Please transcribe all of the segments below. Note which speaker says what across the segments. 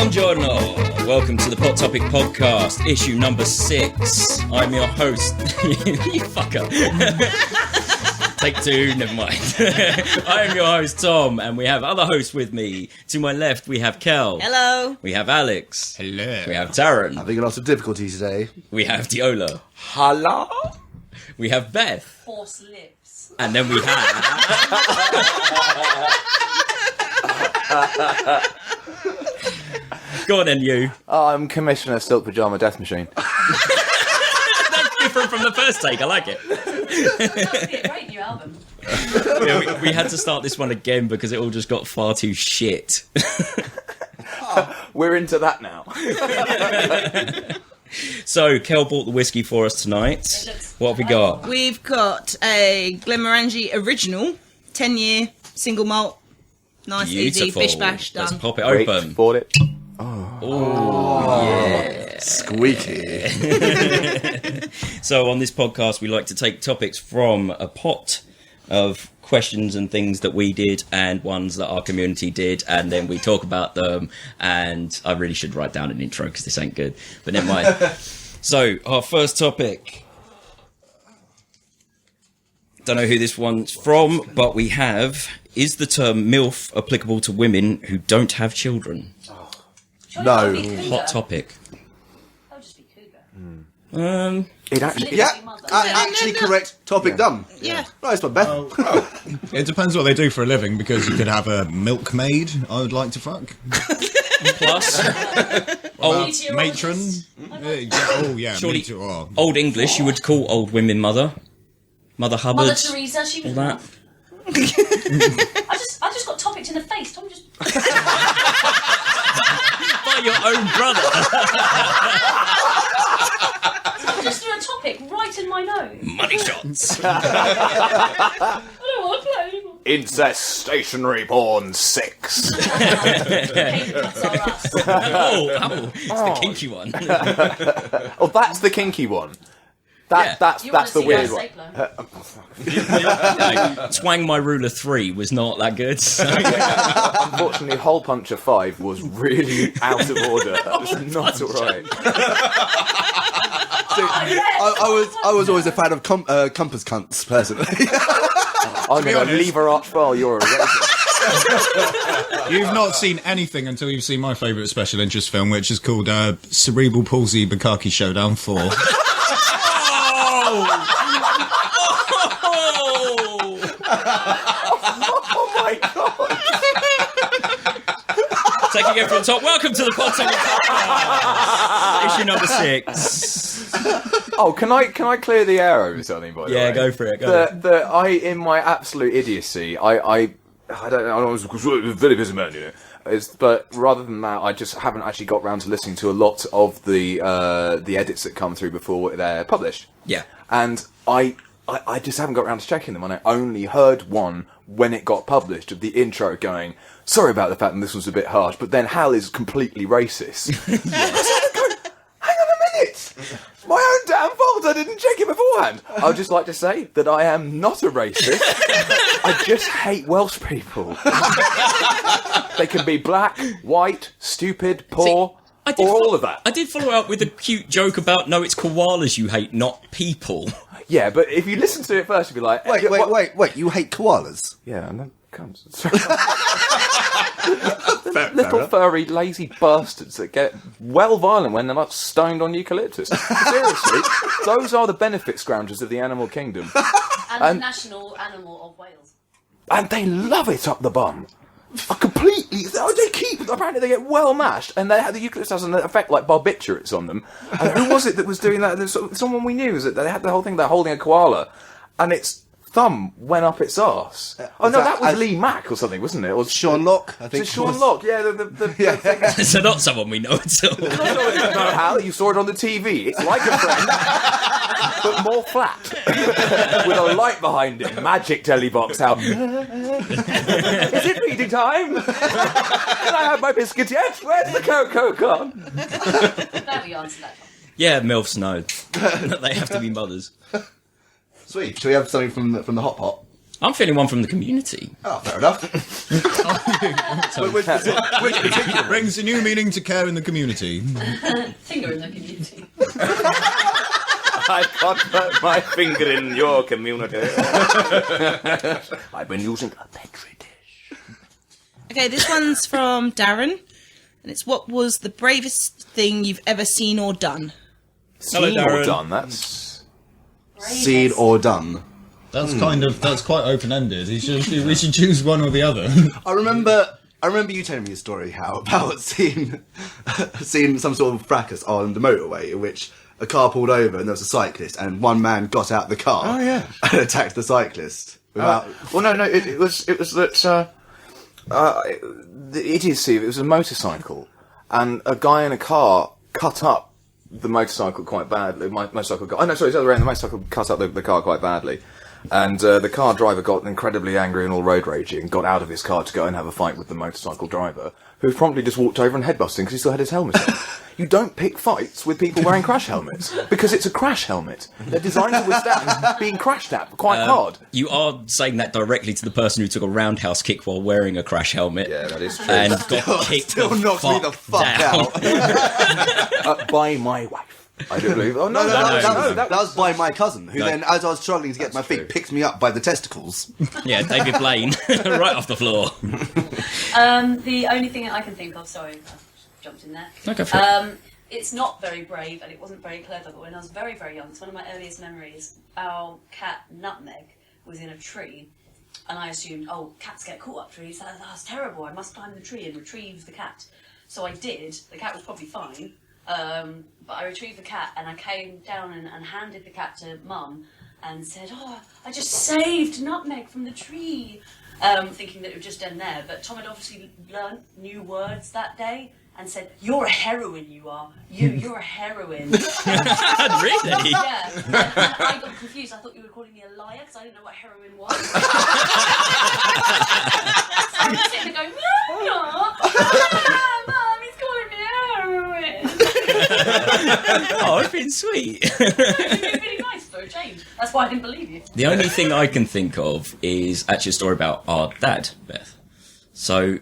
Speaker 1: Buongiorno. Welcome to the Pot Topic Podcast, issue number 6. I'm your host. You fucker. Take 2, never mind. I am your host, Tom, and we have other hosts with me. To my left, we have Kel.
Speaker 2: Hello.
Speaker 1: We have Alex.
Speaker 3: Hello.
Speaker 1: We have Darren.
Speaker 4: Having lots of difficulty today.
Speaker 1: We have Diola.
Speaker 4: Hello?
Speaker 1: We have Beth.
Speaker 2: Force lips.
Speaker 1: And then we have... Go on then, you.
Speaker 5: I'm Commissioner Silk Pajama Death Machine.
Speaker 1: That's different from the first take, I like it.
Speaker 2: That would be a great new album.
Speaker 1: Yeah, we had to start this one again because it all just got far too shit.
Speaker 5: We're into that now.
Speaker 1: So, Kel bought the whiskey for us tonight. What have we got?
Speaker 2: We've got a Glenmorangie Original, 10-year, single malt. Nice,
Speaker 1: Beautiful.
Speaker 2: easy, bish bash,
Speaker 1: Let's
Speaker 2: done.
Speaker 1: pop it open.
Speaker 5: Bought it.
Speaker 1: Yeah.
Speaker 4: Squeaky.
Speaker 1: So, on this podcast, we like to take topics from a pot of questions and things that we did and ones that our community did, and then we talk about them. And I really should write down an intro because this ain't good, but never mind. So, our first topic. Don't know who this one's from, but we have: is the term MILF applicable to women who don't have children?
Speaker 4: No.
Speaker 1: Hot topic.
Speaker 2: That would just be cougar.
Speaker 5: It actually.
Speaker 4: Yeah, actually correct. Topic done.
Speaker 2: Yeah.
Speaker 4: Nice one, Beth.
Speaker 3: It depends what they do for a living, because you could have a milkmaid I would like to fuck.
Speaker 1: Plus,
Speaker 3: Matron.
Speaker 1: Surely-
Speaker 3: meteor. Oh.
Speaker 1: Old English, you would call old women mother. Mother Hubbard.
Speaker 6: Mother Teresa, she
Speaker 1: all
Speaker 6: was.
Speaker 1: that.
Speaker 6: I just got topicked in the face. Tom just.
Speaker 1: By your own brother.
Speaker 6: Someone just threw a topic right in my nose.
Speaker 1: Money shots.
Speaker 6: I don't want to play anymore.
Speaker 5: Incest stationary porn 6.
Speaker 6: Paper cuts are us.
Speaker 1: It's the kinky one.
Speaker 5: Oh, that's the kinky one.
Speaker 1: Yeah.
Speaker 5: That's
Speaker 6: You want to
Speaker 5: the
Speaker 6: see
Speaker 5: weird
Speaker 6: that
Speaker 5: one.
Speaker 6: stapler?
Speaker 1: Twang My Ruler 3 was not that good. So.
Speaker 5: Unfortunately, Hole Puncher 5 was really out of order. That was not alright.
Speaker 4: I was always a fan of compass cunts, personally.
Speaker 5: I'm going to leave her archvile, you're a racist.
Speaker 3: You've not seen anything until you've seen my favourite special interest film, which is called Cerebral Palsy Bukkake Showdown 4.
Speaker 5: Oh my god!
Speaker 1: Taking it from the top. Welcome to the Pot Topic Podcast. Issue number 6.
Speaker 5: Oh, can I clear the air over something, by the way?
Speaker 1: Yeah, go for it. Go.
Speaker 5: In my absolute idiocy, I don't know, I was a very busy man, you know. But rather than that, I just haven't actually got round to listening to a lot of the edits that come through before they're published.
Speaker 1: Yeah.
Speaker 5: And I just haven't got round to checking them, and I only heard one when it got published of the intro going, sorry about the fact that this was a bit harsh, but then Hal is completely racist. Hang on a minute! My own damn fault, I didn't check it beforehand. I would just like to say that I am not a racist. I just hate Welsh people. They can be black, white, stupid, poor, all of that.
Speaker 1: I did follow up with a cute joke about, no, it's koalas you hate, not people.
Speaker 5: Yeah, but if you listen to it first, you'll be like...
Speaker 4: Wait, you hate koalas?
Speaker 5: Yeah, and then comes... Little furry, lazy bastards that get well violent when they're not stoned on eucalyptus. Seriously, those are the benefit scroungers of the animal kingdom.
Speaker 6: And the national animal of Wales.
Speaker 5: And they love it up the bum. Apparently they get well mashed, and the eucalyptus has an effect like barbiturates on them. And who was it that was doing that? Someone we knew, was it? They had the whole thing, they're holding a koala, and its thumb went up its arse. Oh no, that was Lee Mack or something, wasn't it? Or
Speaker 4: Sean Locke, I think.
Speaker 5: Was it Sean Locke? Yeah, the thing.
Speaker 1: So not someone we know at all.
Speaker 5: No, Hal, you saw it on the TV. It's like a friend, but more flat, with a light behind it. Magic telly box. How? Is it feeding time? Can I have my biscuit yet? Where's the cocoa gone?
Speaker 6: There we answered that.
Speaker 1: Yeah, MILFs know. They have to be mothers.
Speaker 4: Sweet. Shall we have something from the hot pot?
Speaker 1: I'm feeling one from the community.
Speaker 4: Oh, fair enough. which particular
Speaker 3: Brings a new meaning to care in the community.
Speaker 6: Finger in the community.
Speaker 5: I can't put my finger in your community. I've been using a petri dish.
Speaker 2: Okay, this one's from Darren, and it's what was the bravest thing you've ever seen or done?
Speaker 1: Hello,
Speaker 5: Seen or
Speaker 1: Darren.
Speaker 5: done, that's...
Speaker 4: seen or done?
Speaker 3: That's that's quite open-ended. We should choose one or the other.
Speaker 4: I remember you telling me a story, Hal, about seeing some sort of fracas on the motorway in which a car pulled over and there was a cyclist and one man got out the car and attacked the cyclist. Without...
Speaker 5: it was that... it was a motorcycle, and a guy in a car cut up the motorcycle quite badly. The motorcycle cut up the car quite badly. And the car driver got incredibly angry and all road raging and got out of his car to go and have a fight with the motorcycle driver, who promptly just walked over and headbutted him because he still had his helmet on. You don't pick fights with people wearing crash helmets, because it's a crash helmet. They're designed to withstand being crashed at quite hard.
Speaker 1: You are saying that directly to the person who took a roundhouse kick while wearing a crash helmet.
Speaker 5: Yeah, that is true.
Speaker 1: And got kicked
Speaker 4: Still knocks me the fuck
Speaker 1: down.
Speaker 4: out.
Speaker 5: By my wife. I do believe. Oh, no,
Speaker 4: That was by my cousin, who then, as I was struggling to get my feet, picked me up by the testicles.
Speaker 1: Yeah, David Blaine, right off the floor.
Speaker 6: The only thing I can think of, sorry, I jumped in there.
Speaker 1: Okay, fair.
Speaker 6: It's not very brave and it wasn't very clever, but when I was very, very young, it's one of my earliest memories, our cat Nutmeg was in a tree, and I assumed, oh, cats get caught up trees, that's terrible, I must climb the tree and retrieve the cat. So I did, the cat was probably fine, but I retrieved the cat and I came down and handed the cat to Mum and said, oh, I just saved Nutmeg from the tree, thinking that it would just end there. But Tom had obviously learnt new words that day and said, you're a heroine, you are. You're a heroine.
Speaker 1: Really?
Speaker 6: Yeah. And I got confused. I thought you were calling me a liar because I didn't know what heroin was. So I was sitting there going, no, Mum, he's calling me heroin.
Speaker 1: Oh, it's been sweet.
Speaker 6: It's been really nice for a change. That's why I didn't believe you.
Speaker 1: The only thing I can think of is actually a story about our dad, Beth. So,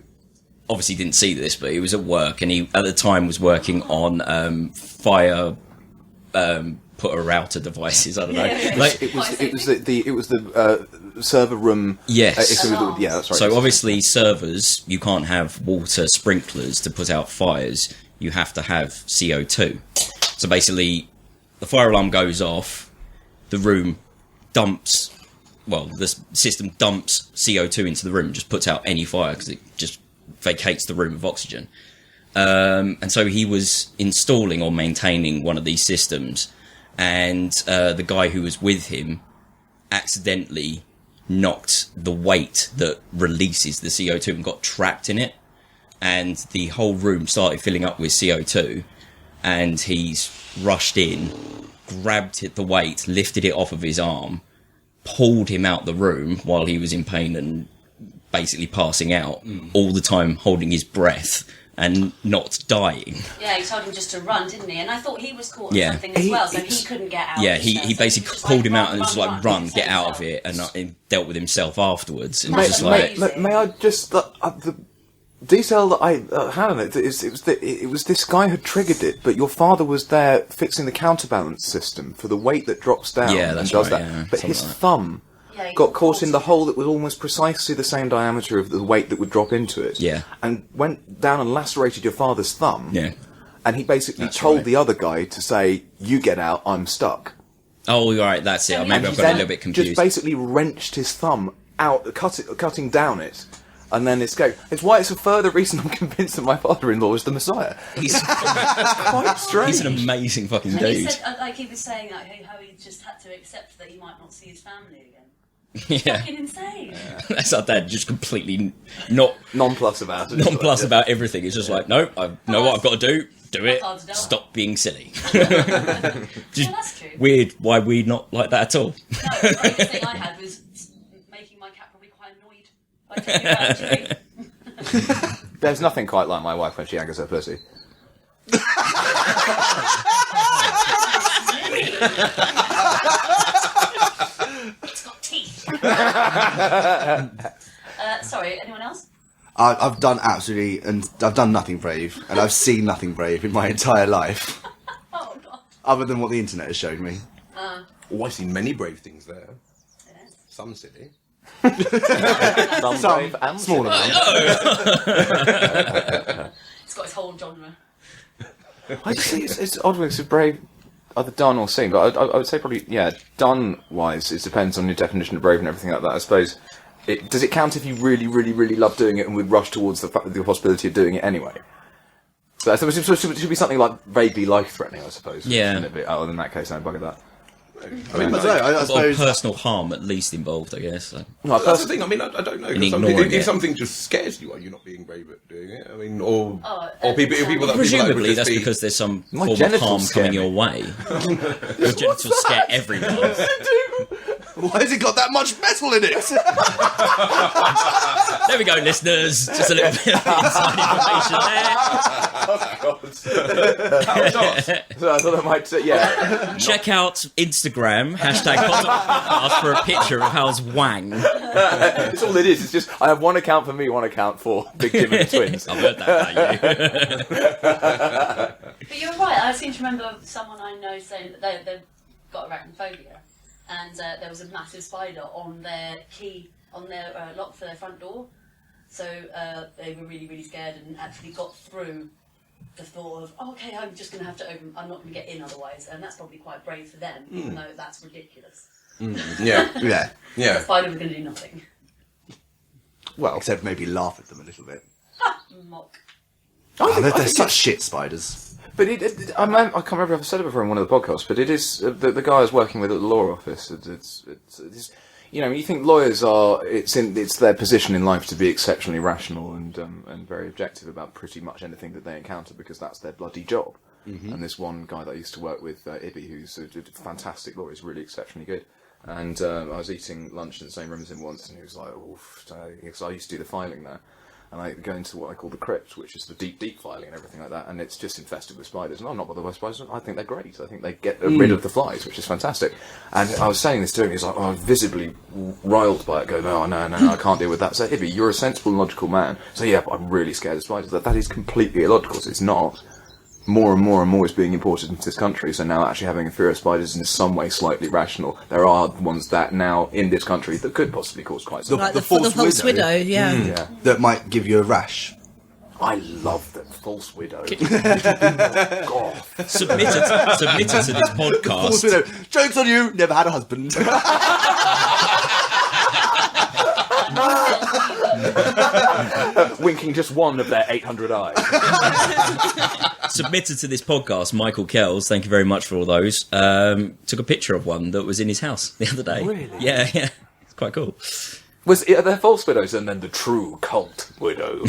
Speaker 1: obviously didn't see this, but he was at work, and he, at the time, was working on fire putter router devices. I don't know.
Speaker 6: Yeah.
Speaker 1: Like,
Speaker 5: It was the server room.
Speaker 1: Yes.
Speaker 5: Yeah, that's right.
Speaker 1: So obviously servers, you can't have water sprinklers to put out fires. You have to have CO2. So basically, the fire alarm goes off, the room dumps, well, the system dumps CO2 into the room, just puts out any fire because it just vacates the room of oxygen. And so he was installing or maintaining one of these systems, and the guy who was with him accidentally knocked the weight that releases the CO2 and got trapped in it, and the whole room started filling up with CO2, and he's rushed in, grabbed the weight, lifted it off of his arm, pulled him out the room while he was in pain and basically passing out, all the time holding his breath and not dying.
Speaker 6: Yeah, he told him just to run, didn't he? And I thought he was caught on
Speaker 1: Yeah.
Speaker 6: something as well, so he couldn't get out.
Speaker 1: Yeah,
Speaker 6: either.
Speaker 1: he
Speaker 6: So
Speaker 1: basically
Speaker 6: was just
Speaker 1: pulled
Speaker 6: like,
Speaker 1: him out
Speaker 6: run,
Speaker 1: and was
Speaker 6: run,
Speaker 1: like, run,
Speaker 6: save
Speaker 1: get out of
Speaker 6: yourself.
Speaker 1: it, and dealt with himself afterwards. And
Speaker 6: That's
Speaker 1: just like,
Speaker 6: amazing.
Speaker 5: May I just the detail that I had on it is it was this guy who triggered it, but your father was there fixing the counterbalance system for the weight that drops down.
Speaker 1: Yeah, that's
Speaker 5: and does
Speaker 1: right,
Speaker 5: that.
Speaker 1: yeah,
Speaker 5: But
Speaker 1: something
Speaker 5: his
Speaker 1: like that.
Speaker 5: thumb
Speaker 6: Yeah, he
Speaker 5: got caught in the
Speaker 6: it.
Speaker 5: hole that was almost precisely the same diameter of the weight that would drop into it.
Speaker 1: Yeah.
Speaker 5: And went down and lacerated your father's thumb.
Speaker 1: yeah.
Speaker 5: And he basically
Speaker 1: That's
Speaker 5: told
Speaker 1: right.
Speaker 5: the other guy to say, "You get out, I'm stuck."
Speaker 1: Oh, right, that's it.
Speaker 6: And
Speaker 1: Maybe
Speaker 6: he
Speaker 1: I've got a
Speaker 5: Then
Speaker 1: little bit confused.
Speaker 5: Just basically wrenched his thumb out, cutting down it, and then escaped. It's why it's a further reason I'm convinced that my father-in-law is the Messiah.
Speaker 1: He's
Speaker 5: Quite strange.
Speaker 1: he's an amazing fucking
Speaker 6: And he
Speaker 1: dude.
Speaker 6: said, like he was saying, like, how he just had to accept that he might not see his family again.
Speaker 1: Yeah.
Speaker 6: Fucking insane.
Speaker 1: That's our dad, just completely not
Speaker 5: Nonplus about it.
Speaker 1: nonplussed about everything. It's just like, no, I know what I've got to do it,
Speaker 6: Hard to do.
Speaker 1: stop being silly.
Speaker 6: Yeah,
Speaker 1: Just
Speaker 6: that's true.
Speaker 1: weird why we not like that at all.
Speaker 6: No, the greatest thing I had was making my cat probably quite annoyed by taking out a tree.
Speaker 5: There's nothing quite like my wife when she angers her pussy.
Speaker 6: It's got teeth. Sorry, anyone else?
Speaker 4: I've done nothing brave, and I've seen nothing brave in my entire life,
Speaker 6: Oh, God.
Speaker 4: other than what the internet has showed me.
Speaker 7: Oh, I've seen many brave things there.
Speaker 6: Yeah.
Speaker 7: Some silly.
Speaker 5: Some brave and
Speaker 4: Small amount.
Speaker 6: It's got its whole genre.
Speaker 5: I just think it's odd when it's brave, either done or seen. But I would say probably, yeah, done-wise, it depends on your definition of brave and everything like that. I suppose, does it count if you really, really, really love doing it and would rush towards the possibility of doing it anyway? So I suppose it should be something like vaguely life-threatening, I suppose.
Speaker 1: Yeah.
Speaker 5: Other than that case, I'd bugger that.
Speaker 4: I don't know. I
Speaker 1: Or
Speaker 4: suppose.
Speaker 1: personal harm at least involved, I guess. So.
Speaker 5: No,
Speaker 7: That's the thing. I mean, I don't know. 'Cause
Speaker 1: ignoring
Speaker 7: if
Speaker 1: it.
Speaker 7: something just scares you, are you not being brave at doing it? I mean, or people that people that
Speaker 1: Presumably,
Speaker 7: would
Speaker 1: that's
Speaker 7: just be,
Speaker 1: because there's some
Speaker 5: My
Speaker 1: form of
Speaker 5: genitals
Speaker 1: harm
Speaker 5: scare
Speaker 1: coming
Speaker 5: me.
Speaker 1: your way. Your genitals scare everyone.
Speaker 4: Why has it got that much metal in it?
Speaker 1: There we go, listeners. Just a little bit of inside information
Speaker 5: So I thought I might say, yeah.
Speaker 1: there. Check out Instagram, #podcast for a picture of Hal's wang.
Speaker 5: That's all it is. It's just, I have one account for me, one account for Big Jim and the Twins.
Speaker 1: I've heard that about you.
Speaker 6: But you're right. I seem to remember someone I know saying that they've got arachnophobia, and there was a massive spider on their key, on their lock for their front door. So they were really, really scared and actually got through the thought of, oh, okay, I'm just going to have to open, I'm not going to get in otherwise. And that's probably quite brave for them, even though that's ridiculous.
Speaker 7: yeah,
Speaker 4: Yeah.
Speaker 7: yeah.
Speaker 6: The spider was going to do nothing.
Speaker 4: Well, except maybe laugh at them a little bit.
Speaker 6: Mock.
Speaker 4: They're such shit spiders.
Speaker 5: But I can't remember if I've said it before in one of the podcasts, but it is, the guy I was working with at the law office, it's you know, you think lawyers are, it's their position in life to be exceptionally rational and very objective about pretty much anything that they encounter because that's their bloody job. Mm-hmm. And this one guy that I used to work with, Ibby, who's a fantastic lawyer, is really exceptionally good. And I was eating lunch in the same room as him once, and he was like, oof, because I used to do the filing there. And I go into what I call the crypt, which is the deep filing and everything like that, and it's just infested with spiders. And I'm not bothered by spiders. I think they're great. I think they get rid of the flies, which is fantastic. And I was saying this to him. He's like, visibly riled by it, going, no, I can't deal with that. So, Ibby, you're a sensible, logical man. So, yeah, but I'm really scared of spiders. That is completely illogical. So it's not. More and more is being imported into this country, so now actually having a fear of spiders is in some way slightly rational. There are ones that now in this country that could possibly cause quite some.
Speaker 2: Like the
Speaker 4: false
Speaker 2: false widow, yeah.
Speaker 5: Yeah.
Speaker 4: That might give you a rash.
Speaker 5: I love that false widow. God.
Speaker 1: Submitted to this
Speaker 4: False
Speaker 1: podcast.
Speaker 4: widow. Joke's on you, never had a husband.
Speaker 5: Winking just one of their 800 eyes.
Speaker 1: Submitted to this podcast, Michael Kells, thank you very much for all those, took a picture of one that was in his house the other day.
Speaker 5: Really?
Speaker 1: Yeah. It's quite cool.
Speaker 5: Was they're false widows and then the true cult widow,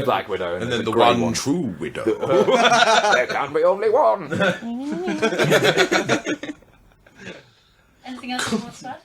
Speaker 5: black widow,
Speaker 7: And then the
Speaker 5: grey
Speaker 7: one true widow.
Speaker 5: There can be only one.
Speaker 6: Anything else you want to add?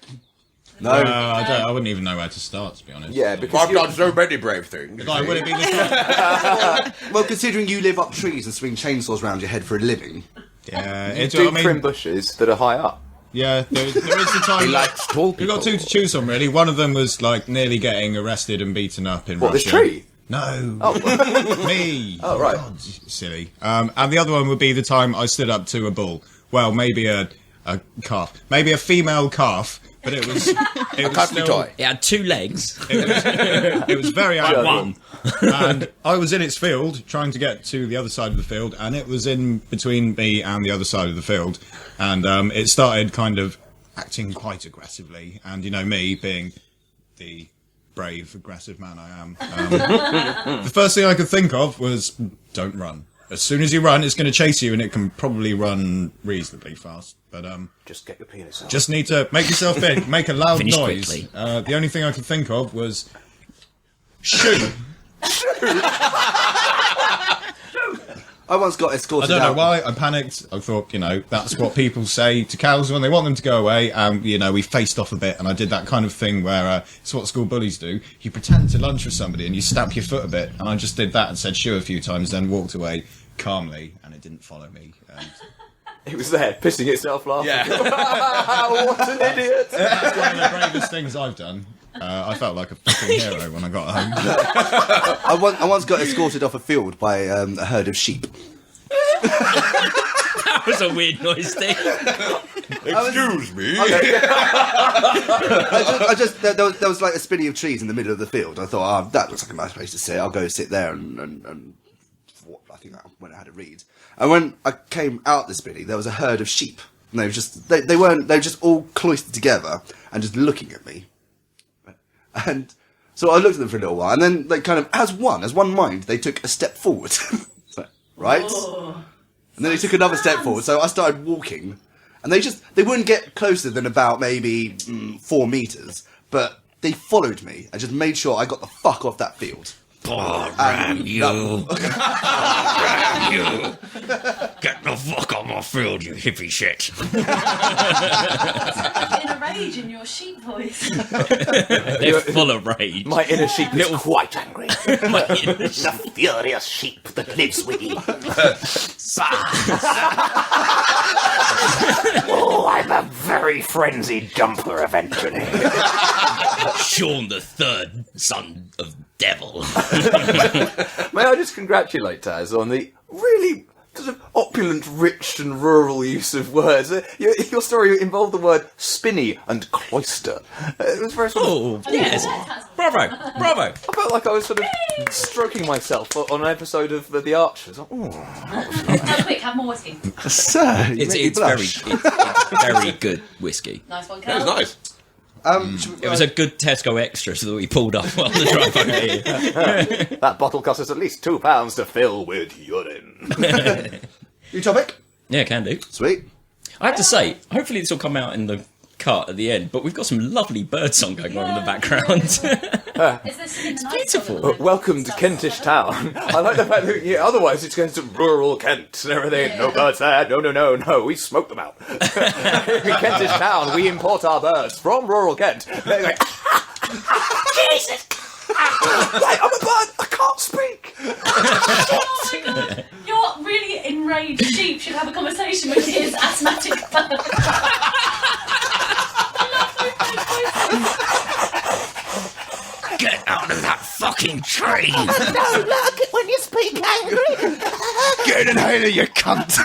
Speaker 4: No.
Speaker 3: I wouldn't even know where to start, to be honest.
Speaker 5: Yeah, because
Speaker 7: I've done so many brave things.
Speaker 3: Like, would it be the
Speaker 4: Well, considering you live up trees and swing chainsaws around your head for a living.
Speaker 3: Yeah,
Speaker 5: you
Speaker 3: it's.
Speaker 5: do
Speaker 3: I mean,
Speaker 5: trim bushes that are high up.
Speaker 3: yeah. There is the time.
Speaker 7: He likes tall
Speaker 3: We've got two to choose from, really. One of them was like nearly getting arrested and beaten up in
Speaker 5: What,
Speaker 3: Russia.
Speaker 5: this tree?
Speaker 3: No,
Speaker 5: Oh,
Speaker 3: me.
Speaker 5: Oh, right.
Speaker 3: God, silly. And the other one would be the time I stood up to a bull. Well, maybe a calf, maybe a female calf, but it was
Speaker 7: Cuddly
Speaker 3: still,
Speaker 7: toy.
Speaker 1: It had 2 legs.
Speaker 3: It was very
Speaker 1: Like
Speaker 3: active.
Speaker 1: one.
Speaker 3: And I was in its field trying to get to the other side of the field, and it was in between me and the other side of the field, and it started kind of acting quite aggressively, and you know me being the brave aggressive man I am, the first thing I could think of was don't run. As soon as you run, it's going to chase you, and it can probably run reasonably fast. But
Speaker 5: just get your penis out.
Speaker 3: just need to make yourself big, make a loud
Speaker 1: Finish
Speaker 3: noise.
Speaker 1: quickly.
Speaker 3: The only thing I could think of was shoot.
Speaker 4: I once got
Speaker 3: I
Speaker 4: escorted
Speaker 3: don't know
Speaker 4: out.
Speaker 3: why. I panicked. I thought, that's what people say to cows when they want them to go away. And, we faced off a bit. And I did that kind of thing where it's what school bullies do. You pretend to lunge with somebody and you stamp your foot a bit. And I just did that and said shoo a few times, then walked away calmly. And it didn't follow me. And
Speaker 5: It was there, pissing itself laughing.
Speaker 7: Yeah.
Speaker 5: What an idiot!
Speaker 3: That's one of the bravest things I've done. I felt like a fucking hero when I got home.
Speaker 4: I once got escorted off a field by a herd of sheep.
Speaker 1: That was a weird noise, Steve.
Speaker 7: Excuse me.
Speaker 4: There was like a spinney of trees in the middle of the field. I thought, that looks like a nice place to sit. I'll go sit there and I think when I had a read. And when I came out the spinney, there was a herd of sheep. And they were just all cloistered together and just looking at me. And so I looked at them for a little while, and then they kind of, as one mind, they took a step forward. So, right?
Speaker 6: Oh.
Speaker 4: And then they took another step forward, so I started walking. And they wouldn't get closer than about maybe 4 meters, but they followed me and just made sure I got the fuck off that field.
Speaker 1: Oh, damn you. Damn you. Get the fuck off my field, you hippie shit.
Speaker 6: In a rage in your sheep voice.
Speaker 1: They're full of rage.
Speaker 5: My inner sheep is quite angry.
Speaker 8: The furious sheep that lives within. Oh, I'm a very frenzied jumper eventually.
Speaker 1: Sean the third son of devil.
Speaker 5: May I just congratulate Taz on the really sort of opulent, rich and rural use of words. Your story involved the word spinney and cloister. It was very sort of...
Speaker 1: Oh, yes. Bravo.
Speaker 5: I felt like I was sort of stroking myself on an episode of The Archers.
Speaker 6: No, quick, have more whiskey.
Speaker 4: Sir,
Speaker 1: It's very good whiskey.
Speaker 6: Nice one,
Speaker 7: That was
Speaker 6: Cal.
Speaker 7: nice.
Speaker 1: It was a good Tesco extra, so that we pulled up on the drive over here.
Speaker 5: That bottle cost us at least £2 to fill with urine.
Speaker 4: New topic?
Speaker 1: Yeah, can do.
Speaker 4: Sweet.
Speaker 1: I have to say, hopefully this will come out in the cut at the end, but we've got some lovely birdsong going on in the background.
Speaker 6: Is this in the night
Speaker 1: beautiful.
Speaker 5: Welcome to Kentish Town. I like the fact that otherwise it's going to rural Kent and everything.
Speaker 6: Yeah.
Speaker 5: No birds there. No. We smoke them out. In Kentish Town, we import our birds from rural Kent. They're like, Jesus! Right, I'm a bird. I can't speak.
Speaker 6: Oh my god! Your really enraged sheep should have a conversation with his asthmatic bird.
Speaker 1: Get out of that fucking tree!
Speaker 8: I don't like it when you speak angry.
Speaker 4: Get an inhaler, you cunt!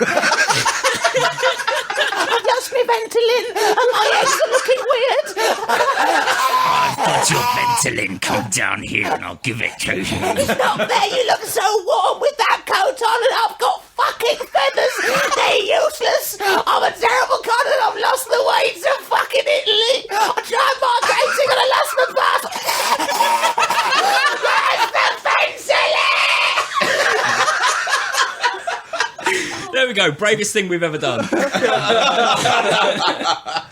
Speaker 8: I've lost my Ventolin and my eggs are looking weird.
Speaker 1: I've got your Ventolin. Come down here and I'll give it to you.
Speaker 8: It's not fair, you look so warm with that coat on and I've got fucking feathers. They're useless. I'm a terrible cunt and I've lost the way to fucking Italy. I tried migrating and I lost my passport. Where's the Ventolin?
Speaker 1: There we go. Bravest thing we've ever done.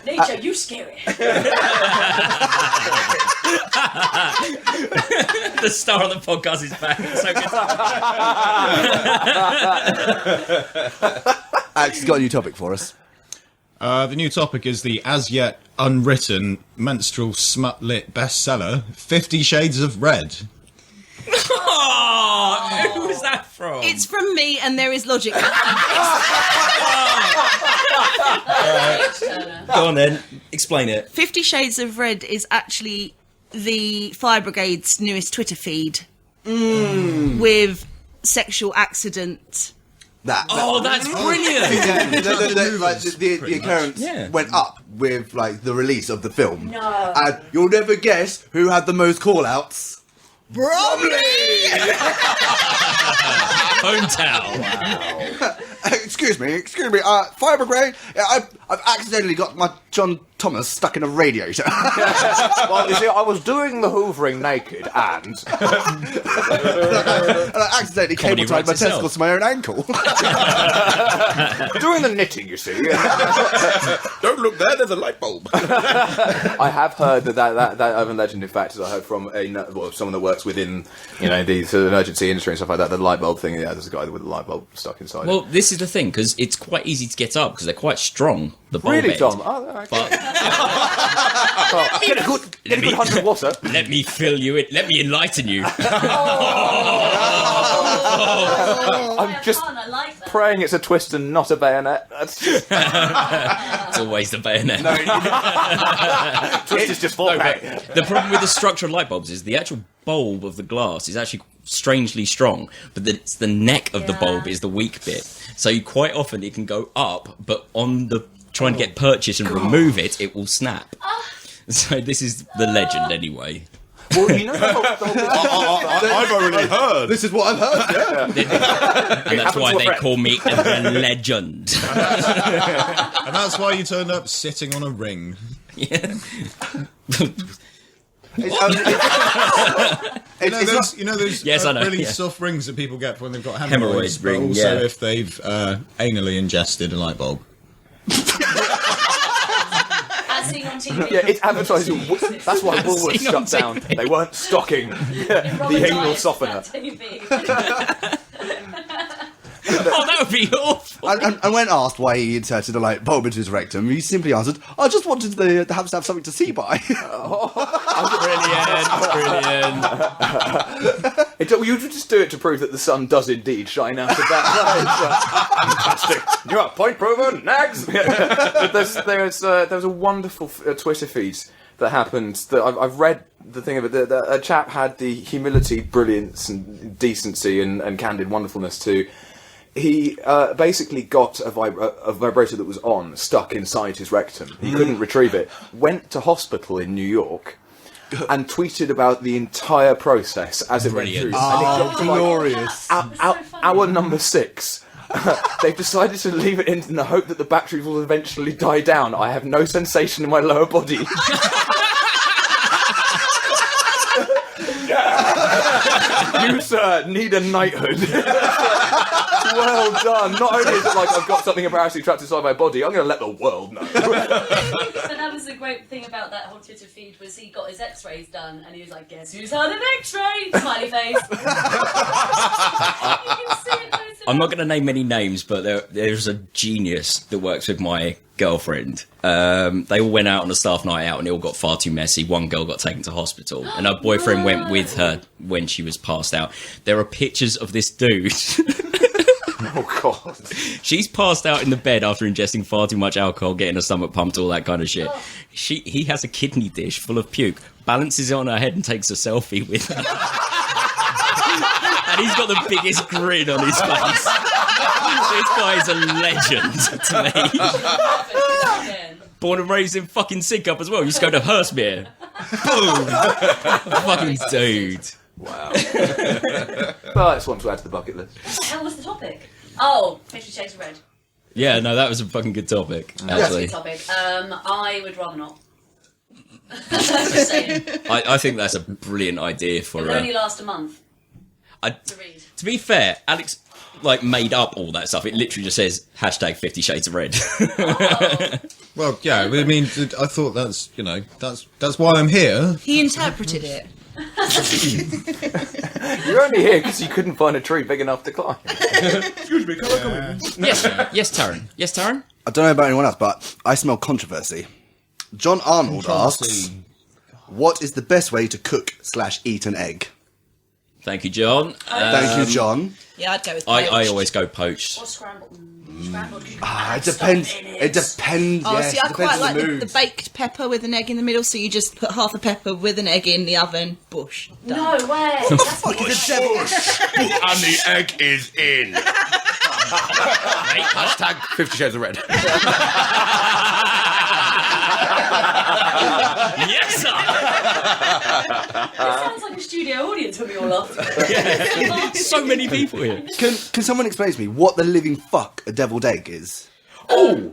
Speaker 6: Nature, you scary.
Speaker 1: The star of the podcast is back. It's so good.
Speaker 4: Alex has got a new topic for us.
Speaker 3: The new topic is the as yet unwritten menstrual smut-lit bestseller, 50 Shades of Red.
Speaker 1: Oh, who was that from?
Speaker 2: It's from me, and there is logic.
Speaker 1: Go on then. Explain it.
Speaker 2: 50 Shades of Red is actually the Fire Brigade's newest Twitter feed with sexual accident.
Speaker 1: Oh, that's brilliant.
Speaker 4: The occurrence went up with like the release of the film.
Speaker 6: No.
Speaker 4: And you'll never guess who had the most call-outs. Bromley!
Speaker 1: Hometown.
Speaker 4: Excuse me. Fire Brigade, I've accidentally got my John Thomas stuck in a radiator.
Speaker 5: Well, you see, I was doing the hoovering naked and...
Speaker 4: And I accidentally
Speaker 1: Comedy
Speaker 4: cable-tied my
Speaker 1: writes itself.
Speaker 4: testicles to my own ankle.
Speaker 5: doing the knitting, you see.
Speaker 7: Don't look there, there's a light bulb.
Speaker 5: I have heard that urban legend, in fact, as I heard from someone that works within, the sort of emergency industry and stuff like that, the light bulb thing, there's a guy with a light bulb stuck inside
Speaker 1: Well, this is the thing, because it's quite easy to get up, because they're quite strong, the bulb
Speaker 5: Really,
Speaker 1: end.
Speaker 5: Tom? Oh, okay.
Speaker 1: But
Speaker 5: Get a good 100 water.
Speaker 1: let me fill you in. Let me enlighten you.
Speaker 5: I'm just
Speaker 6: I like that.
Speaker 5: praying it's a twist and not a bayonet. That's just...
Speaker 1: It's always the bayonet.
Speaker 5: twist is just for
Speaker 1: The problem with the structure of light bulbs is the actual bulb of the glass is actually strangely strong, but it's the neck of the bulb is the weak bit. So quite often it can go up, but on the trying to get purchase and remove it, it will snap. So this is the legend anyway.
Speaker 5: Well, you know,
Speaker 7: I've already heard.
Speaker 4: This is what I've heard, yeah.
Speaker 1: And that's why they call me a legend.
Speaker 3: And that's why you turned up sitting on a ring.
Speaker 1: Yeah.
Speaker 4: It's
Speaker 3: You know those
Speaker 1: Yes, I know,
Speaker 3: really
Speaker 1: yeah.
Speaker 3: soft rings that people get when they've got
Speaker 1: Hemorrhoid
Speaker 3: hemorrhoids, but
Speaker 1: ring,
Speaker 3: also
Speaker 1: yeah.
Speaker 3: if they've anally ingested a light bulb.
Speaker 6: As seen on TV.
Speaker 5: yeah, it's advertising. That's why Woolworths
Speaker 1: Seen on
Speaker 5: shut down.
Speaker 1: TV.
Speaker 5: They weren't stocking the anal softener.
Speaker 1: Oh, that would be awful.
Speaker 4: and when asked why he inserted a light bulb into his rectum, he simply answered, "I just wanted the house to have something to see by."
Speaker 1: Brilliant.
Speaker 5: You would just do it to prove that the sun does indeed shine out of that. Fantastic. You're point proven. Next. But there was a wonderful Twitter feed that happened. That I've read the thing of it. That a chap had the humility, brilliance, and decency and candid wonderfulness to. He basically got a vibrator that was on, stuck inside his rectum. He couldn't retrieve it. Went to hospital in New York and tweeted about the entire process as it went through.
Speaker 1: Brilliant.
Speaker 5: And it got to, like,
Speaker 4: Glorious.
Speaker 5: hour number 6. They've decided to leave it in the hope that the battery will eventually die down. I have no sensation in my lower body. You, sir, need a knighthood. Well done. Not only is it like I've got something embarrassing trapped inside my body, I'm going to let the world know.
Speaker 6: But that was the great thing about that whole Twitter feed was he got his X-rays done and he was like, "Guess who's had an X-ray?" Smiley face. You can see it.
Speaker 1: I'm not going to name any names, but there's a genius that works with my girlfriend. They all went out on a staff night out and it all got far too messy. One girl got taken to hospital and her boyfriend went with her when she was passed out. There are pictures of this dude.
Speaker 5: Oh, God.
Speaker 1: She's passed out in the bed after ingesting far too much alcohol, getting her stomach pumped, all that kind of shit. He has a kidney dish full of puke, balances it on her head and takes a selfie with her. And he's got the biggest grin on his face. This guy is a legend to me. Born and raised in fucking Sidcup as well. You used to go to Hurstmere. Boom. Fucking dude.
Speaker 5: Wow. But it's one to add to the bucket list.
Speaker 6: What the hell was the topic? Oh, 50 Shades of Red.
Speaker 1: Yeah, no, that was a fucking good topic,
Speaker 6: That's a
Speaker 1: actually.
Speaker 6: good topic. I would rather not. Just saying.
Speaker 1: I think that's a brilliant idea
Speaker 6: It
Speaker 1: for
Speaker 6: will only last a month to read.
Speaker 1: To be fair, Alex made up all that stuff. It literally just says hashtag 50 Shades of Red.
Speaker 3: Well, yeah, I mean, I thought that's why I'm here.
Speaker 2: He interpreted it.
Speaker 5: You're only here because you couldn't find a tree big enough to climb.
Speaker 7: Excuse me, can I come in?
Speaker 1: Yes, Taryn. Yes, Taryn?
Speaker 4: I don't know about anyone else, but I smell controversy. John Arnold asks, "What is the best way to cook/eat an egg?"
Speaker 1: Thank you, John.
Speaker 4: Thank you, John.
Speaker 2: Yeah, I'd go with
Speaker 1: I
Speaker 2: poached.
Speaker 1: always go poached.
Speaker 6: Or scrambled. Scrambled.
Speaker 4: It depends. It depends.
Speaker 2: Oh,
Speaker 4: Yes,
Speaker 2: see, I
Speaker 4: it depends
Speaker 2: quite
Speaker 4: on
Speaker 2: like
Speaker 4: the
Speaker 2: the
Speaker 4: mood.
Speaker 2: baked pepper with an egg in the middle, so you just put half a pepper with an egg in the oven, bush. Done.
Speaker 6: No way. That's
Speaker 4: Fucking the devil.
Speaker 7: And the egg is in.
Speaker 5: Hashtag 50 Shades of Red.
Speaker 1: Yes, sir!
Speaker 6: It sounds like a studio audience when we all laughed.
Speaker 1: So many people here.
Speaker 4: Can someone explain to me what the living fuck a deviled egg is?
Speaker 7: Oh!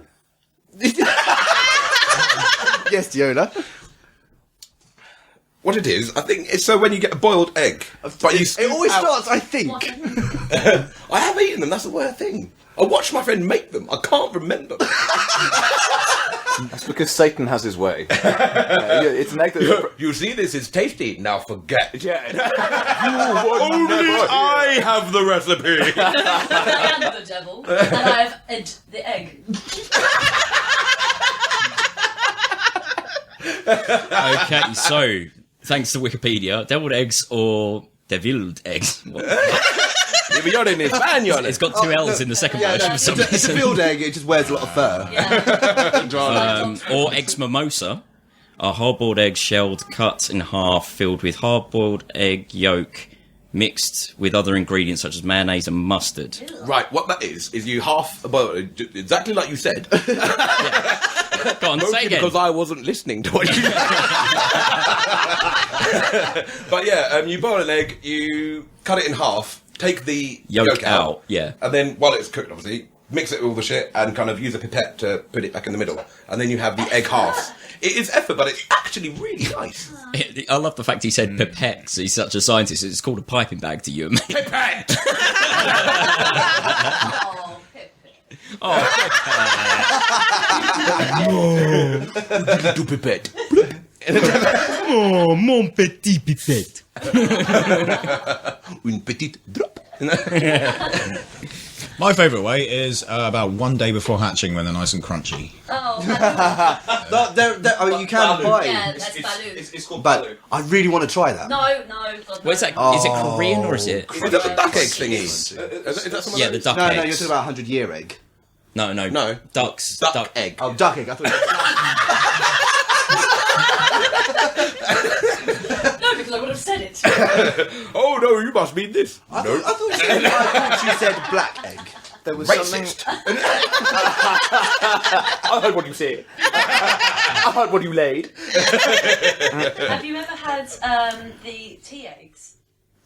Speaker 4: Yes, Diola.
Speaker 7: What it is, I think it's so when you get a boiled egg. But you
Speaker 4: It always starts, I think.
Speaker 7: I have eaten them, that's the weird thing. I watched my friend make them. I can't remember.
Speaker 5: That's because Satan has his way. It's an egg that...
Speaker 7: You see, this is tasty. Now forget.
Speaker 5: Yeah.
Speaker 7: Only I have the recipe.
Speaker 6: I am the devil, and I have the egg.
Speaker 1: Okay, so, thanks to Wikipedia, deviled eggs or deviled eggs. What?
Speaker 7: but you're in Espanol.
Speaker 1: It's got two L's in the second
Speaker 4: Yeah,
Speaker 1: version
Speaker 4: no,
Speaker 1: for some
Speaker 4: it's a
Speaker 1: reason.
Speaker 4: field egg. It just wears a lot of fur.
Speaker 6: Yeah.
Speaker 1: Or eggs mimosa are hard-boiled eggs shelled, cut in half, filled with hard-boiled egg yolk, mixed with other ingredients such as mayonnaise and mustard.
Speaker 7: Right, what that is you half boil it, exactly like you said.
Speaker 1: Go on, say again.
Speaker 7: Because I wasn't listening to what you said. But yeah, you boil an egg, you cut it in half, take the
Speaker 1: Yolk out, yeah.
Speaker 7: and then while it's cooked, obviously, mix it with all the shit and kind of use a pipette to put it back in the middle, and then you have the egg halves. It is effort, but it's actually really nice.
Speaker 1: I love the fact he said pipette. He's such a scientist. It's called a piping bag to you and me.
Speaker 7: Pipette!
Speaker 6: Oh, Pip.
Speaker 7: Do pipette.
Speaker 1: Oh, mon petit pipette.
Speaker 7: Une petite drop.
Speaker 3: My favourite way is about 1 day before hatching when they're nice and crunchy.
Speaker 6: Oh,
Speaker 4: I mean, you can buy.
Speaker 6: yeah, that's Baloo.
Speaker 7: It's called
Speaker 4: But I really want to try that.
Speaker 6: No, God,
Speaker 1: Where's that? Is it Korean or is it?
Speaker 7: Is that the duck egg thingy? Is that some of
Speaker 1: Yeah, the
Speaker 7: those?
Speaker 1: duck
Speaker 4: No,
Speaker 1: eggs.
Speaker 4: no, you're talking about 100-year egg.
Speaker 1: No.
Speaker 7: No.
Speaker 1: Ducks.
Speaker 7: Duck egg.
Speaker 4: Oh, duck egg. I thought.
Speaker 6: No, because I would have said it.
Speaker 7: Oh no, you must mean this.
Speaker 4: I thought you said black egg. There was
Speaker 7: Racist.
Speaker 5: I heard what you said. I heard what you laid.
Speaker 6: Have you ever had the tea eggs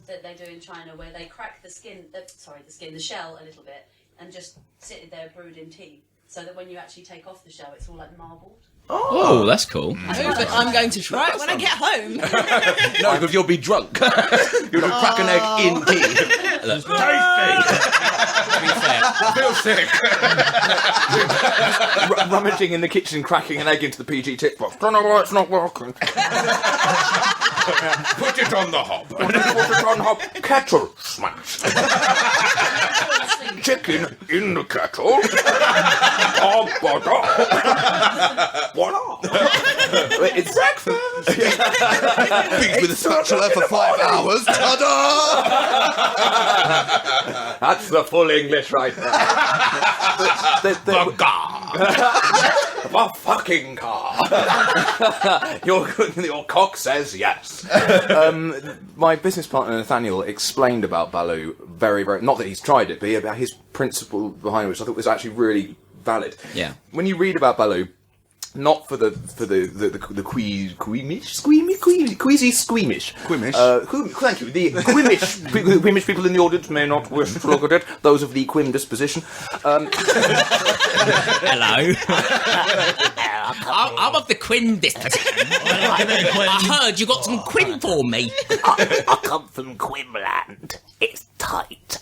Speaker 6: that they do in China, where they crack the shell a little bit, and just sit it there brewed in tea, so that when you actually take off the shell, it's all like marbled.
Speaker 1: Oh, that's cool.
Speaker 2: But I'm going to try it when I get home.
Speaker 7: No, because you'll be drunk. You're gonna crack an egg in tea.
Speaker 1: Look,
Speaker 7: Tasty.
Speaker 1: to be fair,
Speaker 7: I feel sick.
Speaker 5: Rummaging in the kitchen, cracking an egg into the PG tip box. Don't know why it's not working.
Speaker 7: Put it on the hob.
Speaker 5: Put it on hop. Kettle smash. Chicken in the kettle. Oh, butter. Voila. It's breakfast.
Speaker 4: beat with a spatula for 5 hours. Ta-da!
Speaker 5: That's the full English right there.
Speaker 7: The
Speaker 5: A fucking car. Your cock says yes. My business partner Nathaniel explained about Baloo very, very. Not that he's tried it, but about his principle behind it, which I thought was actually really valid.
Speaker 1: Yeah.
Speaker 5: When you read about Baloo, not for the squeamish.
Speaker 4: Queamish.
Speaker 5: Thank you. The Quimish people in the audience may not wish to look at it. Those of the Quim disposition.
Speaker 1: hello. I'm of the Quinn disposition. I heard you got some Quinn for me.
Speaker 8: I come from Quimland. It's tight.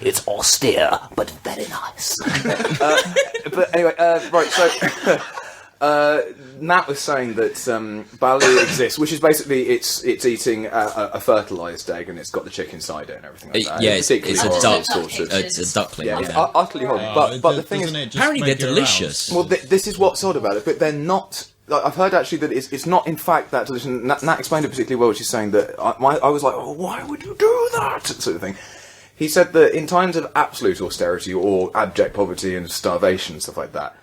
Speaker 8: It's austere, but very nice.
Speaker 5: But anyway, right, so Nat was saying that Baloo exists, which is basically it's eating a fertilised egg and it's got the chick inside it and everything like that.
Speaker 1: Yeah, it's a duck.
Speaker 5: Sort of,
Speaker 1: It's a duckling.
Speaker 5: yeah, it's
Speaker 1: Yeah.
Speaker 5: utterly horrible. But the thing is,
Speaker 1: Apparently they're delicious.
Speaker 5: well, this is what's odd about it, but they're not. Like, I've heard actually that it's not in fact that delicious. Nat explained it particularly well. She's saying that I was like, oh, why would you do that? Sort of thing. He said that in times of absolute austerity or abject poverty and starvation and stuff like that,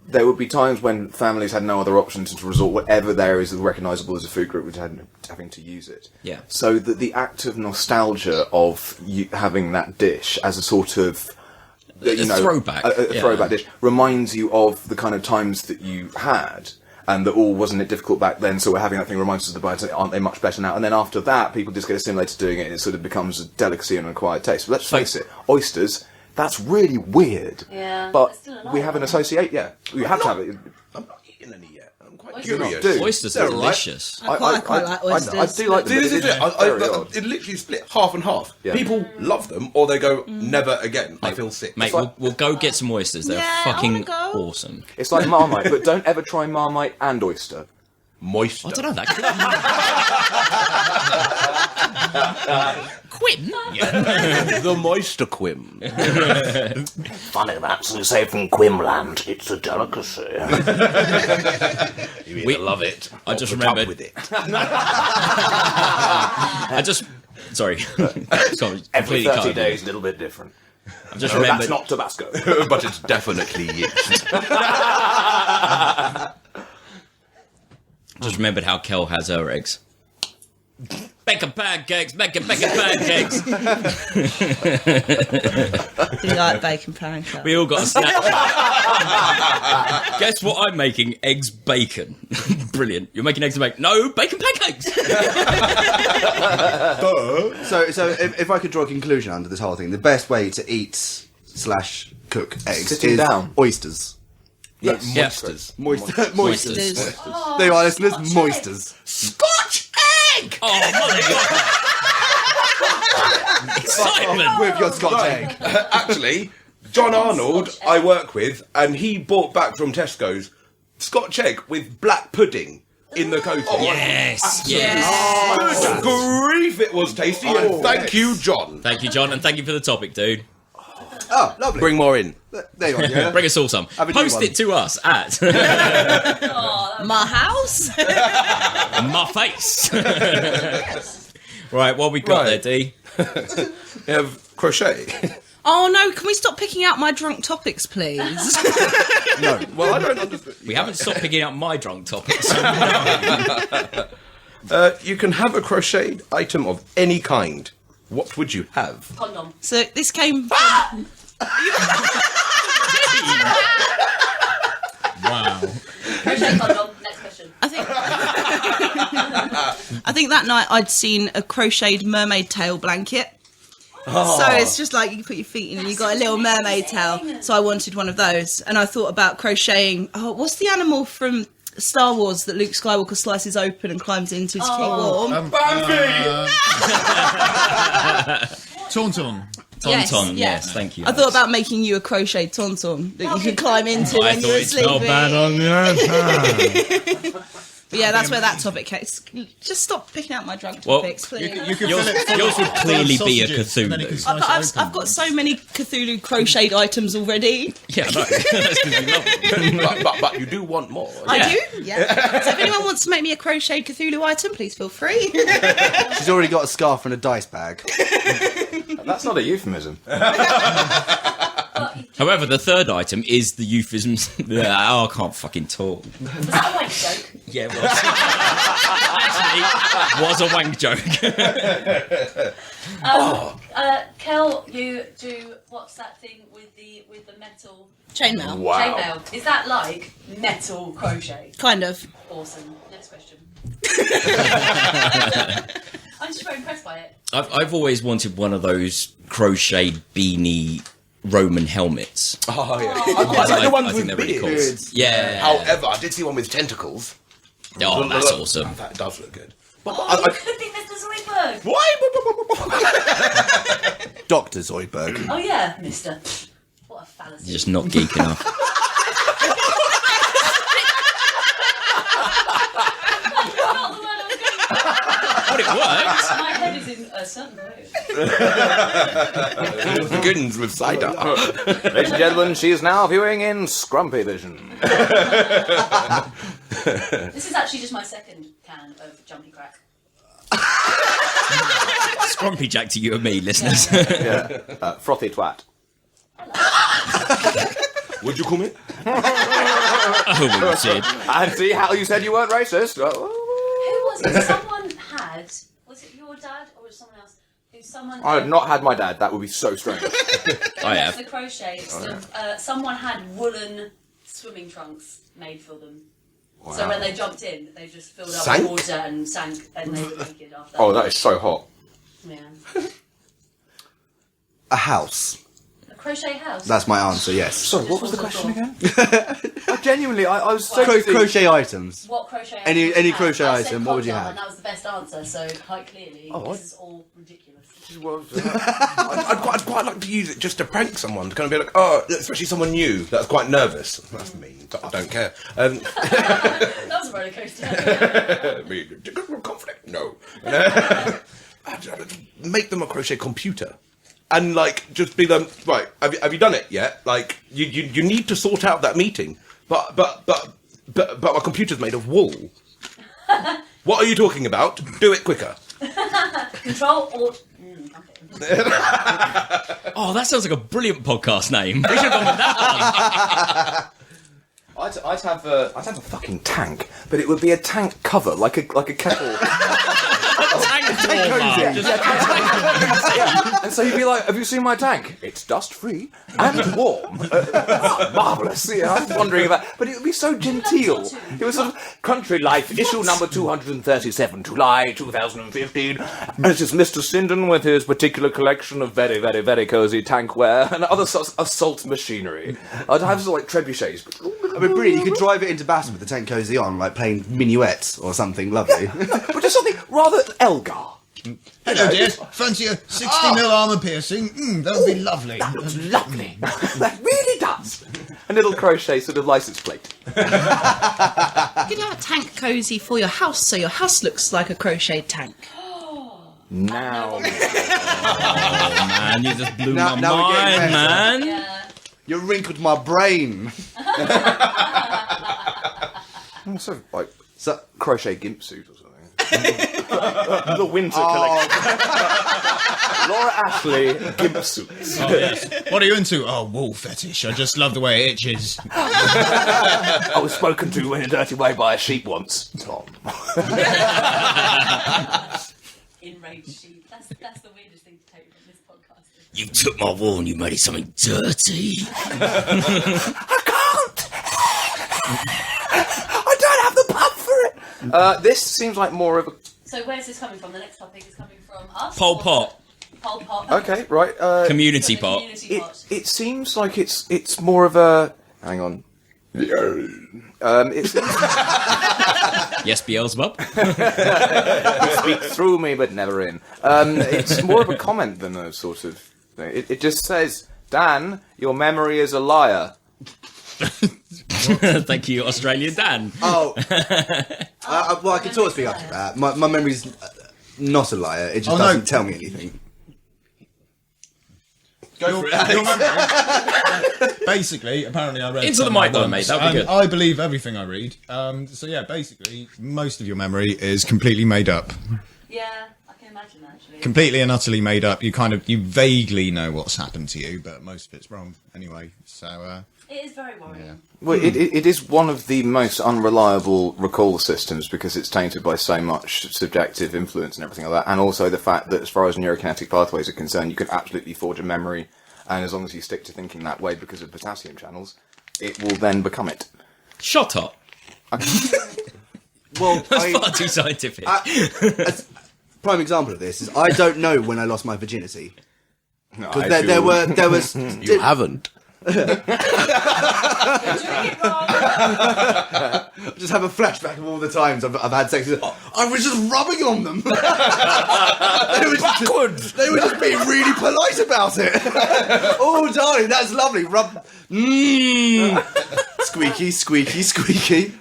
Speaker 5: there would be times when families had no other option to resort whatever there is recognisable as a food group, which having to use it.
Speaker 1: Yeah.
Speaker 5: So that the act of nostalgia of you having that dish as a sort of
Speaker 1: throwback.
Speaker 5: a throwback dish reminds you of the kind of times that you had. And that wasn't it difficult back then, so we're having that thing reminds us of the bites, aren't they much better now? And then after that, people just get assimilated to doing it, and it sort of becomes a delicacy and an acquired taste. But let's face it, oysters, that's really weird.
Speaker 6: Yeah,
Speaker 5: But
Speaker 6: it's still alive,
Speaker 5: we have an
Speaker 6: aren't they?
Speaker 5: associate, yeah. We have to have it.
Speaker 7: I'm not eating any yet. I'm quite
Speaker 6: Oysters.
Speaker 7: curious.
Speaker 5: Do.
Speaker 1: Oysters
Speaker 4: They're
Speaker 1: are
Speaker 4: all right.
Speaker 1: delicious.
Speaker 2: I quite like oysters.
Speaker 5: I do like them.
Speaker 7: See, this is
Speaker 5: but
Speaker 7: it.
Speaker 5: very odd.
Speaker 7: It literally split half and half.
Speaker 5: Yeah.
Speaker 7: People love them, or they go never again. I feel sick.
Speaker 1: Mate, we'll go get some oysters. They're
Speaker 2: Yeah, I
Speaker 1: fucking
Speaker 2: wanna go.
Speaker 1: awesome.
Speaker 5: It's like Marmite, but don't ever try Marmite and oyster.
Speaker 7: Moist.
Speaker 1: I don't know that. Quim?
Speaker 7: The moisture quim.
Speaker 8: Funny that's they say from Quimland. It's a delicacy.
Speaker 7: You either love it.
Speaker 1: I just
Speaker 7: or put up
Speaker 1: remembered.
Speaker 7: with it.
Speaker 1: Sorry.
Speaker 5: Every 30 days, a little bit different.
Speaker 1: I just
Speaker 5: No,
Speaker 1: remembered.
Speaker 5: that's not Tabasco.
Speaker 7: But it's definitely it.
Speaker 1: Just remembered how Kel has her eggs. Bacon pancakes, bacon pancakes.
Speaker 2: Do you like bacon pancakes?
Speaker 1: We all got a Snapchat. Guess what I'm making? Eggs bacon. Brilliant. You're making eggs and bacon. No, bacon pancakes.
Speaker 4: So if I could draw a conclusion under this whole thing, the best way to eat / cook eggs
Speaker 5: Sitting
Speaker 4: is
Speaker 5: down.
Speaker 4: oysters.
Speaker 5: Yes.
Speaker 7: Monsters.
Speaker 4: Moisters. There you are, listeners. Moisters.
Speaker 7: Scotch egg!
Speaker 1: Oh my god. Excitement.
Speaker 4: With your Scotch egg.
Speaker 7: Actually, John Arnold, I work with, and he bought back from Tesco's Scotch egg with black pudding in the coating.
Speaker 1: Yes. Yes.
Speaker 7: Good grief, it was tasty, and thank you, John.
Speaker 1: Thank you, John, and thank you for the topic, dude.
Speaker 4: Oh, lovely.
Speaker 7: Bring more in.
Speaker 4: There you are. Yeah.
Speaker 1: Bring us all some.
Speaker 4: Have a new
Speaker 1: Post
Speaker 4: one.
Speaker 1: it to us at
Speaker 2: My house?
Speaker 1: my face. Right, what we got
Speaker 7: Right.
Speaker 1: there, D?
Speaker 7: We have crochet.
Speaker 2: Oh no, can we stop picking out my drunk topics, please?
Speaker 7: No. Well, I don't understand.
Speaker 1: We haven't stopped picking out my drunk topics.
Speaker 7: You can have a crocheted item of any kind. What would you have?
Speaker 6: Condom.
Speaker 2: So this came from...
Speaker 1: Wow.
Speaker 6: Crochet condom. Next question.
Speaker 2: I think that night I'd seen a crocheted mermaid tail blanket. So it's just like you can put your feet in and you've got a little mermaid tail. So I wanted one of those. And I thought about crocheting... Oh, what's the animal from Star Wars that Luke Skywalker slices open and climbs into to keep warm?
Speaker 3: Tauntaun.
Speaker 1: Tauntaun, yes, thank you.
Speaker 2: I thought about making you a crochet tauntaun that you could climb into when you were sleeping.
Speaker 3: on the
Speaker 2: But yeah, that's where that topic came. Just stop picking out my drunk topics, please.
Speaker 3: You can
Speaker 1: Yours,
Speaker 3: fill it full
Speaker 1: yours would
Speaker 3: of
Speaker 1: clearly be a
Speaker 3: sausages, and then you can
Speaker 1: Cthulhu.
Speaker 3: slice it
Speaker 2: I've
Speaker 3: open.
Speaker 2: got so many Cthulhu crocheted items already.
Speaker 1: Yeah, no, that's because we love them.
Speaker 7: but you do want more.
Speaker 2: I do, yeah. So if anyone wants to make me a crocheted Cthulhu item, please feel free.
Speaker 4: She's already got a scarf and a dice bag.
Speaker 5: That's not a euphemism.
Speaker 1: However, the third item is the euphemisms. Oh, I can't fucking talk.
Speaker 6: Was that a wank joke?
Speaker 1: Yeah, well, actually, was a wank joke.
Speaker 6: Kel, you do what's that thing with the metal
Speaker 2: Chainmail.
Speaker 6: chainmail? Is that like metal crochet?
Speaker 2: Kind of.
Speaker 6: Awesome. Next question. I'm just very impressed by it.
Speaker 1: I've always wanted one of those crocheted beanie Roman helmets.
Speaker 7: Oh, yeah. I quite like the ones
Speaker 1: I think
Speaker 7: with
Speaker 1: they're really cool.
Speaker 7: beards.
Speaker 1: Yeah.
Speaker 7: However, I did see one with tentacles.
Speaker 1: Oh, that's awesome.
Speaker 7: That does look good.
Speaker 6: Oh,
Speaker 7: I-
Speaker 6: you could be Mr. Zoidberg.
Speaker 7: Why?
Speaker 4: Dr. Zoidberg.
Speaker 6: Oh yeah, Mister. What a fallacy.
Speaker 1: You're just not geek enough.
Speaker 6: Not the word I was going for.
Speaker 1: But it worked.
Speaker 6: My head is in a certain way.
Speaker 7: Begins with cider.
Speaker 5: Ladies and gentlemen, she is now viewing in Scrumpy Vision.
Speaker 6: This is actually just my second can of Jumpy Crack.
Speaker 1: Scrumpy Jack to you and me, listeners.
Speaker 5: Frothy twat.
Speaker 7: What'd you call me?
Speaker 1: Oh, we did.
Speaker 5: And see how you said you weren't racist.
Speaker 6: Who was it? Someone had. Was it your dad or was it someone else? Who someone?
Speaker 5: I have not had my dad. That would be so strange.
Speaker 1: I have.
Speaker 6: The crochet stuff. Someone had woolen swimming trunks made for them. So when they jumped in, they just filled up
Speaker 7: Sank?
Speaker 6: with water and sank, and they were naked after that.
Speaker 5: Oh, that is so hot.
Speaker 6: Yeah.
Speaker 4: A house.
Speaker 6: A crochet house.
Speaker 4: That's my answer, yes.
Speaker 5: Sorry, what was the question again? Genuinely, I was so
Speaker 4: Crochet items.
Speaker 6: What crochet?
Speaker 4: Any-
Speaker 6: item would
Speaker 4: any
Speaker 6: you have?
Speaker 4: crochet
Speaker 6: I said
Speaker 4: item, what would you
Speaker 6: condom,
Speaker 4: have?
Speaker 6: And that was the best answer. So quite clearly, this is all ridiculous.
Speaker 7: I'd quite like to use it just to prank someone, to kind of be like, oh, especially someone new that's quite nervous. That's mean. I don't care.
Speaker 6: That was a roller coaster.
Speaker 7: Conflict? No. make them a crochet computer. And, like, just be them, right, have you done it yet? Like, you need to sort out that meeting. But my computer's made of wool. What are you talking about? Do it quicker.
Speaker 6: Control Alt. Okay.
Speaker 1: Oh, that sounds like a brilliant podcast name. We should have gone with that one.
Speaker 5: I'd have a fucking tank, but it would be a tank cover, like a kettle. And so you'd be like, have you seen my tank? It's dust-free and warm. Marvellous. Yeah, I was wondering about... But it would be so genteel. It was sort of country life, issue number 237, July 2015. And it's just Mr. Sinden with his particular collection of very, very, very cosy tankware and other sorts of assault machinery. I'd have sort of like trebuchets.
Speaker 4: I mean, brilliant. You could drive it into Bassett with the tank cozy on, like playing minuets or something lovely.
Speaker 5: But just something rather Elgar.
Speaker 3: Hello, dear. Fancy a 60mm armour piercing? That would be lovely.
Speaker 5: That looks lovely. That really does. A little crochet sort of license plate.
Speaker 2: You could have a tank cozy for your house, so your house looks like a crocheted tank.
Speaker 5: Now.
Speaker 1: Oh, man, you just blew my
Speaker 4: Now we're getting
Speaker 1: mind,
Speaker 4: better.
Speaker 1: man.
Speaker 6: Yeah.
Speaker 4: You wrinkled my brain.
Speaker 5: Also, like,
Speaker 4: So,
Speaker 5: crochet gimp suit or something. The winter collection. Laura Ashley gimp suits.
Speaker 3: Oh, yes. What are you into? Oh, wool fetish. I just love the way it itches.
Speaker 5: I was spoken to in a dirty way by a sheep once. Tom.
Speaker 6: Enraged sheep. That's the weirdest thing to take from this podcast.
Speaker 1: You took my wool and you made it something dirty.
Speaker 5: I can't! I don't have the pump for it! This seems like more of a...
Speaker 6: So where's this coming from? The next topic is coming from us?
Speaker 1: Pol Pot.
Speaker 6: Pol Pot.
Speaker 5: Okay, right.
Speaker 1: Community
Speaker 6: So the
Speaker 1: pot.
Speaker 6: community pot.
Speaker 5: It seems like it's more of a... Hang on. It's
Speaker 1: Yes, Beelzebub.
Speaker 5: speak through me but never in. It's more of a comment than a sort of thing. It just says, Dan, your memory is a liar.
Speaker 1: Thank you, Australian Dan.
Speaker 4: well, I can sort of speak up to that. My memory's not a liar. It just doesn't tell me anything.
Speaker 7: Go for it.
Speaker 3: Basically, apparently I read...
Speaker 1: Into the
Speaker 3: some
Speaker 1: mic, though,
Speaker 3: once,
Speaker 1: mate, that'd be
Speaker 3: and
Speaker 1: good.
Speaker 3: I believe everything I read. So yeah, basically, most of your memory is completely made up.
Speaker 6: Yeah, I can imagine actually.
Speaker 3: Completely and utterly made up. You vaguely know what's happened to you, but most of it's wrong anyway. So,
Speaker 6: It is very worrying.
Speaker 5: Well, it is one of the most unreliable recall systems because it's tainted by so much subjective influence and everything like that, and also the fact that as far as neurokinetic pathways are concerned, you can absolutely forge a memory, and as long as you stick to thinking that way because of potassium channels, it will then become it.
Speaker 1: Shut up.
Speaker 4: Well,
Speaker 1: That's far too scientific.
Speaker 4: prime example of this is I don't know when I lost my virginity.
Speaker 5: No,
Speaker 4: Because there was...
Speaker 7: You haven't.
Speaker 6: Doing it wrong.
Speaker 4: I just have a flashback of all the times I've had sex. I was just rubbing on them. They were just being really polite about it. Oh, darling, that's lovely. Rub. Squeaky, squeaky, squeaky.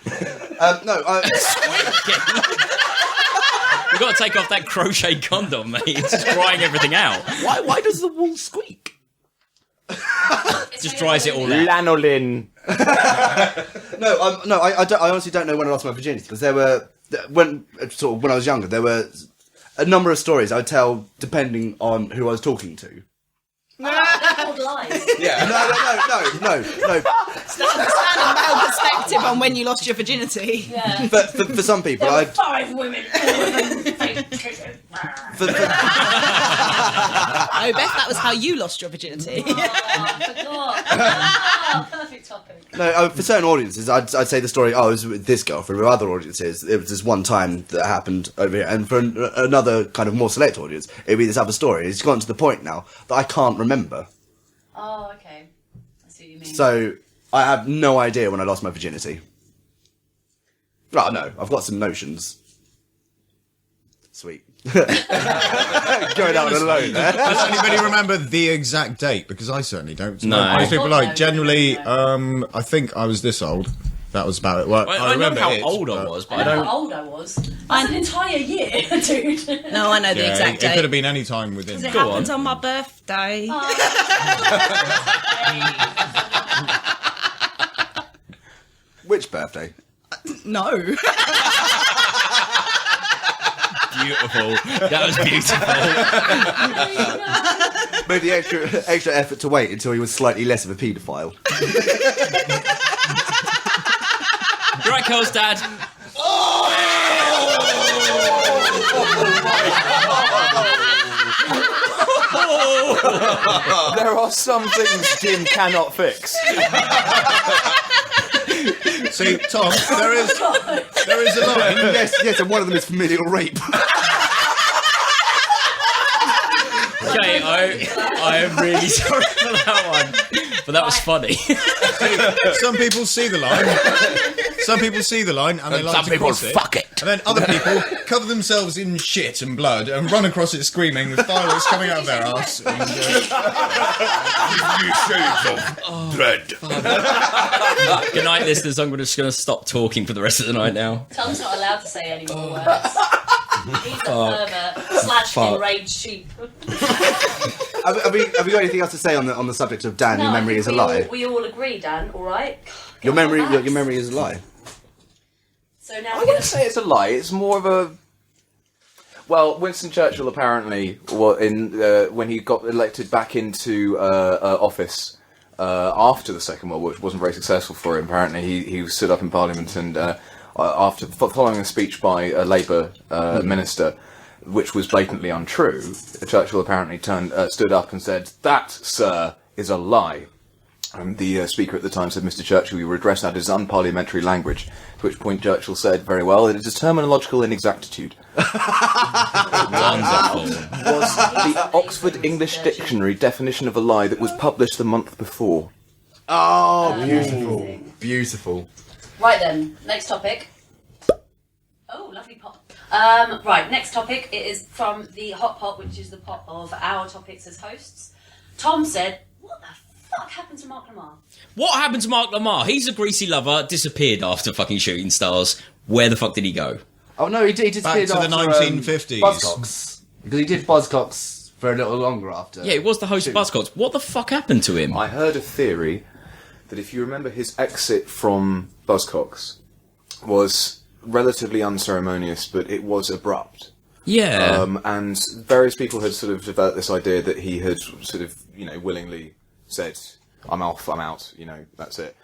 Speaker 1: You've got to take off that crochet condom, mate. It's just drying everything out.
Speaker 7: Why does the wool squeak?
Speaker 1: Just dries it all out.
Speaker 5: Lanolin.
Speaker 4: I honestly don't know when I lost my virginity because there were when I was younger there were a number of stories I would tell depending on who I was talking to.
Speaker 6: They're called lies.
Speaker 7: Yeah.
Speaker 4: No.
Speaker 2: Stand a male perspective on when you lost your virginity.
Speaker 6: Yeah.
Speaker 4: For some people,
Speaker 6: There were
Speaker 4: I
Speaker 6: 5 women. All of them fake chicken.
Speaker 4: for,
Speaker 2: Oh, Beth, that was how you lost your virginity.
Speaker 6: Oh, I forgot. Perfect topic.
Speaker 4: No, for certain audiences, I'd say the story, it was with this girl. For other audiences, it was this one time that happened over here. And for another kind of more select audience, it'd be this other story. It's gotten to the point now that I can't remember.
Speaker 6: Oh, okay. I see what you mean.
Speaker 4: So, I have no idea when I lost my virginity. Oh, no, I've got some notions. Sweet. Going out alone there.
Speaker 3: Does anybody remember the exact date? Because I certainly don't.
Speaker 1: No.
Speaker 3: Most people
Speaker 6: I
Speaker 3: like generally.
Speaker 6: don't know.
Speaker 3: I think I was this old. that was about it. Well,
Speaker 1: I remember how
Speaker 3: it,
Speaker 1: old I was, but
Speaker 6: I
Speaker 1: I
Speaker 6: know
Speaker 1: don't.
Speaker 6: how old I was. That's an entire year, dude.
Speaker 2: No, I know the exact
Speaker 3: it
Speaker 2: date.
Speaker 3: could have been any time within.
Speaker 2: It
Speaker 1: Go
Speaker 2: happened
Speaker 1: on.
Speaker 2: on my birthday.
Speaker 4: Which birthday?
Speaker 2: No.
Speaker 1: Beautiful. That was beautiful.
Speaker 4: Made the extra effort to wait until he was slightly less of a paedophile.
Speaker 1: Right, Cole's dad.
Speaker 5: There are some things Jim cannot fix.
Speaker 3: See, Tom, there is a line.
Speaker 4: yes, and one of them is familial rape.
Speaker 1: Okay, I am really sorry for that one, but that was funny.
Speaker 3: Some people see the line. Some people see the line and they like to cross it.
Speaker 5: fuck it.
Speaker 3: And then other people cover themselves in shit and blood and run across it screaming with fireworks coming out of their ass. And,
Speaker 7: Dread.
Speaker 1: Good night, listeners. I'm just going to stop talking for the rest of the night now.
Speaker 6: Tom's not allowed to say any more words. He's a pervert / enraged sheep.
Speaker 4: Have we got anything else to say on the subject of Dan? Your memory is a lie.
Speaker 6: We all agree, Dan. All right.
Speaker 4: Your memory is a lie.
Speaker 6: So now
Speaker 5: I
Speaker 6: we're
Speaker 5: wouldn't
Speaker 6: going
Speaker 5: say it's a lie. It's more of a. Well, Winston Churchill apparently, when he got elected back into office after the Second World War, which wasn't very successful for him. Apparently, he stood up in Parliament and after following a speech by a Labour minister, which was blatantly untrue, Churchill apparently stood up and said, "That, sir, is a lie." The speaker at the time said, "Mr. Churchill, you address that as unparliamentary language." To which point Churchill said, "Very well, it is a terminological inexactitude."
Speaker 1: Wonderful.
Speaker 5: Was the Oxford English Dictionary definition of a lie that was published the month before.
Speaker 4: Oh, beautiful. Beautiful.
Speaker 6: Right then, next topic. Oh, lovely pot. Right, next topic. It is from the hot pot, which is the pot of our topics as hosts. Tom said, "What the fuck happened to Mark Lamar?"
Speaker 1: What happened to Mark Lamar? He's a greasy lover, disappeared after fucking Shooting Stars. Where the fuck did he go?
Speaker 4: Oh no, he disappeared
Speaker 3: Back to the
Speaker 4: after,
Speaker 3: 1950s.
Speaker 4: Buzzcocks. Because he did Buzzcocks for a little longer after.
Speaker 1: Yeah, he was the host of Buzzcocks. What the fuck happened to him?
Speaker 5: I heard a theory that if you remember his exit from Buzzcocks was relatively unceremonious, but it was abrupt.
Speaker 1: Yeah.
Speaker 5: And various people had sort of developed this idea that he had sort of, willingly said, I'm off, I'm out, that's it.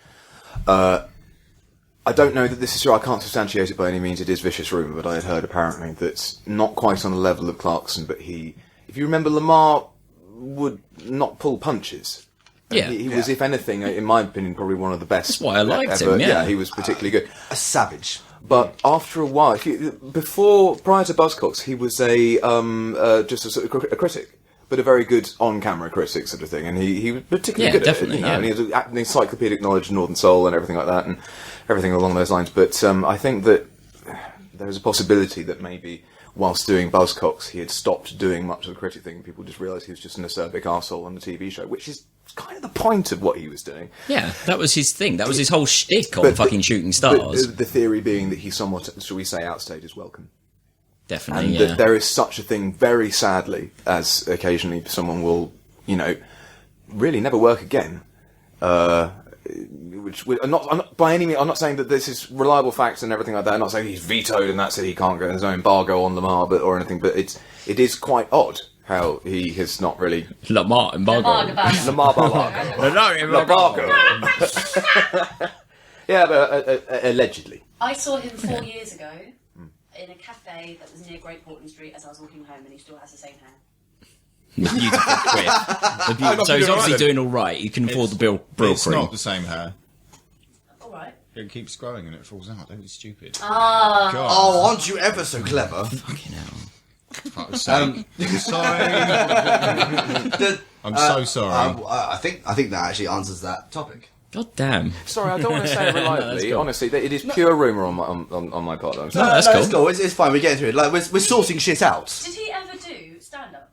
Speaker 5: I don't know that this is true, I can't substantiate it by any means, it is vicious rumour, but I had heard apparently that not quite on the level of Clarkson, but if you remember, Lamar would not pull punches.
Speaker 1: Yeah.
Speaker 5: He was, if anything, in my opinion, probably one of the best.
Speaker 1: That's why I liked
Speaker 5: ever.
Speaker 1: him, yeah.
Speaker 5: He was particularly good.
Speaker 4: A savage.
Speaker 5: But after a while, prior to Buzzcocks, he was just a sort of a critic, but a very good on-camera critic sort of thing, and he was particularly good
Speaker 1: definitely,
Speaker 5: at it. And he had an encyclopedic knowledge of Northern Soul and everything like that, and everything along those lines. But I think that there is a possibility that maybe whilst doing Buzzcocks, he had stopped doing much of the critic thing, and people just realised he was just an acerbic arsehole on the TV show, which is kind of the point of what he was doing.
Speaker 1: Yeah, that was his thing. That was his whole shtick on fucking Shooting Stars.
Speaker 5: But the theory being that he somewhat, shall we say, outstayed his welcome.
Speaker 1: Definitely,
Speaker 5: And that there is such a thing, very sadly, as occasionally someone will, really never work again. Which I'm not by any means. I'm not saying that this is reliable facts and everything like that. I'm not saying he's vetoed and that's it. He can't go. There's no embargo on Lamar, or anything. But it is quite odd how he has not really
Speaker 1: Lamar embargo.
Speaker 5: Lamar embargo. Yeah, but allegedly.
Speaker 6: I saw him 4 years ago in a cafe that was near Great Portland Street as I was walking home, and he still has the same hair.
Speaker 1: Beautiful quiff. So he's obviously doing all right. He can afford the brill
Speaker 3: It's
Speaker 1: cream.
Speaker 3: not the same hair.
Speaker 6: All right.
Speaker 3: It keeps growing and it falls out. Don't be stupid.
Speaker 6: Ah.
Speaker 3: God.
Speaker 4: Oh, aren't you ever so clever?
Speaker 1: Fucking hell.
Speaker 3: I'm sorry. I'm so sorry.
Speaker 4: I think that actually answers that topic.
Speaker 1: God damn.
Speaker 5: Sorry, I don't want to say it reliably.
Speaker 1: cool.
Speaker 5: Honestly, it is pure rumour on my part. I'm sorry.
Speaker 1: that's
Speaker 4: It's
Speaker 1: cool.
Speaker 4: cool. It's fine. We're getting through it. Like we're sorting shit out.
Speaker 6: Did he ever do stand-up?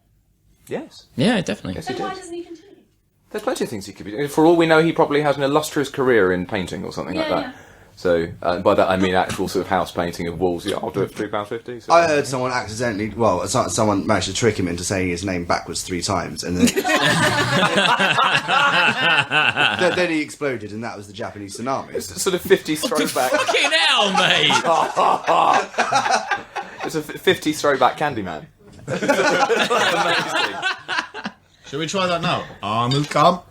Speaker 5: Yes.
Speaker 1: Yeah, definitely.
Speaker 5: Yes,
Speaker 6: Then
Speaker 5: he
Speaker 6: why
Speaker 5: did.
Speaker 6: doesn't he continue?
Speaker 5: There's plenty of things he could be doing. For all we know, he probably has an illustrious career in painting or something like that.
Speaker 6: Yeah.
Speaker 5: So by that I mean actual sort of house painting of walls. Yeah, I'll do it for £3.50. So.
Speaker 4: I heard someone accidentally, someone managed to trick him into saying his name backwards 3 times, and then then he exploded, and that was the Japanese tsunami.
Speaker 5: It's a sort of 50s throwback.
Speaker 1: Fucking hell, mate!
Speaker 5: It's a 50s throwback Candyman. Amazing.
Speaker 3: Shall we try that now? Arnold, come.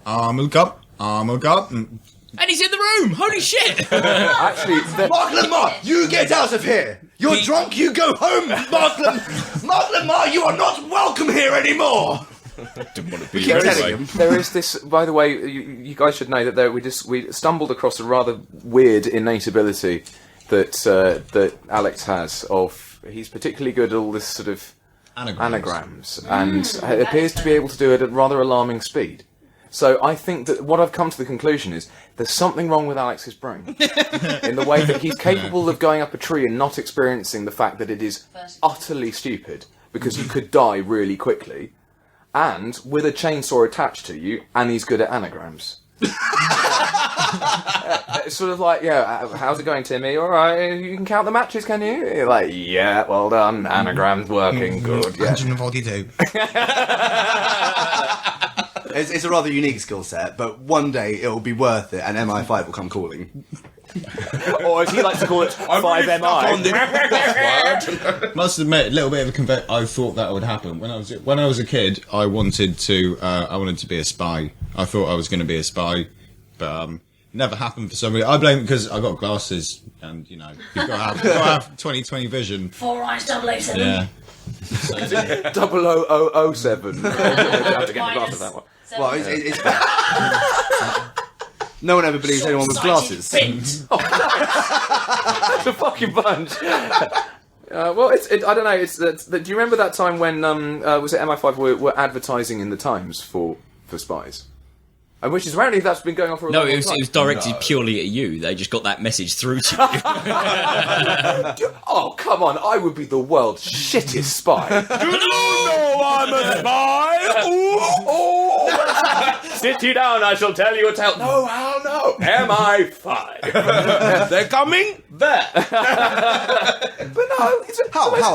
Speaker 1: And he's in the room! Holy shit!
Speaker 5: Actually,
Speaker 4: Mark Lamar, you get out of here! You're drunk, you go home! Mark Lamar, you are not welcome here anymore! We keep telling him.
Speaker 5: there is this, by the way, you guys should know that we stumbled across a rather weird innate ability that Alex has of, he's particularly good at all this sort of anagrams and it appears to be able to do it at rather alarming speed. So I think that what I've come to the conclusion is there's something wrong with Alex's brain in the way that he's capable of going up a tree and not experiencing the fact that it is utterly stupid because you could die really quickly, and with a chainsaw attached to you, and he's good at anagrams. It's sort of like, how's it going, Timmy? All right, you can count the matches, can you? You're like, yeah, well done, anagram's working, good. Yeah.
Speaker 3: 142.
Speaker 4: It's a rather unique skill set, but one day it'll be worth it, and MI5 will come calling.
Speaker 5: Or as he likes to call it, 5MI.
Speaker 3: Must admit, a little bit of a confess. I thought that would happen when I was a kid. I wanted to be a spy. I thought I was going to be a spy, but never happened for some reason. I blame it because I got glasses, and you've got to have 20/20 vision.
Speaker 6: 4 eyes, 007.
Speaker 3: Yeah.
Speaker 5: 00007. I have to get the glass of that one.
Speaker 4: Well, it's no one ever believes anyone with glasses.
Speaker 5: It's a fucking bunch. Well, I don't know. Do you remember that time when was it MI5 were advertising in the Times for spies? And which is apparently that's been going on for a long time.
Speaker 1: No, it was directed purely at you. They just got that message through to you.
Speaker 5: Oh, come on. I would be the world's shittest spy. You know I'm a spy? Ooh. Sit you down, I shall tell you a tale. No, hell no. MI5.
Speaker 7: They're coming there.
Speaker 5: But no,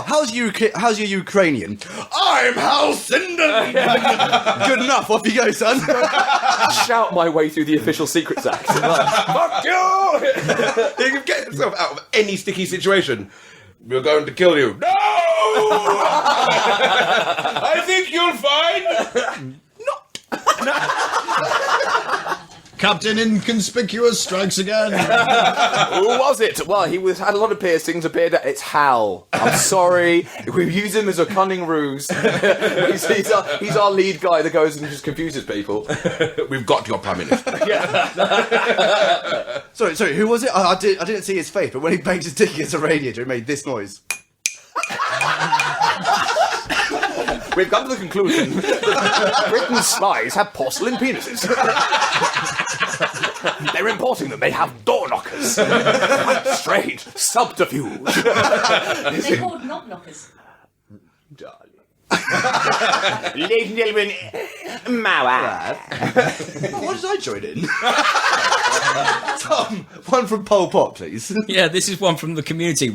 Speaker 4: How's your Ukrainian? I'm Halcindon! Good enough, off you go, son.
Speaker 5: shout my way through the official Secrets Act.
Speaker 7: Fuck you! You can get yourself out of any sticky situation. We're going to kill you. No! I think you'll find...
Speaker 3: Captain Inconspicuous strikes again.
Speaker 5: Who was it? Well, had a lot of piercings. It's Hal. I'm sorry. We use him as a cunning ruse. He's our lead guy that goes and just confuses people.
Speaker 7: We've got your Prime Minister.
Speaker 4: Sorry, who was it? I didn't see his face, but when he banged his dick against a radiator, it made this noise.
Speaker 5: We've come to the conclusion that Britain's spies have porcelain penises. They're importing them. They have door knockers. Strange subterfuge.
Speaker 6: They're called knock knockers.
Speaker 5: Darling. Ladies and gentlemen, my
Speaker 4: What did I join in? Tom, one from Pol Pot, please.
Speaker 1: Yeah, this is one from the community.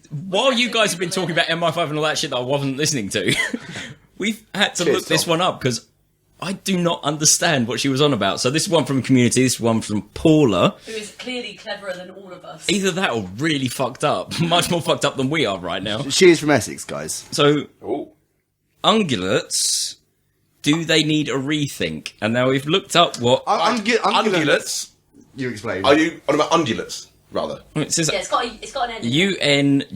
Speaker 1: While you guys have been talking about MI5 and all that shit that I wasn't listening to, we've had to look this one up because I do not understand what she was on about. So this is one from the community, this is one from Paula.
Speaker 6: Who is clearly cleverer than all of us.
Speaker 1: Either that or really fucked up. Much more fucked up than we are right now.
Speaker 4: She is from Essex, guys.
Speaker 1: So, ungulates, do they need a rethink? And now we've looked up what...
Speaker 7: Ungulates?
Speaker 4: You explain.
Speaker 7: Are you on about undulates, rather?
Speaker 1: It says
Speaker 6: Yeah, it's got an end.
Speaker 1: UNGULATES.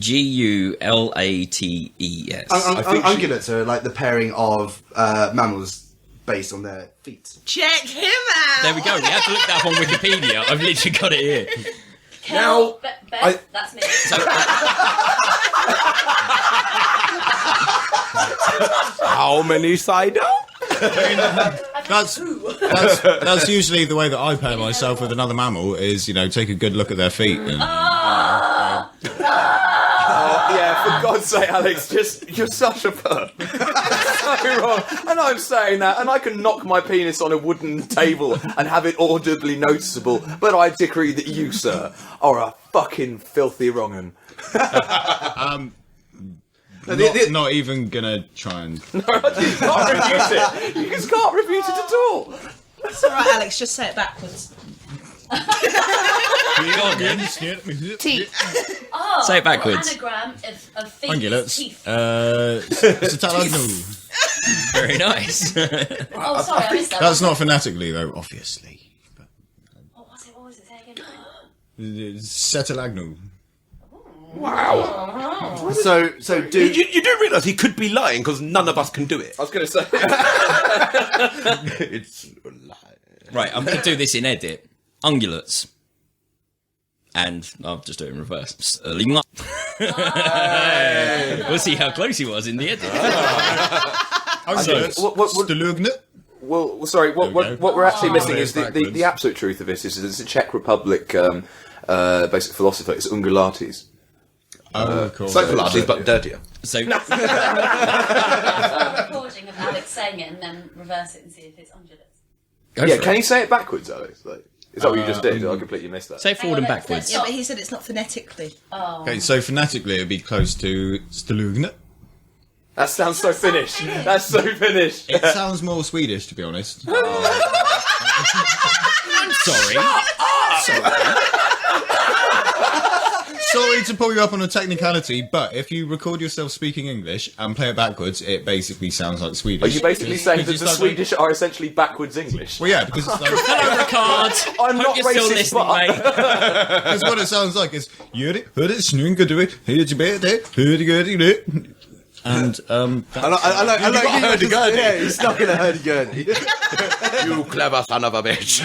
Speaker 4: Ungulates are like the pairing of mammals based on their feet.
Speaker 2: Check him out.
Speaker 1: There we go. We had to look that up on Wikipedia. I've literally got it here.
Speaker 6: Now, Beth, that's me.
Speaker 7: How many cider?
Speaker 3: That's usually the way that I pair myself with another mammal is, take a good look at their feet. And,
Speaker 5: yeah, for God's sake, Alex, you're such a perv. So wrong. And I'm saying that, and I can knock my penis on a wooden table and have it audibly noticeable, but I decree that you, sir, are a fucking filthy wrong'un.
Speaker 3: Not even gonna try and.
Speaker 5: No, you can't refute it. You just can't refute it at all.
Speaker 2: It's alright, Alex, just say it backwards.
Speaker 6: Oh,
Speaker 1: Say it backwards.
Speaker 6: Anagram of feet.
Speaker 3: Ungulates.
Speaker 6: Teeth.
Speaker 1: Very nice.
Speaker 6: Oh, sorry, I missed that.
Speaker 3: That's not phonetically though, obviously.
Speaker 6: What was it? Say it again.
Speaker 3: Cetalagnu.
Speaker 7: Wow.
Speaker 4: So do
Speaker 7: You do realise he could be lying because none of us can do it.
Speaker 5: I was going to say.
Speaker 7: It's a lie.
Speaker 1: Right, I'm going to do this in edit. Ungulates. And I'll just do it in reverse. We'll see how close he was in the edit.
Speaker 3: Stalugna.
Speaker 5: Well, sorry. What we're actually missing is the absolute truth of this. Is it's a Czech Republic basic philosopher. It's Ungulates.
Speaker 3: Oh, of course.
Speaker 7: It's like Pilates, but dirtier.
Speaker 1: So,
Speaker 6: Recording of Alex saying it and then reverse it and see if it's ungulates.
Speaker 1: go
Speaker 5: Yeah,
Speaker 1: for
Speaker 5: can
Speaker 1: it.
Speaker 5: you say it backwards, Alex? Like, is that what you just did? I completely missed that.
Speaker 1: Say it forward and
Speaker 6: Hang on,
Speaker 1: backwards.
Speaker 6: let's
Speaker 2: Yeah, but he said it's not phonetically.
Speaker 6: Oh.
Speaker 3: Okay, so phonetically it'd be close to Stalugna.
Speaker 5: That sounds so Finnish. That's so Finnish.
Speaker 3: It sounds more Swedish, to be honest.
Speaker 1: I'm sorry.
Speaker 3: Sorry to pull you up on a technicality, but if you record yourself speaking English and play it backwards, it basically sounds like Swedish.
Speaker 5: Are you basically saying that
Speaker 3: Because
Speaker 5: the
Speaker 3: it's like-
Speaker 5: Swedish are essentially backwards English?
Speaker 3: Well, yeah, because it's like,
Speaker 1: Hello, Ricard.
Speaker 5: I'm
Speaker 1: Hope
Speaker 5: not
Speaker 1: you're still
Speaker 5: racist,
Speaker 1: listening,
Speaker 5: but-
Speaker 1: mate.
Speaker 3: that's what it sounds like. It's and
Speaker 4: I like
Speaker 3: got a hurdy-gurdy.
Speaker 4: Yeah, he's stuck in a hurdy-gurdy.
Speaker 7: You clever son of a bitch.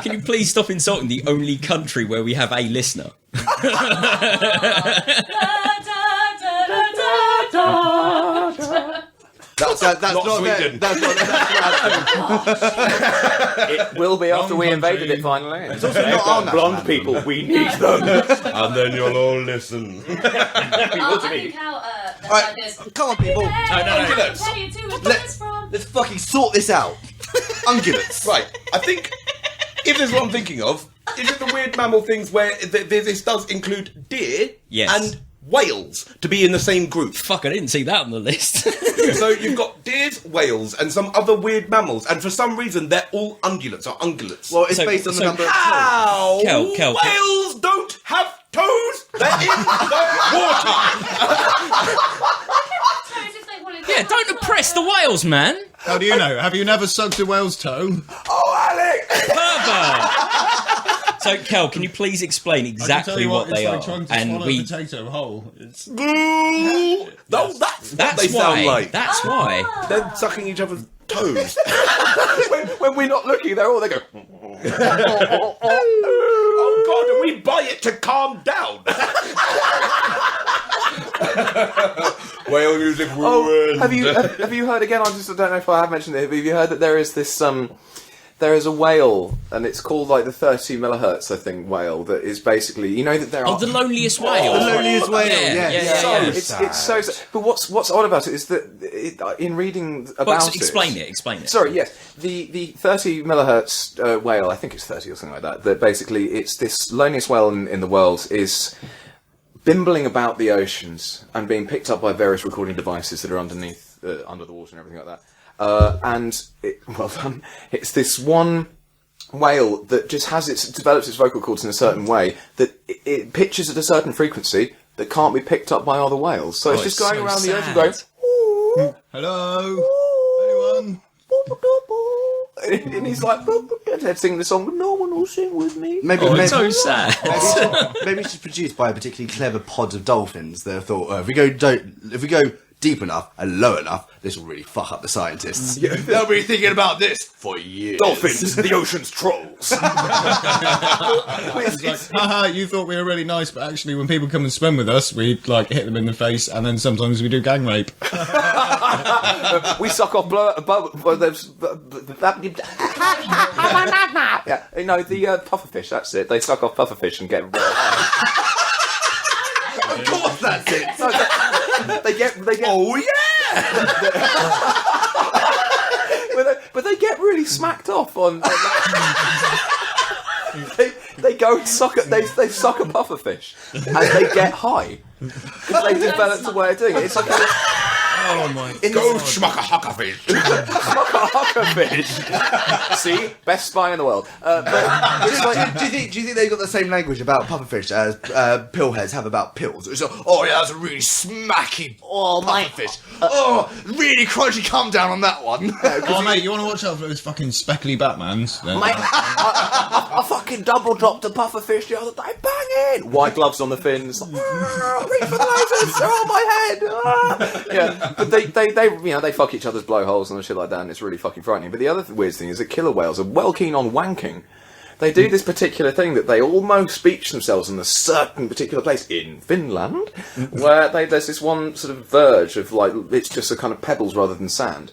Speaker 1: Can you please stop insulting the only country where we have a listener?
Speaker 4: That's
Speaker 7: Not
Speaker 4: not there.
Speaker 7: Sweden.
Speaker 4: That's not
Speaker 5: It will be after we
Speaker 3: Wrong
Speaker 5: invaded
Speaker 3: country.
Speaker 5: it finally.
Speaker 4: It's also not on that
Speaker 5: Blonde
Speaker 4: man.
Speaker 5: people, we need them.
Speaker 7: And then you'll all listen.
Speaker 6: Oh, I think how the
Speaker 4: Right,
Speaker 6: idea is.
Speaker 4: come on, people.
Speaker 1: No.
Speaker 6: Tell you too, where it's from.
Speaker 4: Let's fucking sort this out. Ungulates.
Speaker 7: Right, I think if there's what I'm thinking of, is it the weird mammal things where this does include deer
Speaker 1: Yes.
Speaker 7: and whales to be in the same group?
Speaker 1: Fuck, I didn't see that on the list.
Speaker 7: So you've got deers, whales, and some other weird mammals, and for some reason they're all ungulates or ungulates.
Speaker 4: Well, it's
Speaker 1: So-
Speaker 4: based on the
Speaker 1: so
Speaker 4: number of
Speaker 7: How?
Speaker 1: Kel.
Speaker 7: Whales don't have toes. They're in the water.
Speaker 1: Yeah, don't oppress the whales, man.
Speaker 3: how do you know? Have you never sucked a whale's toe?
Speaker 5: Oh, Alex!
Speaker 1: Pervert. So, Kel, can you please explain exactly what they
Speaker 3: it's
Speaker 1: are?
Speaker 3: like trying to
Speaker 1: And
Speaker 3: swallow
Speaker 1: we.
Speaker 3: a potato whole. It's...
Speaker 7: No, that's what
Speaker 1: That's
Speaker 7: they sound
Speaker 1: why.
Speaker 7: like.
Speaker 1: That's why.
Speaker 7: They're sucking each other's toes.
Speaker 5: when we're not looking, they go.
Speaker 7: Oh God, and we buy it to calm down. Whale music
Speaker 5: Oh,
Speaker 7: ruined.
Speaker 5: have you heard again? I don't know if I have mentioned it. But have you heard that there is this there is a whale, and it's called like the 30 millihertz, I think, whale that is basically, you know that there are.
Speaker 1: Oh, the loneliest whale.
Speaker 4: The loneliest whale,
Speaker 1: Yeah.
Speaker 4: yeah.
Speaker 5: It's so sad. But what's odd about it is that in reading about
Speaker 1: Well,
Speaker 5: it.
Speaker 1: explain it.
Speaker 5: Sorry, yes. The 30 millihertz whale, I think it's 30 or something like that, that basically it's this loneliest whale in the world is bimbling about the oceans and being picked up by various recording devices that are underneath, under the water and everything like that. It's this one whale that just develops its vocal cords in a certain way that it pitches at a certain frequency that can't be picked up by other whales. So it's
Speaker 1: Oh,
Speaker 5: just
Speaker 1: it's
Speaker 5: going
Speaker 1: so
Speaker 5: around the ocean
Speaker 1: sad.
Speaker 5: going, "Ooh."
Speaker 3: Hello? Anyone?
Speaker 5: And he's like, singing the song, but no one will sing with me.
Speaker 4: Maybe,
Speaker 1: Oh,
Speaker 4: maybe,
Speaker 1: it's so sad.
Speaker 4: maybe it's just produced by a particularly clever pod of dolphins that have thought, if we go deep enough and low enough, this will really fuck up the scientists. They'll be thinking about this for years.
Speaker 5: Dolphins, the ocean's trolls.
Speaker 3: It's like, haha, you thought we were really nice, but actually when people come and swim with us, we like hit them in the face, and then sometimes we do gang rape.
Speaker 5: We suck off yeah, you know, the pufferfish, that's it. They suck off pufferfish and get
Speaker 7: Of course that's it.
Speaker 5: They get.
Speaker 7: Oh yeah.
Speaker 5: But they get really smacked off on. They go and suck at they suck a pufferfish and they get high because they developed a way of doing it. It's like
Speaker 1: Oh my
Speaker 7: Go schmuck a huckerfish.
Speaker 5: huckerfish. See, best spy in the world. But it's like,
Speaker 4: Do you think they've got the same language about pufferfish as pillheads have about pills? It's like, oh yeah, that's a really smacky pufferfish. Really crunchy come down on that one.
Speaker 3: Oh, mate, you want to watch out for those fucking speckly Batmans? Then-
Speaker 5: mate, I fucking double dropped a pufferfish the other day. Banging! White gloves on the fins. Reach for the lasers. They're on my head. Yeah. But they they fuck each other's blowholes and shit like that, and it's really fucking frightening. But the other weird thing is that killer whales are well keen on wanking. They do this particular thing that they almost beach themselves in a certain particular place in Finland, where there's this one sort of verge of like it's just a kind of pebbles rather than sand.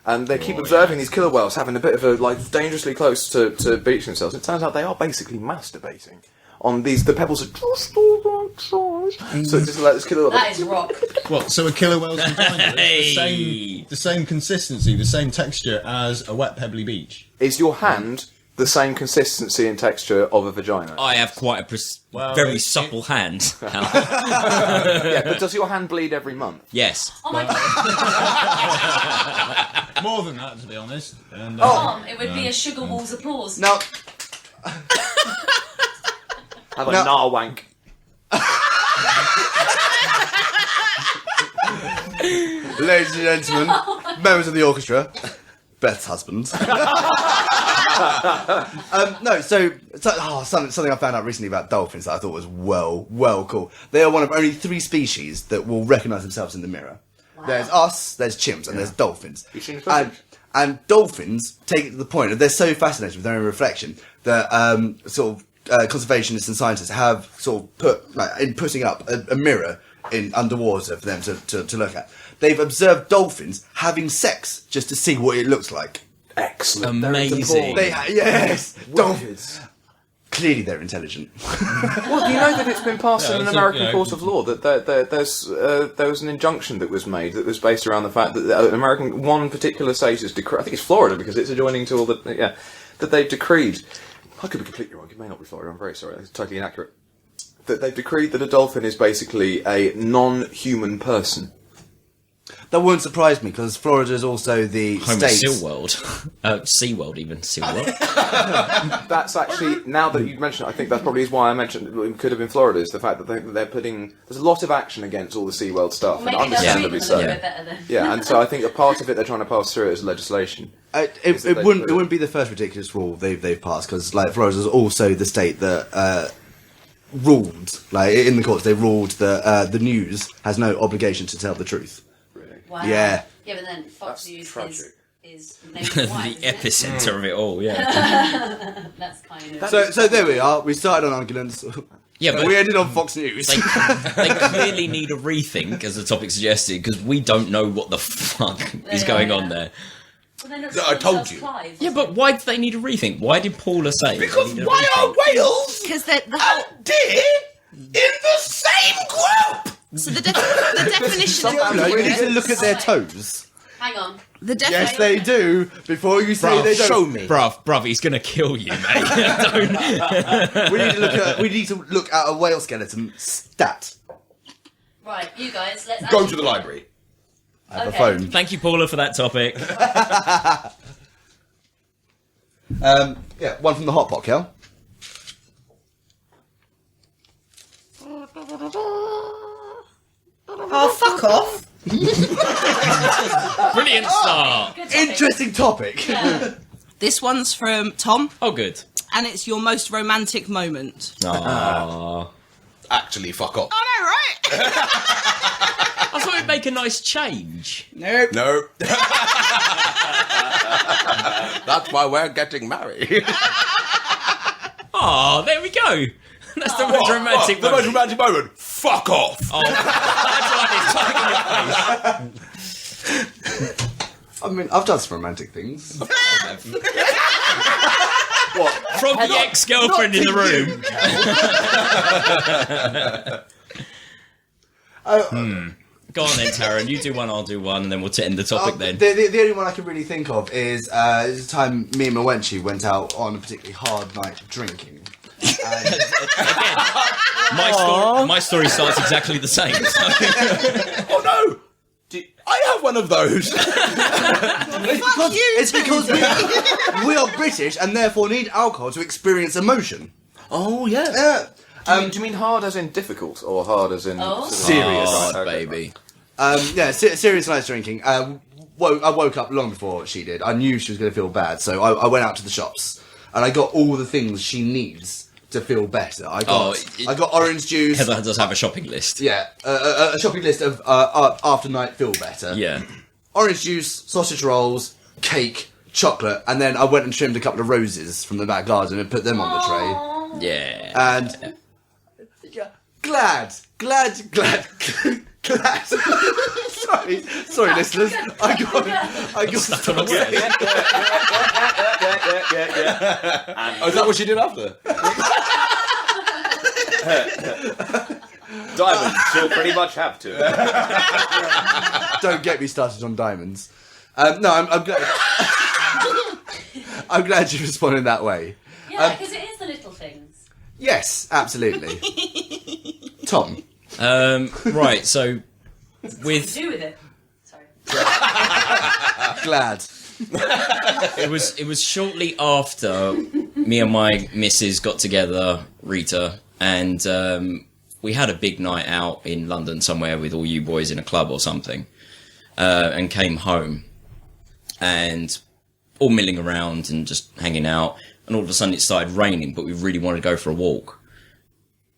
Speaker 5: And they keep observing these killer whales having a bit of a like dangerously close to beach themselves. It turns out they are basically masturbating. On the pebbles are just all right size. So it's just like this killer whale.
Speaker 6: That is rock.
Speaker 3: What? So a killer whale's vagina is
Speaker 1: Hey.
Speaker 3: the same consistency, the same texture as a wet pebbly beach.
Speaker 5: Is your hand the same consistency and texture of a vagina?
Speaker 1: I have quite a very supple hand.
Speaker 5: Yeah, but does your hand bleed every month?
Speaker 1: Yes.
Speaker 6: Oh my god,
Speaker 3: More than that, to be honest. And,
Speaker 6: Tom, it would be a Sugar Walls applause.
Speaker 4: Now,
Speaker 5: Have a gnar wank.
Speaker 4: ladies and gentlemen, members of the orchestra, Beth's husband. Something I found out recently about dolphins that I thought was well cool. They are one of only 3 species that will recognise themselves in the mirror. Wow. There's us, there's chimps, and there's dolphins.
Speaker 5: You seen the footage?
Speaker 4: And dolphins take it to the point of they're so fascinated with their own reflection that conservationists and scientists have sort of putting up a mirror in underwater for them to look at. They've observed dolphins having sex just to see what it looks like.
Speaker 5: Excellent.
Speaker 1: Amazing.
Speaker 4: Yes, dolphins. Clearly, they're intelligent.
Speaker 5: Well, you know that it's been passed in an American court of law that there was an injunction that was made that was based around the fact that one particular state has decreed. I think it's Florida because it's adjoining to all the that they've decreed. I could be completely wrong. It may not be Florida. I'm very sorry. It's totally inaccurate. That they've decreed that a dolphin is basically a non-human person.
Speaker 4: That wouldn't surprise me because Florida is also the
Speaker 1: Home
Speaker 4: state.
Speaker 1: of SeaWorld. SeaWorld, even. SeaWorld.
Speaker 5: That's actually, now that you mention it, I think that probably is why I mentioned it could have been Florida, is the fact that they're putting... There's a lot of action against all the SeaWorld stuff,
Speaker 6: Maybe
Speaker 5: and
Speaker 6: they'll treat
Speaker 5: understandably
Speaker 6: them a
Speaker 5: so.
Speaker 6: little bit better then.
Speaker 5: Yeah, and so I think a part of it they're trying to pass through as legislation.
Speaker 4: It wouldn't be the first ridiculous rule they've passed because Florida is also the state that ruled, in the courts, they ruled that the news has no obligation to tell the truth.
Speaker 6: Wow.
Speaker 4: Yeah.
Speaker 6: Yeah, but then Fox
Speaker 5: That's
Speaker 6: News
Speaker 5: tragic.
Speaker 6: is
Speaker 1: The
Speaker 6: nationwide, isn't it?
Speaker 1: epicenter of it all, yeah.
Speaker 6: That's kind of...
Speaker 4: So there we are. We started on arguments.
Speaker 1: Yeah, but
Speaker 4: we ended on Fox News.
Speaker 1: they clearly need a rethink, as the topic suggested, because we don't know what the fuck is going on there.
Speaker 6: Well, then let's
Speaker 7: I
Speaker 6: call
Speaker 7: told
Speaker 6: themselves
Speaker 7: you.
Speaker 6: Clive,
Speaker 1: Yeah,
Speaker 6: or
Speaker 1: but why do they need a rethink? Why did Paula say
Speaker 7: Because
Speaker 1: they need a
Speaker 7: why are
Speaker 1: rethink?
Speaker 7: whales
Speaker 2: Because the
Speaker 7: and deer in the same group?
Speaker 2: so the definition of
Speaker 4: No, you need to look at their toes.
Speaker 6: Hang on.
Speaker 2: the
Speaker 4: Yes, they do. Before you say they don't.
Speaker 7: show me.
Speaker 1: Bruv, he's gonna kill you, mate. Don't.
Speaker 4: We need to look at a whale skeleton stat.
Speaker 6: Right, you guys, let's...
Speaker 7: Go to the library.
Speaker 4: I have
Speaker 6: Okay.
Speaker 4: a phone.
Speaker 1: Thank you, Paula, for that topic.
Speaker 4: Yeah, one from the hot pot, Kel.
Speaker 2: Oh, fuck off.
Speaker 1: Brilliant start.
Speaker 6: Good topic.
Speaker 4: Interesting topic.
Speaker 2: This one's from Tom,
Speaker 1: Oh, good.
Speaker 2: and it's your most romantic moment.
Speaker 1: Aww.
Speaker 7: Actually, fuck off.
Speaker 2: I know, right?
Speaker 1: I thought it'd make a nice change.
Speaker 2: Nope.
Speaker 7: No. That's why we're getting married.
Speaker 1: Oh, there we go. That's the most romantic
Speaker 7: The most
Speaker 1: moment.
Speaker 7: romantic moment. Fuck off.
Speaker 1: Oh, that's like it's tugging your face.
Speaker 4: I mean, I've done some romantic things.
Speaker 1: From the ex-girlfriend in the room. Go on then, Darren. You do one, I'll do one, and then we'll end the topic then.
Speaker 4: The only one I can really think of is the time me and my wenchie went out on a particularly hard night drinking.
Speaker 1: Again, my story starts exactly the same. So.
Speaker 7: Oh no! I have one of those.
Speaker 4: It's because we are British and therefore need alcohol to experience emotion.
Speaker 7: Oh yeah.
Speaker 5: Do you mean hard as in difficult, or hard as in
Speaker 4: Serious?
Speaker 1: Oh, baby.
Speaker 4: Serious night drinking. I woke up long before she did. I knew she was going to feel bad, so I went out to the shops and I got all the things she needs to feel better. I got orange juice.
Speaker 1: Heather does have a shopping list.
Speaker 4: Yeah, a shopping list of after night feel better.
Speaker 1: Yeah.
Speaker 4: Orange juice, sausage rolls, cake, chocolate, and then I went and trimmed a couple of roses from the back garden and put them on the tray.
Speaker 1: Yeah.
Speaker 4: And glad. sorry, listeners. I got
Speaker 1: Stuck on a word.
Speaker 5: Oh, is that what she did after? Diamonds, she'll pretty much have to.
Speaker 4: Don't get me started on diamonds. No, I'm glad. I'm glad you responded that way.
Speaker 6: Yeah, because it is the little things.
Speaker 4: Yes, absolutely. Tom.
Speaker 1: Right, so with
Speaker 6: Do with it. Sorry.
Speaker 4: Glad.
Speaker 1: it was shortly after me and my missus got together, Rita, and we had a big night out in London somewhere with all you boys in a club or something, and came home and all milling around and just hanging out, and all of a sudden it started raining, but we really wanted to go for a walk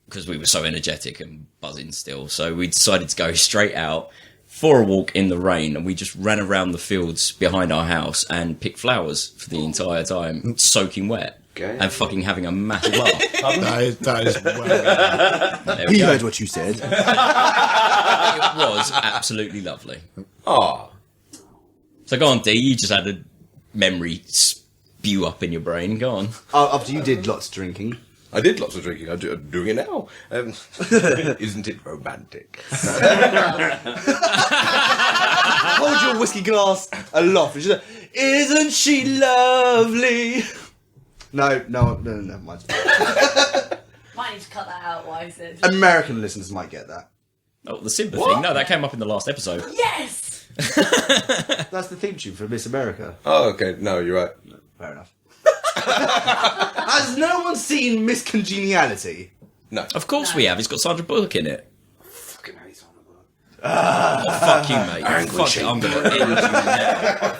Speaker 1: because we were so energetic and buzzing still. So we decided to go straight out for a walk in the rain, and we just ran around the fields behind our house and picked flowers for the entire time, soaking wet.
Speaker 5: Okay.
Speaker 1: And fucking having a massive laugh.
Speaker 3: That is well.
Speaker 1: There we
Speaker 4: He
Speaker 1: go.
Speaker 4: heard what you said.
Speaker 1: It was absolutely lovely.
Speaker 7: Ah.
Speaker 1: So go on, D, you just had a memory spew up in your brain. Go on.
Speaker 4: After you did lots of drinking.
Speaker 7: I did lots of drinking. I'm doing it now. Isn't it romantic?
Speaker 4: Hold your whiskey glass aloft. She's like, isn't she lovely? No, never mind.
Speaker 6: Might need to cut that out, what I said.
Speaker 4: American listeners might get that.
Speaker 1: Oh, the Simba thing. No, that came up in the last episode.
Speaker 6: Yes!
Speaker 4: That's the theme tune for Miss America.
Speaker 7: Oh, okay. No, you're right.
Speaker 4: Fair enough. Has no one seen Miss Congeniality?
Speaker 7: No.
Speaker 1: Of course we have. It's got Sandra Bullock in it.
Speaker 5: Fucking hate Sandra Bullock.
Speaker 1: Oh, fuck you, mate. Fuck it. I'm going to end you now.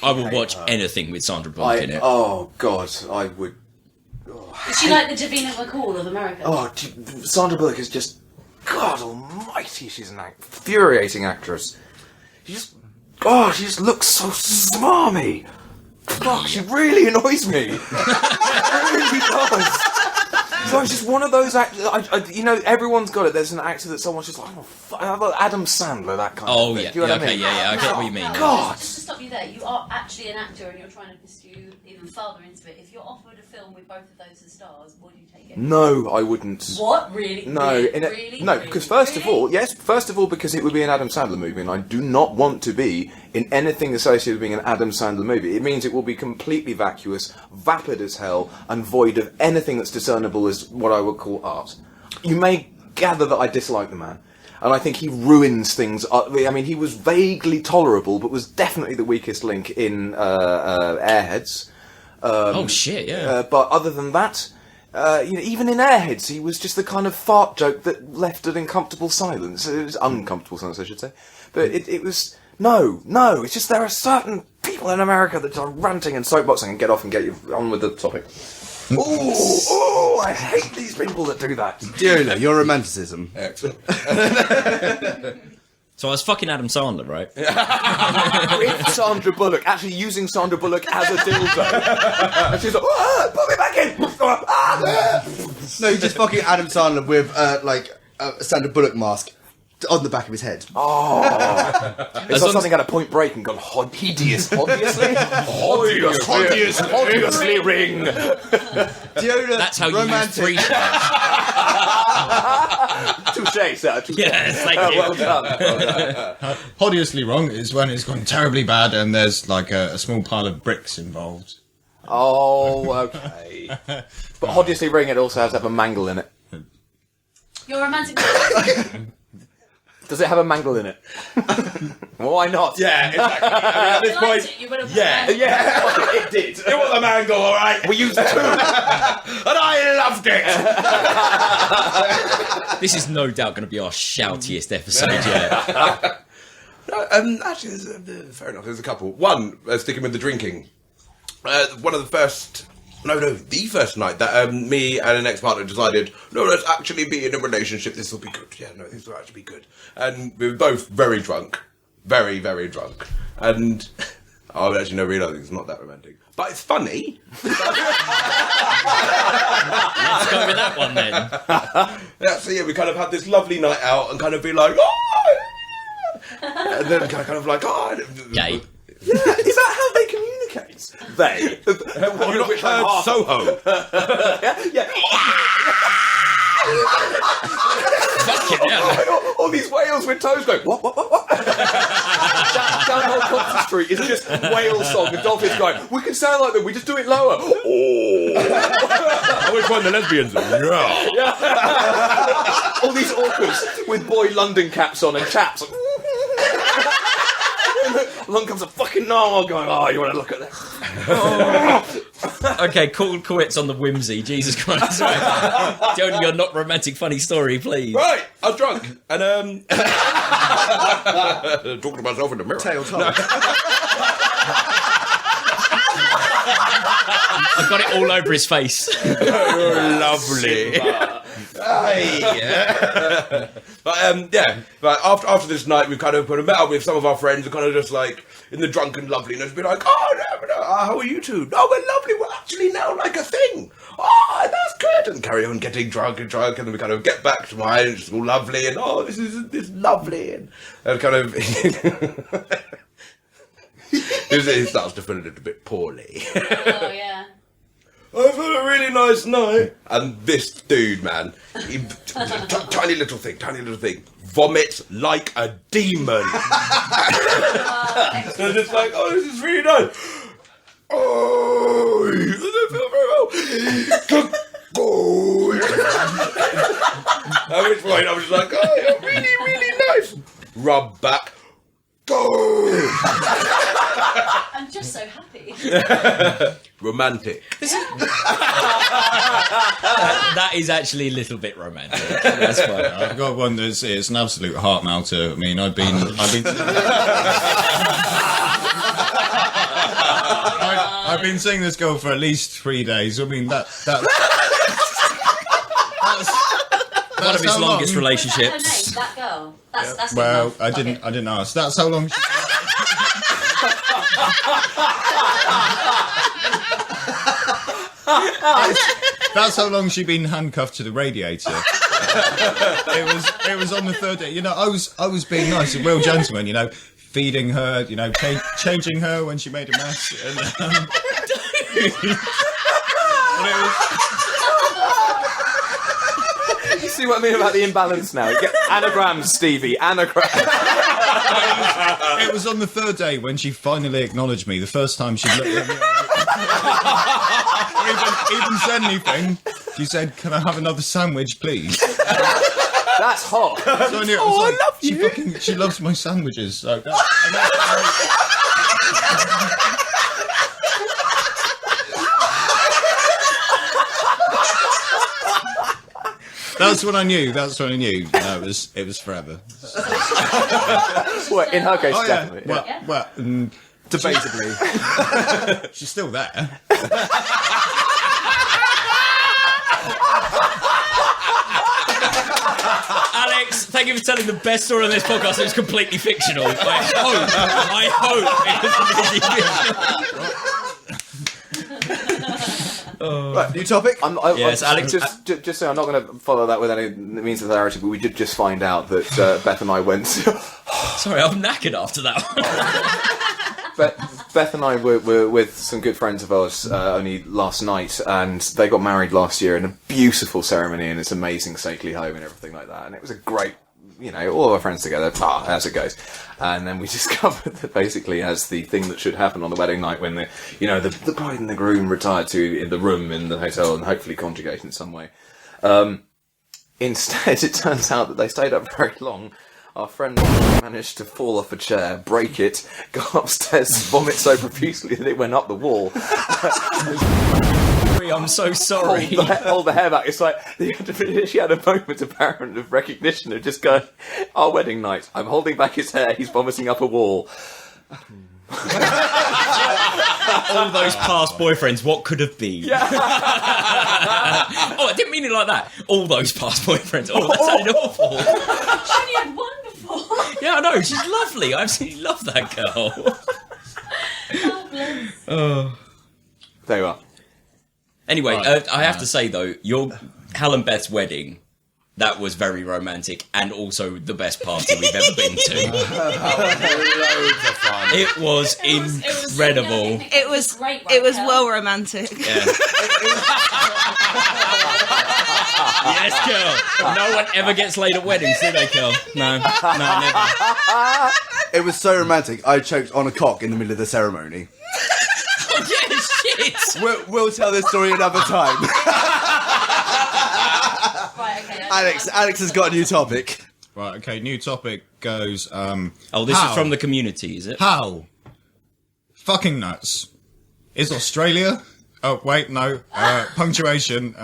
Speaker 1: I will watch anything with Sandra Bullock in it.
Speaker 5: Oh, God, I would...
Speaker 6: Is she like the Davina McCall of America?
Speaker 5: Oh, Sandra Bullock is just... God almighty, she's an infuriating actress. She just looks so smarmy. Fuck, she really annoys me. She really does. So it's just one of those actors. Everyone's got it. There's an actor that someone's just like, oh, fuck, Adam Sandler, that kind of thing.
Speaker 1: Yeah.
Speaker 5: Do you know what I
Speaker 1: Okay,
Speaker 5: mean?
Speaker 1: yeah, I get what you mean.
Speaker 5: God.
Speaker 6: Just to stop you there, you are actually an actor and you're trying to pursue even further into it. If you're offered a film with both of those as stars, would you take it?
Speaker 5: No, I wouldn't.
Speaker 6: What? Really?
Speaker 5: No, because first of all, because it would be an Adam Sandler movie, and I do not want to be in anything associated with being an Adam Sandler movie. It means it will be completely vacuous, vapid as hell, and void of anything that's discernible as what I would call art. You may gather that I dislike the man, and I think he ruins things. I mean, he was vaguely tolerable, but was definitely the weakest link in Airheads.
Speaker 1: Oh, shit, yeah.
Speaker 5: But other than that... even in Airheads, he was just the kind of fart joke that left an uncomfortable silence. It was uncomfortable silence, I should say. But it was... No, it's just there are certain people in America that are ranting and soapboxing and get off and get you on with the topic. Oh, I hate these people that do that.
Speaker 4: Fiona, your romanticism.
Speaker 7: Excellent.
Speaker 1: So I was fucking Adam Sandler, right?
Speaker 5: With Sandra Bullock, actually using Sandra Bullock as a dildo. And she's like, put me back in!
Speaker 4: No, you're just fucking Adam Sandler with a Sandra Bullock mask on the back of his head.
Speaker 5: Oh. It's like something at a Point Break and gone hideously ring.
Speaker 4: Fiona,
Speaker 1: That's how you use
Speaker 4: romantic.
Speaker 1: 3 shots.
Speaker 5: Touché, sir. Touché.
Speaker 1: Yes, thank you.
Speaker 5: Well done.
Speaker 3: Hideously wrong is when it's gone terribly bad and there's like a small pile of bricks involved.
Speaker 5: Oh, okay. But hideously ring, it also has to have a mangle in it.
Speaker 6: Your romantic.
Speaker 5: Does it have a mangle in it? Why not?
Speaker 7: Yeah, exactly. I mean, at this point,
Speaker 6: You would have
Speaker 7: yeah.
Speaker 5: It did.
Speaker 7: it was a mango, all right.
Speaker 5: We used two.
Speaker 7: And I loved it.
Speaker 1: This is no doubt going to be our shoutiest episode yet.
Speaker 7: Actually, fair enough. There's a couple. One, sticking with the drinking. One of the first. The first night that me and an ex-partner decided, no, let's actually be in a relationship. This will be good. Yeah, no, this will actually be good. And we were both very drunk. Very, very drunk. And I actually no realising it's not that romantic. But it's funny.
Speaker 1: Let's go with that one then.
Speaker 7: Yeah, so yeah, we kind of had this lovely night out and kind of be like, oh! And then kind of like, oh!
Speaker 1: Gay.
Speaker 5: Yeah, is that how they communicate? They.
Speaker 7: Have you not heard Soho?
Speaker 5: Yeah.
Speaker 1: Fucking hell.
Speaker 5: All these whales with toes going, what? Down Old Compton Street is just whale song. The dolphins going, we can sound like them, we just do it lower. Oh.
Speaker 7: I always find the lesbians. Yeah.
Speaker 5: All these orcas with boy London caps on and chaps. Along comes a fucking narwhal going, oh, you want to look at this?
Speaker 1: Okay, call quits on the whimsy. Jesus Christ. Right. Tell me your not romantic funny story, please.
Speaker 7: Right, I was drunk and talking to myself in the mirror.
Speaker 4: Tail top.
Speaker 1: I got it all over his face.
Speaker 7: Lovely. But after this night, we've kind of met up with some of our friends and kind of just like in the drunken loveliness, be like, oh, no, how are you two? No, we're lovely. We're actually now like a thing. Oh, that's good. And carry on getting drunk, and then we kind of get back to mine. And it's all lovely, and oh, this is lovely, and kind of. It starts to feel a little bit poorly.
Speaker 6: Oh, yeah.
Speaker 7: I've had a really nice night. And this dude, man, tiny little thing, vomits like a demon. So it's like, oh, this is really nice. Oh, I don't feel very well. At which point I was like, oh, you're really, really nice. Rub back. Go.
Speaker 6: I'm just so happy.
Speaker 7: Romantic.
Speaker 1: That is actually a little bit romantic. That's fine.
Speaker 3: I've got one that's it's an absolute heart melter. I mean, I've been I've been seeing this girl for at least 3 days. I mean, that's
Speaker 1: one of his longest
Speaker 6: What's
Speaker 1: relationships.
Speaker 6: her name? That girl. That's
Speaker 3: well,
Speaker 6: enough.
Speaker 3: I didn't ask. That's how long. That's how long she'd been handcuffed to the radiator. It was on the third day. You know, I was being nice, a real gentleman. You know, feeding her. You know, changing her when she made a mess. And, but it was.
Speaker 5: You see what I mean about the imbalance now? Anagrams, Stevie, anagrams.
Speaker 3: It was on the third day when she finally acknowledged me. The first time she looked at me, even said anything. She said, "Can I have another sandwich, please?"
Speaker 5: That's hot.
Speaker 3: So I knew, I love you. She loves my sandwiches. So That's when I knew. No, it was forever.
Speaker 5: Well, in her case,
Speaker 3: Oh yeah.
Speaker 5: definitely.
Speaker 3: Well,
Speaker 5: Debatably.
Speaker 3: she's still there.
Speaker 1: Alex, thank you for telling the best story on this podcast. It was completely fictional. I hope it was completely fictional.
Speaker 4: Right, new topic.
Speaker 1: Yes, Alex.
Speaker 5: Just so I'm not going to follow that with any means of clarity, but we did just find out that Beth and I went.
Speaker 1: Sorry, I'm knackered after that one.
Speaker 5: Beth and I were with some good friends of ours only last night, and they got married last year in a beautiful ceremony in this amazing stately home and everything like that. And it was a great, all our friends together, as it goes. And then we discovered that basically, as the thing that should happen on the wedding night, when the bride and the groom retired to in the room in the hotel and hopefully conjugate in some way. Instead, it turns out that they stayed up very long. Our friend managed to fall off a chair, break it, go upstairs, vomit so profusely that it went up the wall.
Speaker 1: I'm so sorry.
Speaker 5: Hold the hair back. It's like she had a moment apparent of recognition of just going, our wedding night. I'm holding back his hair. He's vomiting up a wall.
Speaker 1: All those past boyfriends, what could have been?
Speaker 5: Yeah.
Speaker 1: Oh, I didn't mean it like that. All those past boyfriends. Oh, that sounded awful.
Speaker 6: She only had one before.
Speaker 1: Yeah, I know. She's lovely. I absolutely love that girl.
Speaker 6: Oh, bless.
Speaker 1: Oh.
Speaker 5: There you are.
Speaker 1: Anyway, I have to say though, your Hal and Beth's wedding, that was very romantic and also the best party we've ever been to.
Speaker 7: Loads of fun.
Speaker 1: It was incredible.
Speaker 2: It was
Speaker 6: great, right,
Speaker 2: it was
Speaker 6: Kel?
Speaker 2: well romantic.
Speaker 1: Yeah. Yes, girl. No one ever gets laid at weddings, do they, Kel? No, never.
Speaker 4: It was so romantic. I choked on a cock in the middle of the ceremony.
Speaker 1: Oh, yeah, shit.
Speaker 4: We'll tell this story another time.
Speaker 6: Right, okay.
Speaker 4: Alex has got a new topic.
Speaker 3: Right, okay, new topic goes,
Speaker 1: This is from the community, is it?
Speaker 3: how fucking nuts is Australia? Oh, wait, no, punctuation.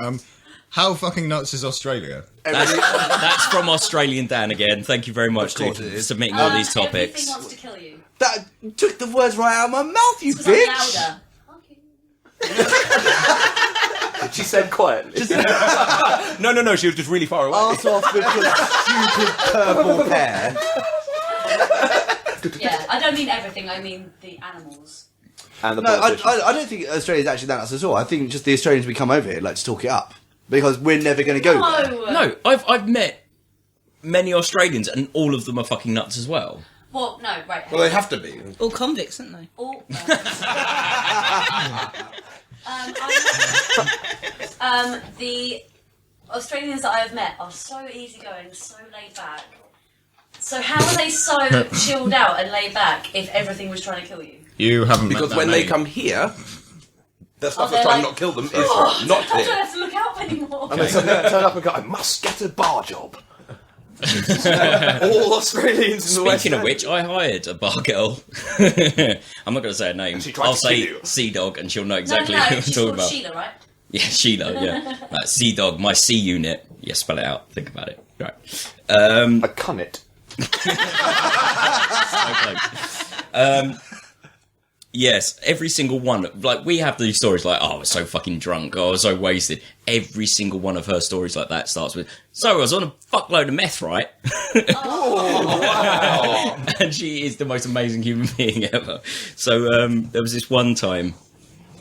Speaker 3: How fucking nuts is Australia?
Speaker 1: That's from Australian Dan again. Thank you very much
Speaker 4: Of course
Speaker 1: for
Speaker 4: it is.
Speaker 1: submitting all these
Speaker 6: Everything
Speaker 1: topics.
Speaker 6: wants to kill you.
Speaker 4: That took the words right out of my mouth, you
Speaker 6: Because I'm
Speaker 4: bitch!
Speaker 6: louder.
Speaker 5: She said quietly.
Speaker 7: No, she was just really far away.
Speaker 4: Arse off with your stupid purple hair.
Speaker 6: Yeah, I don't mean everything, I mean the animals.
Speaker 5: And the
Speaker 4: No,
Speaker 5: politicians.
Speaker 4: I don't think Australia's actually that nuts at all. I think just the Australians we come over here like to talk it up. Because we're never going to go there.
Speaker 1: No, I've met many Australians and all of them are fucking nuts as well.
Speaker 6: Well, no, right.
Speaker 7: Well, they have to be.
Speaker 2: All convicts, aren't they?
Speaker 6: All, the Australians that I have met are so easygoing, so laid back. So how are they so chilled out and laid back if everything was trying to kill you?
Speaker 3: You haven't
Speaker 7: Because
Speaker 3: met that
Speaker 7: when they
Speaker 3: many.
Speaker 7: come here, the stuff
Speaker 6: they're
Speaker 7: that's trying
Speaker 6: like,
Speaker 7: to not kill them is
Speaker 6: I
Speaker 7: not
Speaker 6: don't
Speaker 7: here.
Speaker 6: have to look out anymore.
Speaker 5: And they turn up and go, I must get a bar job. All Australians in the West
Speaker 1: Speaking of
Speaker 5: End.
Speaker 1: which, I hired a bar girl. I'm not going to say her name.
Speaker 5: She tried
Speaker 1: I'll
Speaker 5: to
Speaker 1: say
Speaker 5: kill you.
Speaker 1: Sea Dog and she'll know
Speaker 6: No,
Speaker 1: exactly who I'm
Speaker 6: she's
Speaker 1: talking
Speaker 6: called
Speaker 1: about.
Speaker 6: Sheila, right?
Speaker 1: Yeah, Sheila, yeah. Sea Dog, my C unit. Yeah, spell it out. Think about it. Right.
Speaker 5: A cunnet.
Speaker 1: Okay. Yes, every single one. Like, we have these stories like, oh, I was so fucking drunk, oh, I was so wasted. Every single one of her stories like that starts with, so I was on a fuckload of meth, right?
Speaker 5: Oh, wow.
Speaker 1: And she is the most amazing human being ever. So there was this one time,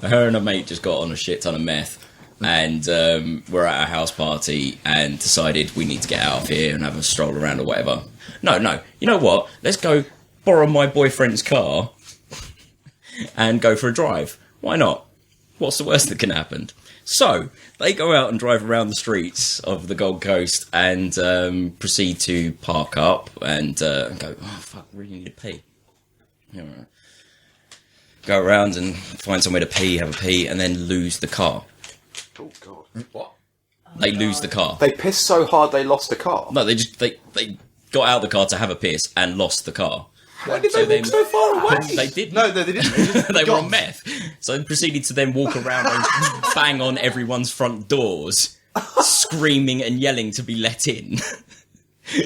Speaker 1: her and her mate just got on a shit ton of meth. And we're at a house party and decided we need to get out of here and have a stroll around or whatever. No, you know what? Let's go borrow my boyfriend's car and go for a drive. Why not? What's the worst that can happen? So they go out and drive around the streets of the Gold Coast and proceed to park up and go, oh, fuck, really need to pee. All right. Go around and find somewhere to pee, have a pee, and then lose the car.
Speaker 5: Oh, God.
Speaker 7: What?
Speaker 1: They lose the car.
Speaker 5: They pissed so hard they lost the car.
Speaker 1: No, they got out of the car to have a piss and lost the car.
Speaker 7: Why did
Speaker 1: So
Speaker 7: they walk
Speaker 1: then-
Speaker 7: so far away?
Speaker 1: They didn't.
Speaker 4: No, they didn't. They just
Speaker 1: They were
Speaker 4: got-
Speaker 1: on meth. So they proceeded to then walk around and bang on everyone's front doors, screaming and yelling to be let in.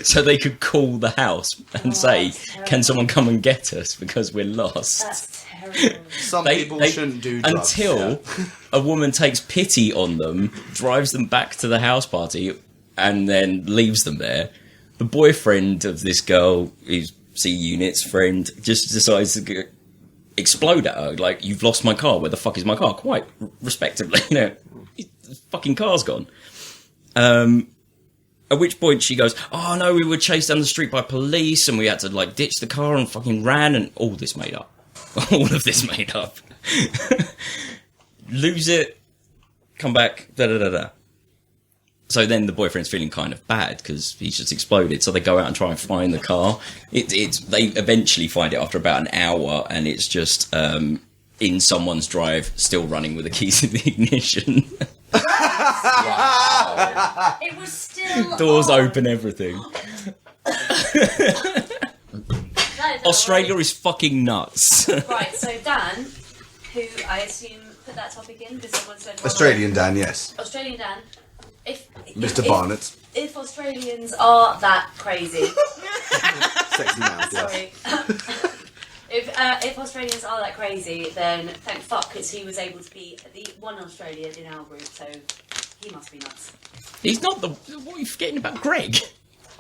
Speaker 1: So they could call the house and say,
Speaker 6: that's terrible.
Speaker 1: can someone come and get us because we're lost?
Speaker 6: That's terrible.
Speaker 4: Some people shouldn't do drugs.
Speaker 1: Until a woman takes pity on them, drives them back to the house party, and then leaves them there. The boyfriend of this girl, who's C Unit's friend, just decides to explode at her. Like, you've lost my car. Where the fuck is my car? Quite respectively, you know, the fucking car's gone. At which point she goes, oh no, we were chased down the street by police and we had to like ditch the car and fucking ran and all this made up. All of this made up. Lose it, come back, da-da-da-da. So then the boyfriend's feeling kind of bad because he's just exploded. So they go out and try and find the car. They eventually find it after about an hour, and it's just in someone's drive, still running with the keys in the ignition.
Speaker 5: Wow.
Speaker 6: It was still
Speaker 1: Doors
Speaker 6: on.
Speaker 1: open, everything. Australia is fucking nuts.
Speaker 6: Right, so Dan, who I assume put that topic in because someone said...
Speaker 4: Australian Dan, yes.
Speaker 6: Australian Dan.
Speaker 4: Mr. Barnett.
Speaker 6: If Australians are that crazy...
Speaker 4: Sexy man, yes.
Speaker 6: Sorry. If Australians are that crazy, then thank fuck, because he was able to be the one Australian in our group, so he must be nuts.
Speaker 1: He's not the... What are you forgetting about Greg?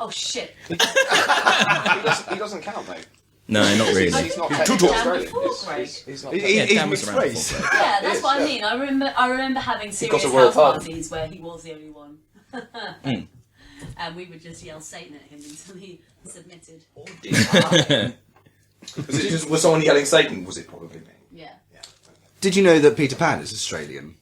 Speaker 6: Oh shit.
Speaker 5: He doesn't count, mate.
Speaker 1: No, not really.
Speaker 5: He's not
Speaker 6: Dan
Speaker 5: technically
Speaker 6: before
Speaker 5: Australian.
Speaker 6: Greg.
Speaker 5: He's not.
Speaker 4: He's
Speaker 1: Dan was
Speaker 4: mixed
Speaker 1: around
Speaker 4: race.
Speaker 1: before.
Speaker 6: Yeah, that's
Speaker 5: is,
Speaker 6: what
Speaker 5: yeah.
Speaker 6: I mean. I remember having
Speaker 5: got
Speaker 6: serious
Speaker 5: a royal
Speaker 6: house
Speaker 5: pardon.
Speaker 6: parties where he was the only one. And we would just yell Satan at him until he submitted.
Speaker 5: Was someone yelling Satan? Was it probably me?
Speaker 6: Yeah.
Speaker 4: Did you know that Peter Pan is Australian?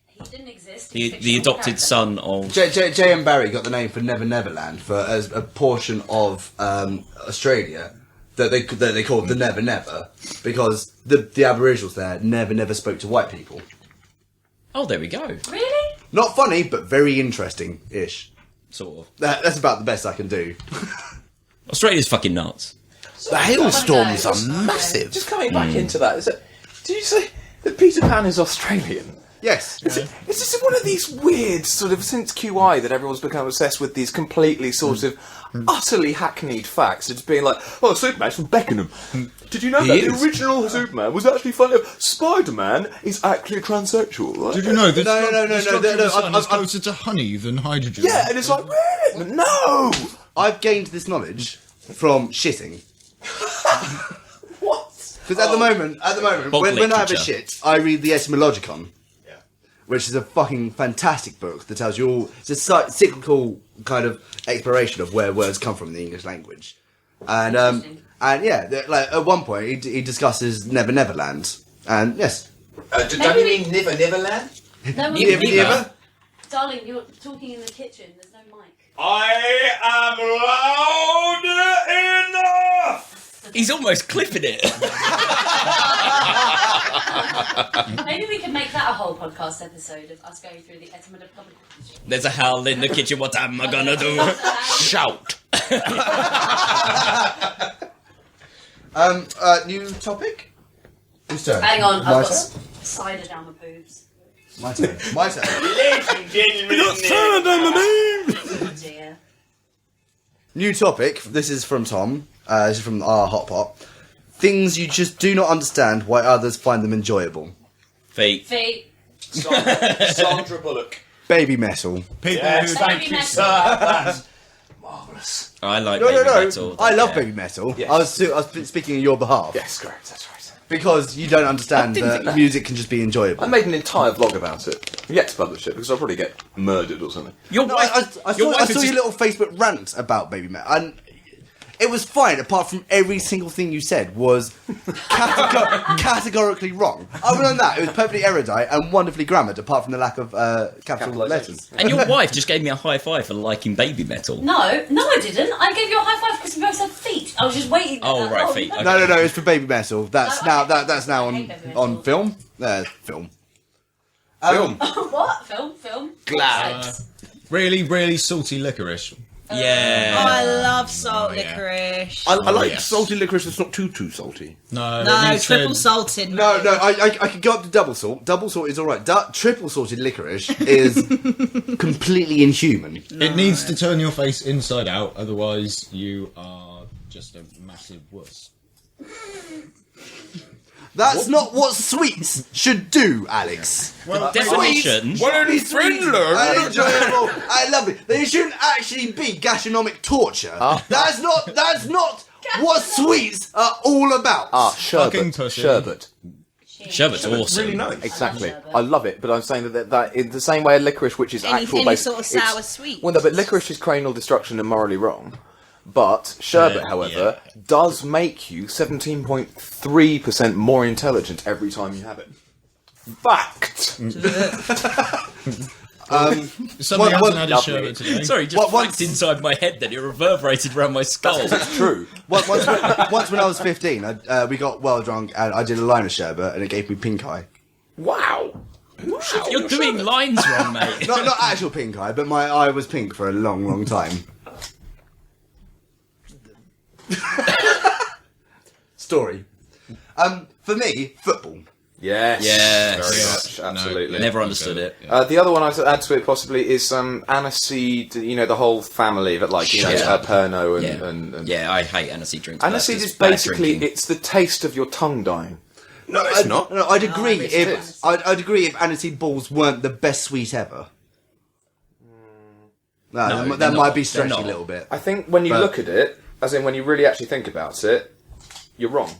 Speaker 6: He didn't exist.
Speaker 1: The adopted son of...
Speaker 4: J. M. Barrie got the name for Never Never Land for as a portion of Australia that they called the Never Never because the Aboriginals there never spoke to white people.
Speaker 1: Oh, there we go.
Speaker 6: Really?
Speaker 4: Not funny, but very interesting-ish.
Speaker 1: Sort of.
Speaker 4: That's about the best I can do.
Speaker 1: Australia's fucking nuts.
Speaker 7: The hailstorms are
Speaker 6: Okay.
Speaker 7: massive.
Speaker 5: Just coming back into that, did you say that Peter Pan is Australian?
Speaker 4: Yes.
Speaker 5: Is this one of these weird, sort of, since QI, that everyone's become obsessed with these completely sort of utterly hackneyed facts? It's being like, oh, Superman's from Beckenham. Did you know that the original Superman was actually funny? Spider-Man is actually transsexual, right?
Speaker 3: Did you know that
Speaker 4: No,
Speaker 3: the structure of the sun is
Speaker 4: I've-
Speaker 3: closer to honey than hydrogen?
Speaker 5: Yeah, and it's like, really? No!
Speaker 4: I've gained this knowledge from shitting.
Speaker 5: What?
Speaker 4: Because at the moment,
Speaker 1: Bog
Speaker 4: when I have a
Speaker 1: literature.
Speaker 4: shit, I read the Etymologicon, which is a fucking fantastic book that tells you all. It's a cyclical kind of exploration of where words come from in the English language, and yeah, like at one point he discusses Never Never Land, and yes,
Speaker 5: Does that mean Never Neverland?
Speaker 6: No,
Speaker 1: Never.
Speaker 6: darling, you're talking in the kitchen. There's no mic.
Speaker 5: I am loud enough!
Speaker 1: He's almost clipping it.
Speaker 6: Maybe we can make that a whole podcast episode of us going through the etymology.
Speaker 1: There's a howl in the kitchen. What am I gonna do?
Speaker 7: Shout.
Speaker 4: new topic. Whose turn?
Speaker 6: Hang on,
Speaker 4: My
Speaker 6: I've got
Speaker 4: turn.
Speaker 6: cider down my boobs.
Speaker 4: My turn. My turn.
Speaker 5: Ladies and gentlemen,
Speaker 6: Oh dear.
Speaker 4: New topic. This is from Tom. This is from our hot pot. Things you just do not understand why others find them enjoyable.
Speaker 1: Feet.
Speaker 6: Feet.
Speaker 5: Sandra Bullock.
Speaker 4: Baby metal.
Speaker 3: People
Speaker 5: Yes,
Speaker 3: who
Speaker 5: thank you, sir. That's marvellous.
Speaker 1: I like
Speaker 4: No,
Speaker 1: baby
Speaker 4: no, no.
Speaker 1: metal.
Speaker 4: I love
Speaker 1: Yeah.
Speaker 4: baby metal.
Speaker 5: Yes.
Speaker 4: I was speaking on your behalf.
Speaker 5: Yes, correct, that's right.
Speaker 4: Because you don't understand
Speaker 5: I didn't
Speaker 4: that
Speaker 5: think that.
Speaker 4: music can just be enjoyable.
Speaker 5: I made an entire vlog about it. I'm yet to publish it because I'll probably get murdered or something.
Speaker 1: Your
Speaker 4: No,
Speaker 1: wife,
Speaker 4: I
Speaker 1: your
Speaker 4: saw
Speaker 1: wife is
Speaker 4: your
Speaker 1: just-
Speaker 4: little Facebook rant about baby metal, and it was fine. Apart from every single thing you said was categorically wrong. Other than that, it was perfectly erudite and wonderfully grammared. Apart from the lack of capital letters.
Speaker 1: And your wife just gave me a high five for liking baby metal.
Speaker 6: No, I didn't. I gave you a high five because we both said feet. I was just waiting.
Speaker 1: Oh,
Speaker 6: that
Speaker 1: right,
Speaker 6: long.
Speaker 1: feet. Okay.
Speaker 4: No, it's for baby metal. That's
Speaker 6: No,
Speaker 4: now
Speaker 6: I-
Speaker 4: that's now
Speaker 6: I hate
Speaker 4: on
Speaker 6: baby metal.
Speaker 4: on film. Film.
Speaker 7: Film.
Speaker 6: What? Film?
Speaker 7: Glad.
Speaker 6: Sex.
Speaker 3: really, really salty licorice.
Speaker 1: Yeah.
Speaker 2: Oh, I love salt
Speaker 3: yeah.
Speaker 2: licorice.
Speaker 7: I like
Speaker 3: yes.
Speaker 7: salty licorice that's not too salty.
Speaker 3: No,
Speaker 2: No,
Speaker 3: it needs
Speaker 2: triple
Speaker 3: to-
Speaker 2: salted.
Speaker 4: No,
Speaker 2: mate.
Speaker 4: no, I could go up to double salt. Double salt is all right. Triple salted licorice is completely inhuman.
Speaker 3: It needs to turn your face inside out, otherwise you are just a massive wuss.
Speaker 4: That's not what sweets should do, Alex.
Speaker 3: Well,
Speaker 1: Definition.
Speaker 7: Why don't you
Speaker 4: Sweets
Speaker 7: friend learn?
Speaker 4: are enjoyable. I love it. They shouldn't actually be gastronomic torture. That's not what sweets are all about.
Speaker 3: Fucking
Speaker 5: Sherbet.
Speaker 3: pussy.
Speaker 5: Sherbet.
Speaker 1: Sherbet's awesome.
Speaker 7: Really nice.
Speaker 5: Exactly.
Speaker 6: Sherbet.
Speaker 5: I love it, but I'm saying that in the same way licorice, which is
Speaker 2: Any
Speaker 5: actual base,
Speaker 2: sort of
Speaker 5: it's-
Speaker 2: sour sweet.
Speaker 5: Well, no, but licorice is cranial destruction and morally wrong. But sherbet, however, does make you 17.3% more intelligent every time you have it. Fact!
Speaker 3: Somebody hasn't had a sherbet today.
Speaker 1: Sorry, just fact inside my head that it reverberated around my skull.
Speaker 5: It's true.
Speaker 4: Once when I was 15, we got well drunk and I did a line of sherbet and it gave me pink eye.
Speaker 5: Wow!
Speaker 1: You're doing lines wrong, mate.
Speaker 4: Not actual pink eye, but my eye was pink for a long, long time. Story. For me, football.
Speaker 5: Yes.
Speaker 1: Yes.
Speaker 5: Very much. Absolutely.
Speaker 1: Never understood it.
Speaker 5: The other one I'd add to it possibly is aniseed, the whole family of it, like, Pernod and...
Speaker 1: Yeah, I hate aniseed drinks.
Speaker 5: Aniseed is basically, it's the taste of your tongue dying.
Speaker 7: No, it's not.
Speaker 4: No, I'd agree I'd agree if aniseed balls weren't the best sweet ever. No, that might be stretching a little bit.
Speaker 5: I think when you look at it, as in when you really actually think about it, you're wrong.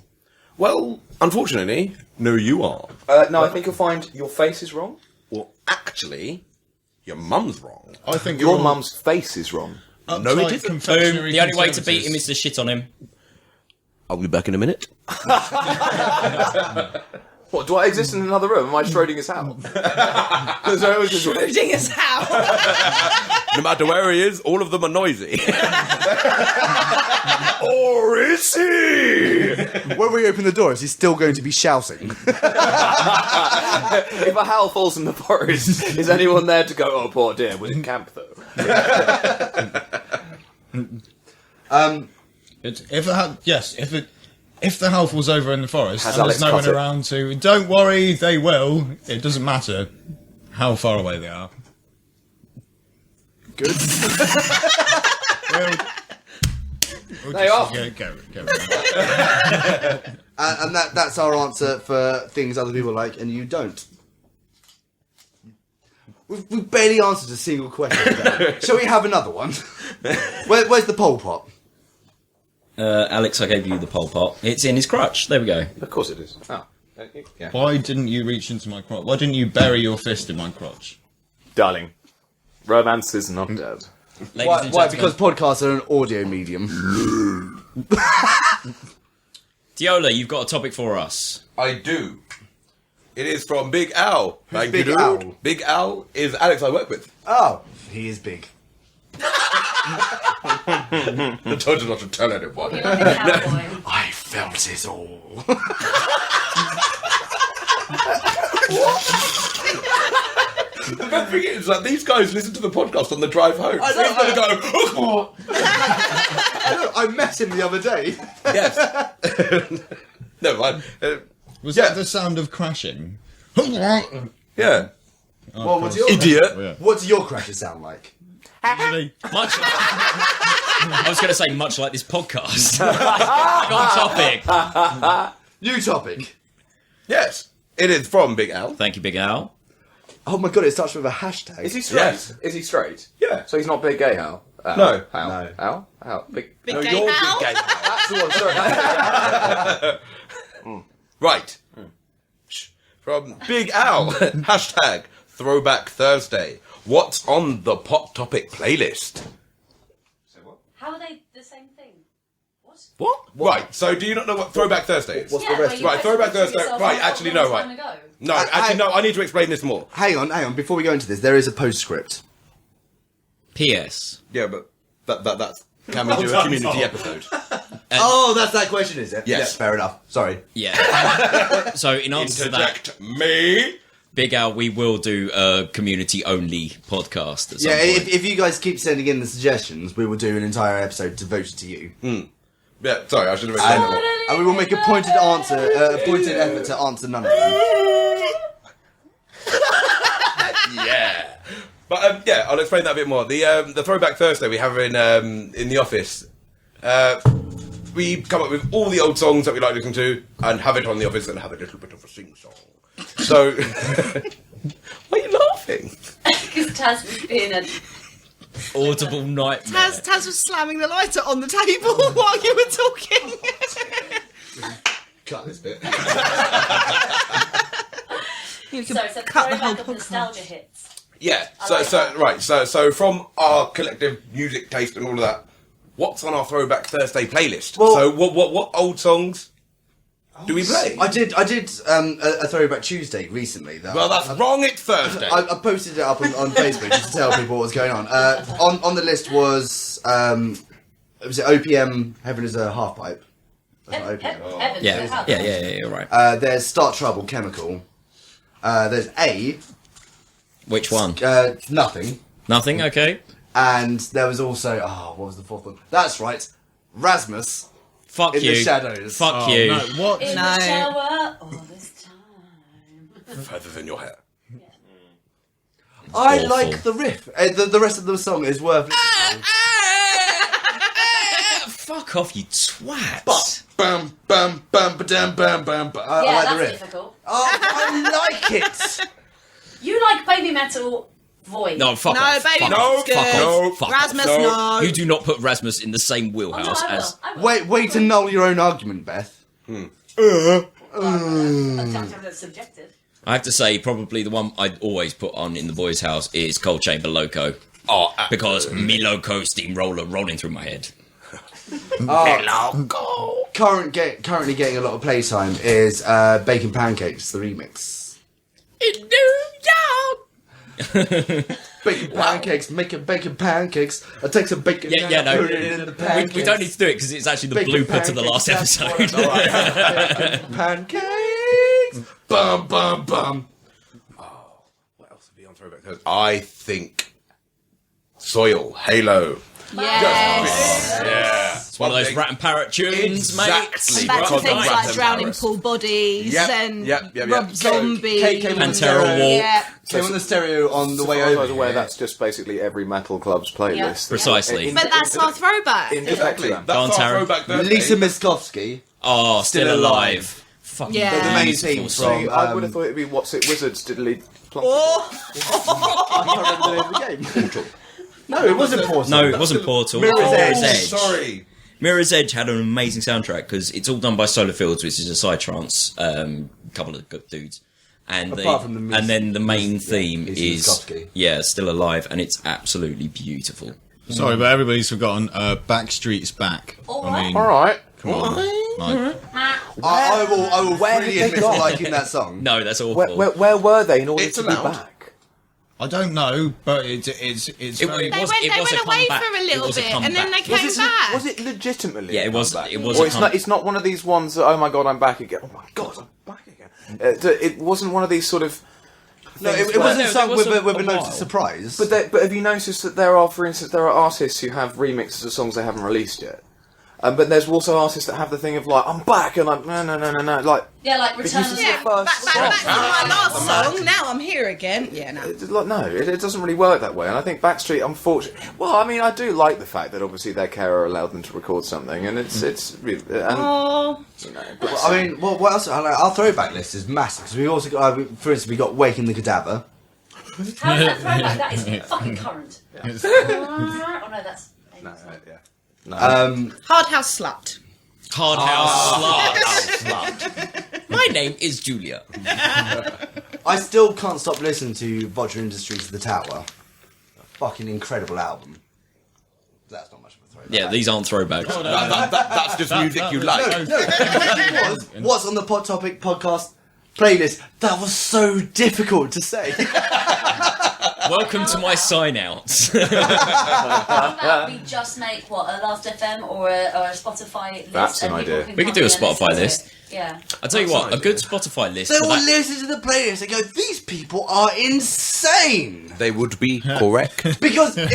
Speaker 7: Well, unfortunately, no, you are.
Speaker 5: No, I think you'll find your face is wrong.
Speaker 7: Well, actually, your mum's wrong.
Speaker 3: I think
Speaker 5: Your mum's face is wrong.
Speaker 7: No, it isn't.
Speaker 1: The only way to beat him is to shit on him.
Speaker 7: I'll be back in a minute.
Speaker 5: What, do I exist in another room? Am I Schrodinger's house?
Speaker 2: Schrodinger's house.
Speaker 7: No matter where he is, all of them are noisy. Or is he?
Speaker 4: When we open the door, is he still going to be shouting?
Speaker 5: If a howl falls in the forest, is anyone there to go, oh, poor dear, was it camp, though?
Speaker 3: If the howl falls over in the forest
Speaker 5: Has
Speaker 3: and
Speaker 5: Alex
Speaker 3: there's no one
Speaker 5: cut it?
Speaker 3: around to, don't worry, they will. It doesn't matter how far away they are.
Speaker 4: Good.
Speaker 5: They are.
Speaker 3: Go.
Speaker 4: And that's our answer for things other people like and you don't. We've barely answered a single question today. Shall we have another one? Where's the pole pot?
Speaker 1: Alex, I gave you the pole pot. It's in his crutch. There we go.
Speaker 5: Of course it is. Oh, yeah.
Speaker 3: Why didn't you reach into my crotch? Why didn't you bury your fist in my crotch?
Speaker 5: Darling, romance is not dead.
Speaker 1: Ladies and
Speaker 4: Why?
Speaker 1: gentlemen,
Speaker 4: Because podcasts are an audio medium.
Speaker 1: Diola, you've got a topic for us.
Speaker 7: I do. It is from Big Al. Thank
Speaker 4: Big
Speaker 7: you, dude.
Speaker 4: Al?
Speaker 7: Big Al is Alex I work with.
Speaker 4: Oh, he is big.
Speaker 7: I told you not to tell anyone.
Speaker 6: You're like a cowboy.
Speaker 4: I felt it all.
Speaker 7: The best thing is, like, these guys listen to the podcast on the drive home.
Speaker 4: I
Speaker 7: So he's going to go,
Speaker 4: I know, I met him the other day.
Speaker 7: yes. Never mind.
Speaker 3: Was that the sound of crashing?
Speaker 7: Yeah.
Speaker 4: Well, what's your
Speaker 7: Idiot.
Speaker 4: What's your crashes sound like?
Speaker 1: Much. I was going to say much like this podcast. On topic.
Speaker 4: New topic.
Speaker 7: Yes. It is from Big Al.
Speaker 1: Thank you, Big Al.
Speaker 4: Oh my god, it starts with a hashtag.
Speaker 5: Is he straight?
Speaker 7: Yes.
Speaker 5: Is he straight?
Speaker 7: Yeah.
Speaker 5: So he's not big gay Hal? Al?
Speaker 7: No.
Speaker 5: Hal?
Speaker 4: No.
Speaker 5: Hal? Hal? Big
Speaker 1: No,
Speaker 2: gay
Speaker 1: you're
Speaker 2: Al?
Speaker 1: Big Gay Al.
Speaker 5: That's the one, sorry.
Speaker 7: Right. From Big Al. Hashtag Throwback Thursday. What's on the Pop Topic playlist?
Speaker 6: How are they the same thing?
Speaker 7: What? Right, so do you not know what Throwback Thursday is?
Speaker 4: What's
Speaker 6: Yeah,
Speaker 4: the rest?
Speaker 6: well, you
Speaker 7: Right,
Speaker 6: guys
Speaker 7: Throwback
Speaker 6: pictured
Speaker 7: Thursday.
Speaker 6: yourself
Speaker 7: Right,
Speaker 6: a
Speaker 7: actually,
Speaker 6: long
Speaker 7: no, right.
Speaker 6: time ago.
Speaker 7: No, actually, no, I need to explain this more.
Speaker 4: Hang on. Before we go into this, there is a postscript.
Speaker 1: P.S.
Speaker 7: Yeah, but that's... Can we do a community episode?
Speaker 4: Oh, that's that question, is it?
Speaker 7: Yes.
Speaker 4: Yeah, fair enough. Sorry.
Speaker 1: Yeah. So in answer to that,
Speaker 7: Interject me.
Speaker 1: Big Al, we will do a community-only podcast at some
Speaker 4: Yeah,
Speaker 1: point.
Speaker 4: if you guys keep sending in the suggestions, we will do an entire episode devoted to you.
Speaker 7: Yeah, sorry, I should have explained it more.
Speaker 4: And we will make a pointed effort to answer none of them.
Speaker 7: Yeah. But yeah, I'll explain that a bit more. The Throwback Thursday we have in the office. We come up with all the old songs that we like listening to and have it on the office and have a little bit of a sing-song. So, why are you laughing?
Speaker 6: Because Taz was being a...
Speaker 1: Audible nightmare.
Speaker 2: Taz was slamming the lighter on the table while you were talking.
Speaker 7: Cut this bit.
Speaker 2: You
Speaker 6: So
Speaker 2: could
Speaker 6: it's a
Speaker 2: cut the whole
Speaker 6: throwback of
Speaker 2: podcast.
Speaker 6: nostalgia hits.
Speaker 7: Yeah.
Speaker 6: I like that.
Speaker 7: So from our collective music taste and all of that, what's on our Throwback Thursday playlist.
Speaker 4: Well-
Speaker 7: So what old songs do we play?
Speaker 4: I did a Throwback Tuesday recently.
Speaker 7: Well, that's wrong. It's Thursday.
Speaker 4: I posted it up on Facebook just to tell people what was going on. On the list was it OPM? Heaven is a half pipe. That's not OPM.
Speaker 6: Heaven,
Speaker 1: Yeah, right.
Speaker 4: There's Start Trouble, Chemical. There's A.
Speaker 1: Which one?
Speaker 4: Nothing.
Speaker 1: Nothing. Okay.
Speaker 4: And there was also what was the fourth one? That's right, Rasmus.
Speaker 1: Fuck
Speaker 4: In
Speaker 1: you.
Speaker 4: the shadows.
Speaker 1: Fuck you.
Speaker 3: No, what?
Speaker 6: In the shower all this time.
Speaker 7: Further than your hair.
Speaker 4: I
Speaker 1: Awful.
Speaker 4: like the riff. The rest of the song is worth listening to.
Speaker 1: Fuck off, you twat.
Speaker 7: Bum bum bum ba-dum, bum bum bum.
Speaker 4: I
Speaker 6: Yeah,
Speaker 4: like the
Speaker 6: that's
Speaker 4: riff.
Speaker 6: difficult.
Speaker 4: Oh, I like it.
Speaker 6: You like baby metal void.
Speaker 1: No, fuck
Speaker 2: No,
Speaker 1: off.
Speaker 2: baby
Speaker 1: Fuck
Speaker 2: metal's
Speaker 1: off.
Speaker 2: good.
Speaker 1: Fuck off. Fuck off.
Speaker 2: Rasmus, no.
Speaker 1: You do not put Rasmus in the same
Speaker 6: Oh, no,
Speaker 1: wheelhouse
Speaker 6: I
Speaker 1: as...
Speaker 6: will. I will.
Speaker 4: Way to null your own argument, Beth.
Speaker 6: That's subjective.
Speaker 1: I have to say, probably the one I'd always put on in the boys' house is Cold Chamber Loco.
Speaker 7: Oh,
Speaker 1: Because me Loco steamroller rolling through my head.
Speaker 4: Currently getting a lot of playtime is Bacon Pancakes, the remix.
Speaker 1: In New York!
Speaker 4: Bacon pancakes, making bacon pancakes. I take some bacon
Speaker 1: Yeah,
Speaker 4: and
Speaker 1: no.
Speaker 4: put it in the pancakes.
Speaker 1: We don't need to do it because it's actually the
Speaker 4: Bacon
Speaker 1: blooper to the last
Speaker 4: pancakes, that's
Speaker 1: episode.
Speaker 4: what I like. Bacon pancakes. Bum bum bum.
Speaker 7: what else have we on Throwback Thursday? I think Soil, Halo.
Speaker 2: Yes.
Speaker 7: Yeah.
Speaker 1: It's one of those rat and parrot tunes,
Speaker 7: Exactly.
Speaker 2: And back to
Speaker 7: Right.
Speaker 2: things
Speaker 7: Rat
Speaker 2: like
Speaker 7: and
Speaker 2: Drowning
Speaker 7: Paris.
Speaker 2: Pool Bodies
Speaker 7: Yep,
Speaker 2: and
Speaker 7: yep.
Speaker 2: Rob Zombie.
Speaker 4: Came on the
Speaker 1: Pantera
Speaker 4: stereo.
Speaker 1: Walk.
Speaker 2: Yeah.
Speaker 4: Came on the stereo on the way
Speaker 5: I was
Speaker 4: over.
Speaker 5: aware
Speaker 4: here.
Speaker 5: that's just basically every metal club's playlist.
Speaker 1: Precisely.
Speaker 2: But that's our throwback.
Speaker 7: Exactly.
Speaker 5: Excellent.
Speaker 7: That's
Speaker 1: Go on,
Speaker 7: our
Speaker 1: Taryn.
Speaker 7: Throwback Thursday.
Speaker 4: Lisa Miskovsky.
Speaker 1: Oh, Still
Speaker 4: Still
Speaker 1: Alive.
Speaker 4: Alive.
Speaker 1: Fucking
Speaker 2: Yeah.
Speaker 4: The main
Speaker 1: beautiful
Speaker 4: theme
Speaker 1: song.
Speaker 4: from-
Speaker 5: I would have thought it'd be What's It Wizards Diddly Plonk.
Speaker 4: I can't remember the name of the game. No, it wasn't Portal.
Speaker 1: No, it wasn't Portal.
Speaker 4: Mirror's
Speaker 1: Mirror's
Speaker 4: Edge.
Speaker 1: Edge.
Speaker 7: Sorry.
Speaker 1: Mirror's Edge had an amazing soundtrack because it's all done by Solar Fields, which is a psytrance couple of good dudes. And
Speaker 4: Apart from the
Speaker 1: and then the main
Speaker 4: Miss-
Speaker 1: theme
Speaker 4: is
Speaker 1: is
Speaker 4: Miskovsky.
Speaker 1: Still Alive, and it's absolutely beautiful.
Speaker 3: Sorry, but everybody's forgotten Backstreet's Back.
Speaker 6: All
Speaker 3: I
Speaker 6: right.
Speaker 3: mean,
Speaker 5: All right.
Speaker 3: come on. Like,
Speaker 4: I will
Speaker 5: Where
Speaker 4: freely
Speaker 5: have they
Speaker 4: admit to
Speaker 5: gone?
Speaker 4: liking that song.
Speaker 1: No, that's awful.
Speaker 5: Where were they in order
Speaker 7: It's
Speaker 5: to
Speaker 7: allowed.
Speaker 5: be back?
Speaker 3: I don't know, but it's
Speaker 1: It
Speaker 3: very...
Speaker 1: was-
Speaker 2: They went
Speaker 1: a
Speaker 2: away
Speaker 1: comeback.
Speaker 2: for a
Speaker 1: It
Speaker 2: little
Speaker 1: was a
Speaker 2: bit and then
Speaker 1: comeback.
Speaker 2: they came back.
Speaker 5: Was it legitimately?
Speaker 1: Yeah, it
Speaker 5: a
Speaker 1: was-
Speaker 5: comeback?
Speaker 1: it was
Speaker 5: Or
Speaker 1: a come-
Speaker 5: it's not one of these ones that, oh my god, I'm back again. Oh my god, I'm back again. It wasn't one of these sort of.
Speaker 4: No,
Speaker 5: things
Speaker 4: it
Speaker 5: where-
Speaker 4: wasn't sung
Speaker 1: there was
Speaker 4: with
Speaker 1: a
Speaker 4: a note
Speaker 1: while.
Speaker 4: of surprise.
Speaker 5: But have you noticed that there are, for instance, there are artists who have remixes of songs they haven't released yet. But there's also artists that have the thing of like, I'm back, and like, no, like.
Speaker 6: Yeah, like
Speaker 5: It
Speaker 6: Return
Speaker 5: used
Speaker 6: of
Speaker 5: to
Speaker 6: the
Speaker 5: say
Speaker 2: Yeah,
Speaker 5: first
Speaker 2: back
Speaker 5: song.
Speaker 2: to my last song. Now I'm here again. Yeah, no.
Speaker 5: It doesn't really work that way, and I think Backstreet, unfortunately. Well, I mean, I do like the fact that obviously their carer allowed them to record something, and it's really, and
Speaker 2: Oh,
Speaker 5: you know,
Speaker 4: Well, I mean, what else? Our throwback list is massive because we also got, for instance, we got Waking the Cadaver.
Speaker 6: How is that throwback? That is fucking current. Oh no, that's.
Speaker 2: Hard House Slut.
Speaker 1: Hard House Slut. My name is Julia.
Speaker 4: I still can't stop listening to Vodka Industries The Tower. A fucking incredible album. That's not much of a throwback.
Speaker 1: Yeah, these aren't throwbacks.
Speaker 7: That's just music you like.
Speaker 4: No, the question was, what's on the Pod Topic podcast playlist? That was so difficult to say.
Speaker 1: Welcome to my sign-outs.
Speaker 6: How about we just make a Last FM or a Spotify list?
Speaker 5: That's an
Speaker 6: and people
Speaker 5: idea.
Speaker 6: can
Speaker 1: We could
Speaker 6: come
Speaker 1: do a
Speaker 6: in and listen
Speaker 1: Spotify
Speaker 6: to it.
Speaker 1: list.
Speaker 6: Yeah.
Speaker 1: I'll tell you what, a good Spotify list.
Speaker 4: They
Speaker 1: for
Speaker 4: all
Speaker 1: that-
Speaker 4: listen to the playlist and go, these people are insane.
Speaker 7: They would be correct.
Speaker 4: Because it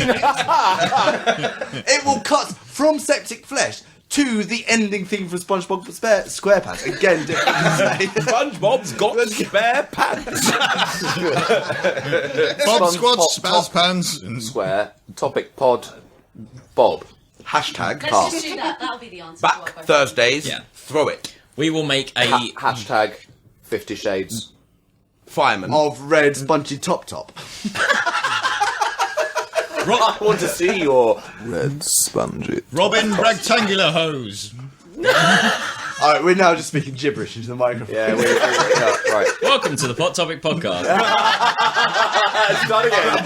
Speaker 4: will cut from Septic Flesh to the ending theme from SpongeBob SquarePants. Again, difficult to say.
Speaker 7: SpongeBob's got spare pants.
Speaker 3: Bob Squad,
Speaker 5: Pop,
Speaker 3: Spaz Pants, and
Speaker 5: Square topic pod Bob.
Speaker 4: Hashtag
Speaker 6: Let's
Speaker 4: cast.
Speaker 6: just do that. That'll be the answer. to our
Speaker 7: Back
Speaker 6: question.
Speaker 7: Thursdays.
Speaker 1: Yeah.
Speaker 7: Throw it.
Speaker 1: We will make a...
Speaker 5: Hashtag 50 Shades.
Speaker 7: Fireman.
Speaker 4: Of red spongy top.
Speaker 5: I want to see your red spongy.
Speaker 3: Robin Rectangular Hose.
Speaker 4: Alright, we're now just speaking gibberish into the microphone.
Speaker 5: Yeah, right.
Speaker 1: Welcome to the Pot Topic Podcast.
Speaker 5: Start again.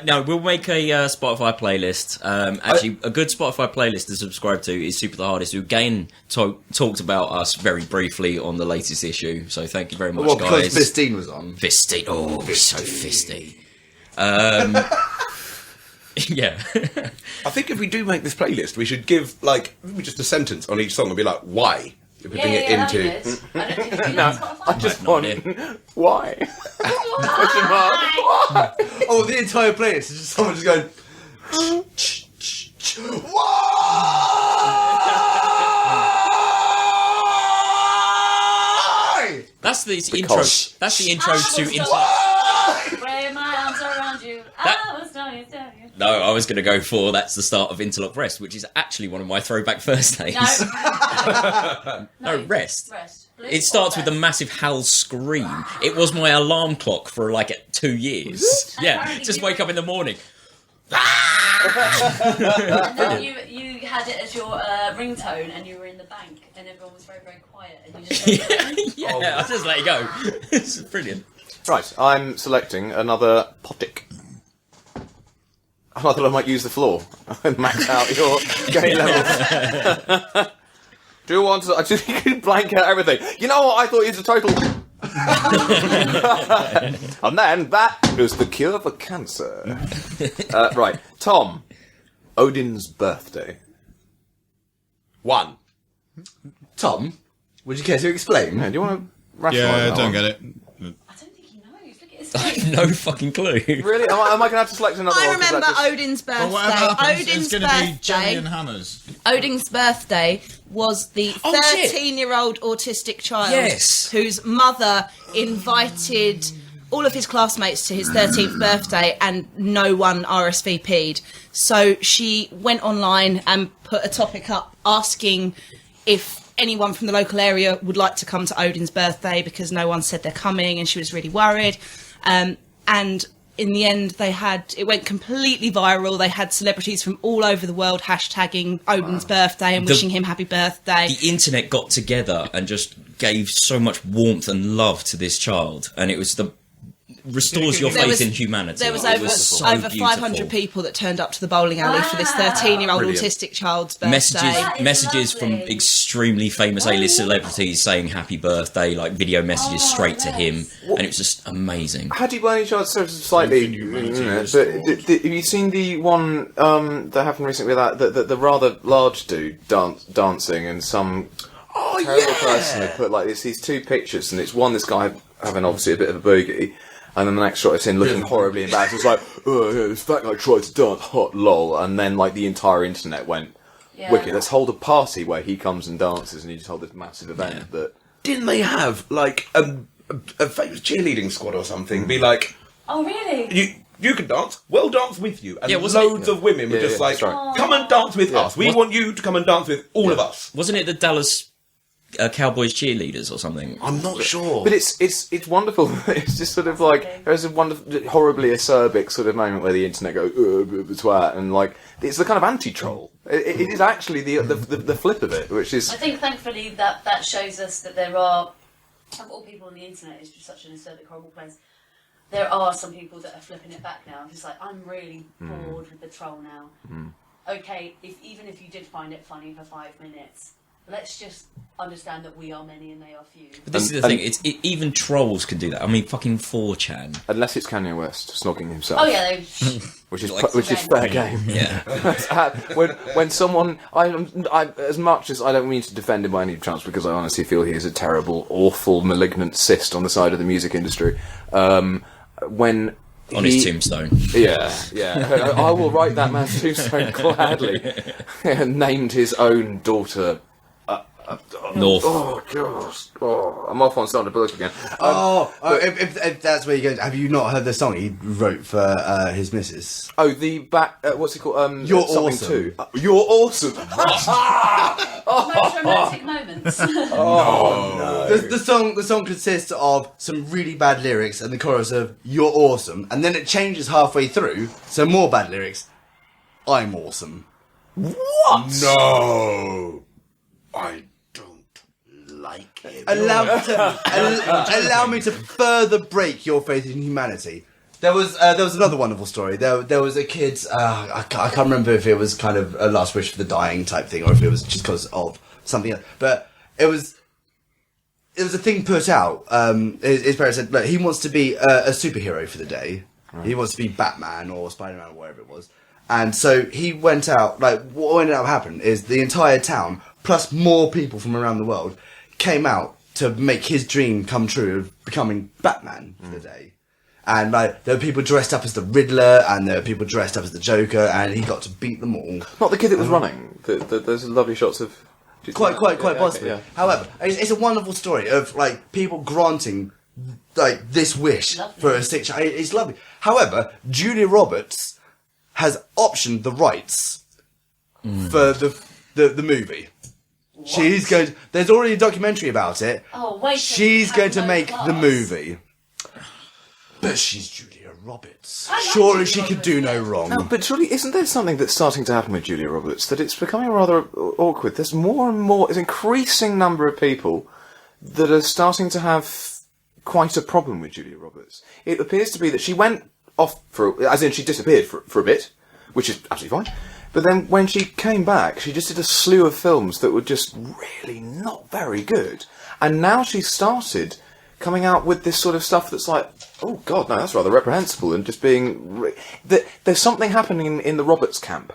Speaker 1: No, we'll make a Spotify playlist. Actually, a good Spotify playlist to subscribe to is Super the Hardest, who again talked about us very briefly on the latest issue. So thank you very much,
Speaker 4: Well,
Speaker 1: guys.
Speaker 4: because Fistine was on.
Speaker 1: Fistine. Oh, so fisty. Yeah.
Speaker 7: I think if we do make this playlist, we should give maybe just a sentence on each song and be like, why you're putting it into.
Speaker 5: I just want. Why? Question mark. Why?
Speaker 4: Oh, the entire playlist is just someone just going. Why?
Speaker 1: That's the intro.
Speaker 5: Because.
Speaker 1: That's the intro to.
Speaker 6: Wave my arms around you. I was trying to tell you.
Speaker 1: No, I was going to go for that's the start of Interlock Rest, which is actually one of my throwback Thursdays. No, Rest.
Speaker 6: Blue
Speaker 1: It starts
Speaker 6: or
Speaker 1: with a
Speaker 6: red?
Speaker 1: massive howl scream. It was my alarm clock for 2 years. Yeah,
Speaker 6: Apparently
Speaker 1: just
Speaker 6: you-
Speaker 1: wake up in the morning.
Speaker 6: And then you had it as your ringtone, and you were in the bank, and everyone was very, very quiet, and you just
Speaker 1: Yeah, I just let it go. It's brilliant.
Speaker 5: Right, I'm selecting another potic. I thought I might use the floor and max out your gain levels. Do you want to? I just you can blank out everything. You know what? I thought it was a total. And then that is the cure for cancer. Right, Tom. Odin's birthday.
Speaker 7: 1.
Speaker 4: Tom, would you care to explain?
Speaker 5: Yeah, do you want to rationalise
Speaker 3: Yeah,
Speaker 5: that
Speaker 3: don't
Speaker 5: one?
Speaker 4: Oh.
Speaker 3: get it.
Speaker 6: I don't think he knows. Look at his
Speaker 1: I
Speaker 6: face.
Speaker 1: have no fucking clue.
Speaker 5: Really? Am I going to have to select another
Speaker 2: I
Speaker 5: one? 'Cause
Speaker 2: remember
Speaker 5: that just-
Speaker 2: Odin's birthday.
Speaker 3: Well, whatever happens,
Speaker 2: Odin's
Speaker 3: it's going to be Jenny
Speaker 2: birthday.
Speaker 3: and Hammers.
Speaker 2: Odin's birthday was the
Speaker 1: Oh, shit.
Speaker 2: 13-year-old autistic child
Speaker 1: Yes.
Speaker 2: whose mother invited all of his classmates to his 13th birthday and no one RSVP'd. So she went online and put a topic up asking if anyone from the local area would like to come to Odin's birthday because no one said they're coming, and she was really worried. And in the end, it went completely viral. They had celebrities from all over the world hashtagging Odin's birthday and wishing him happy birthday.
Speaker 1: The internet got together and just gave so much warmth and love to this child, and it was restores your
Speaker 2: There
Speaker 1: faith
Speaker 2: was-
Speaker 1: in humanity.
Speaker 2: There was
Speaker 1: It
Speaker 2: over
Speaker 1: so
Speaker 2: 500
Speaker 1: beautiful.
Speaker 2: people that turned up to the bowling alley for this 13-year-old
Speaker 5: Brilliant.
Speaker 2: autistic child's birthday.
Speaker 6: That is
Speaker 1: Messages from
Speaker 6: lovely.
Speaker 1: extremely famous A-list celebrities saying happy birthday, video messages straight to him, and it was just amazing.
Speaker 5: Had you by any chance sort of slightly? But have you seen the one that happened recently with that the rather large dude dancing and some terrible person who put these two pictures, and it's this guy having obviously a bit of a boogie, and then the next shot it's him looking horribly embarrassed. It's like, oh yeah, this fat guy tried to dance, hot lol, and then the entire internet went
Speaker 6: Yeah.
Speaker 5: wicked. Let's hold a party where he comes and dances, and you just hold this massive event that.
Speaker 7: Didn't they have a famous cheerleading squad or something? Be like,
Speaker 6: Oh, really?
Speaker 7: you can dance. We'll dance with you. And
Speaker 1: Yeah, wasn't it-
Speaker 7: loads of women were
Speaker 5: Yeah,
Speaker 7: just
Speaker 5: yeah,
Speaker 7: like,
Speaker 5: that's right.
Speaker 7: come and dance with us. We want you to come and dance with all of us.
Speaker 1: Wasn't it the Dallas Cowboys cheerleaders or something?
Speaker 7: I'm not sure.
Speaker 5: But it's wonderful. It's just sort of there's a wonderful, horribly acerbic sort of moment where the internet goes twat, and it's the kind of anti-troll. It is actually the flip of it, which is
Speaker 6: I think, thankfully, that shows us that there are, of all people on the internet, it's just such an acerbic, horrible place. There are some people that are flipping it back now. I'm just I'm really bored with the troll now. Okay, even if you did find it funny for 5 minutes, let's just understand that we are many and they are few.
Speaker 1: But this is the thing, even trolls can do that. I mean, fucking 4chan.
Speaker 5: unless it's Kanye West snogging himself.
Speaker 6: Oh yeah, they,
Speaker 5: which is
Speaker 1: Like-
Speaker 5: which is fair game.
Speaker 1: Yeah.
Speaker 5: when someone, I as much as I don't mean to defend him by any chance, because I honestly feel he is a terrible, awful, malignant cyst on the side of the music industry. When
Speaker 1: On his tombstone.
Speaker 5: Yeah. I will write that man's tombstone gladly. Named his own daughter.
Speaker 1: North.
Speaker 5: Oh gosh! Oh, I'm off on starting to book again.
Speaker 4: If that's where you go, have you not heard the song he wrote for his missus?
Speaker 5: Oh, the back. What's it called?
Speaker 4: You're
Speaker 5: something
Speaker 4: awesome.
Speaker 5: Too. You're awesome.
Speaker 6: most romantic moments.
Speaker 4: The song consists of some really bad lyrics and the chorus of "You're awesome," and then it changes halfway through, so more bad lyrics. I'm awesome.
Speaker 5: What?
Speaker 7: No, I don't
Speaker 8: like him.
Speaker 4: Allow me to further break your faith in humanity. There was another wonderful story. There was a kid. I can't remember if it was kind of a last wish for the dying type thing, or if it was just because of something else. But it was a thing put out. His parents said, look, he wants to be a superhero for the day. Right. He wants to be Batman or Spider-Man or whatever it was. And so he went out. Like, what ended up happening is the entire town, plus more people from around the world, came out to make his dream come true of becoming Batman for the day. And like, there were people dressed up as the Riddler, and there were people dressed up as the Joker, and he got to beat them all.
Speaker 5: Not the kid that was running. There's lovely shots of.
Speaker 4: Quite possibly.
Speaker 5: Yeah.
Speaker 4: However, it's a wonderful story of like people granting like this wish for a sick child. It's lovely. However, Julia Roberts has optioned the rights for the movie.
Speaker 6: What?
Speaker 4: She's going. There's already a documentary about it.
Speaker 6: Oh wait.
Speaker 4: She's going to make the movie. But she's Julia Roberts. Surely she could do no wrong.
Speaker 5: No, but surely isn't there something that's starting to happen with Julia Roberts that it's becoming rather awkward? There's more and more, an increasing number of people that are starting to have quite a problem with Julia Roberts. It appears to be that she went off as in she disappeared for a bit, which is absolutely fine. But then when she came back, she just did a slew of films that were just really not very good. And now she's started coming out with this sort of stuff that's like, oh god, no, that's rather reprehensible, and just being... There's something happening in the Roberts camp,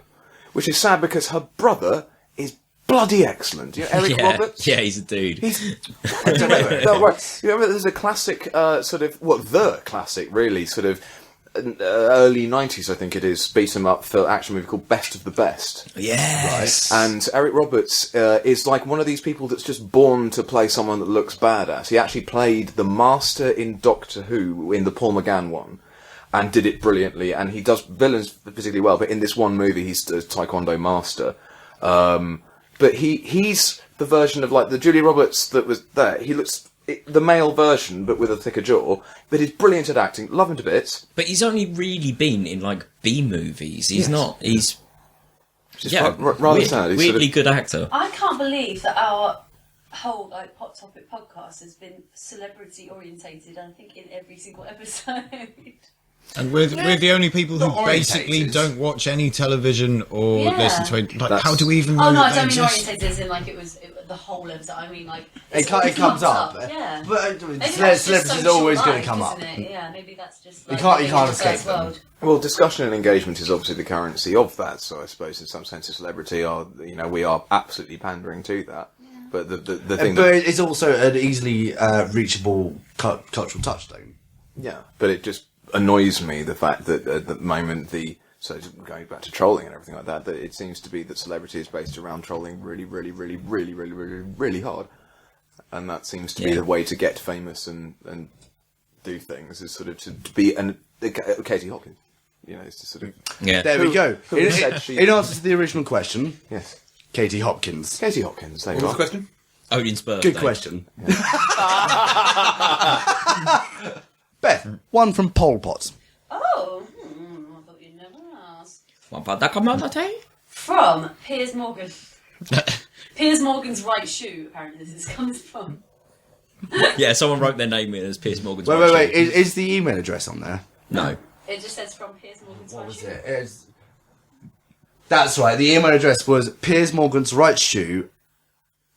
Speaker 5: which is sad because her brother is bloody excellent. You know, Eric Roberts?
Speaker 1: Yeah, he's a dude.
Speaker 5: I don't know. No, right. You remember there's a classic the classic, really, sort of early 90s, I think it is, beat-em-up action movie called Best of the Best.
Speaker 1: Yes.
Speaker 5: Right? And Eric Roberts is like one of these people that's just born to play someone that looks badass. He actually played the Master in Doctor Who in the Paul McGann one, and did it brilliantly, and he does villains particularly well, but in this one movie he's a Taekwondo master. But he's the version of like the Julia Roberts that was there. He looks... the male version, but with a thicker jaw, but he's brilliant at acting, love him to bits.
Speaker 1: But he's only really been in like B movies. He's not. He's
Speaker 5: rather sad. He's
Speaker 1: weirdly good actor.
Speaker 6: I can't believe that our whole like Pot Topic podcast has been celebrity orientated. I think in every single episode.
Speaker 3: And we're the only people who basically don't watch any television or listen to it. Like, how do we even know
Speaker 6: no, I
Speaker 3: that
Speaker 6: don't
Speaker 3: they
Speaker 6: mean
Speaker 3: exist?
Speaker 6: orientated as in like it was the whole episode. I mean like
Speaker 4: It comes up.
Speaker 6: Yeah.
Speaker 4: But
Speaker 6: Celebrity's
Speaker 4: always going to come up.
Speaker 6: Yeah, maybe that's just.
Speaker 4: You
Speaker 6: Like,
Speaker 4: can't escape them.
Speaker 6: world.
Speaker 5: Well, discussion and engagement is obviously the currency of that. So I suppose, in some sense, of celebrity we are absolutely pandering to that. But the thing,
Speaker 4: but it's also an easily reachable cultural touchstone.
Speaker 5: yeah. But it just annoys me the fact that at the moment so going back to trolling and everything like that, that it seems to be that celebrity is based around trolling really, really, really, really, really, really, really hard, and that seems to be the way to get famous and do things, is sort of to be Katie Hopkins. You know, it's to sort of
Speaker 4: There we go.
Speaker 5: who said she-
Speaker 4: In answer to the original question,
Speaker 5: yes,
Speaker 4: Katie Hopkins.
Speaker 5: Katie Hopkins. There
Speaker 7: What
Speaker 5: you
Speaker 7: was
Speaker 5: are.
Speaker 7: the question?
Speaker 1: Odin's birthday.
Speaker 4: Good question. Beth, one from Pol Pot.
Speaker 6: Oh, I thought you'd never ask.
Speaker 1: What about that community?
Speaker 6: From Piers Morgan. Piers Morgan's right shoe, apparently this comes from.
Speaker 1: Yeah, someone wrote their name in as Piers Morgan's.
Speaker 4: Wait. Is the email address on there?
Speaker 1: No.
Speaker 6: It just says from Piers Morgan's
Speaker 4: What
Speaker 6: right
Speaker 4: was
Speaker 6: shoe.
Speaker 4: it? That's right. The email address was Piers Morgan's right shoe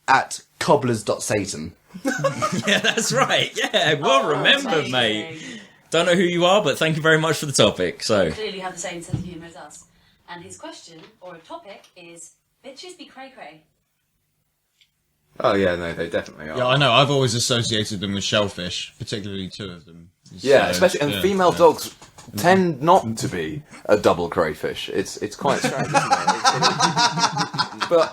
Speaker 4: at cobblers.satan.
Speaker 1: Yeah, that's right. Yeah, well remembered,
Speaker 6: amazing.
Speaker 1: mate. Don't know who you are, but thank you very much for the topic. So,
Speaker 6: Clearly have the same sense of humour as us. And his question, or topic, is bitches be cray cray.
Speaker 5: Oh yeah, no, they definitely are.
Speaker 3: Yeah, I know. I've always associated them with shellfish, particularly two of them.
Speaker 5: Yeah,
Speaker 3: So,
Speaker 5: especially and
Speaker 3: yeah,
Speaker 5: female
Speaker 3: yeah.
Speaker 5: dogs tend not to be a double crayfish. It's quite strange, isn't it?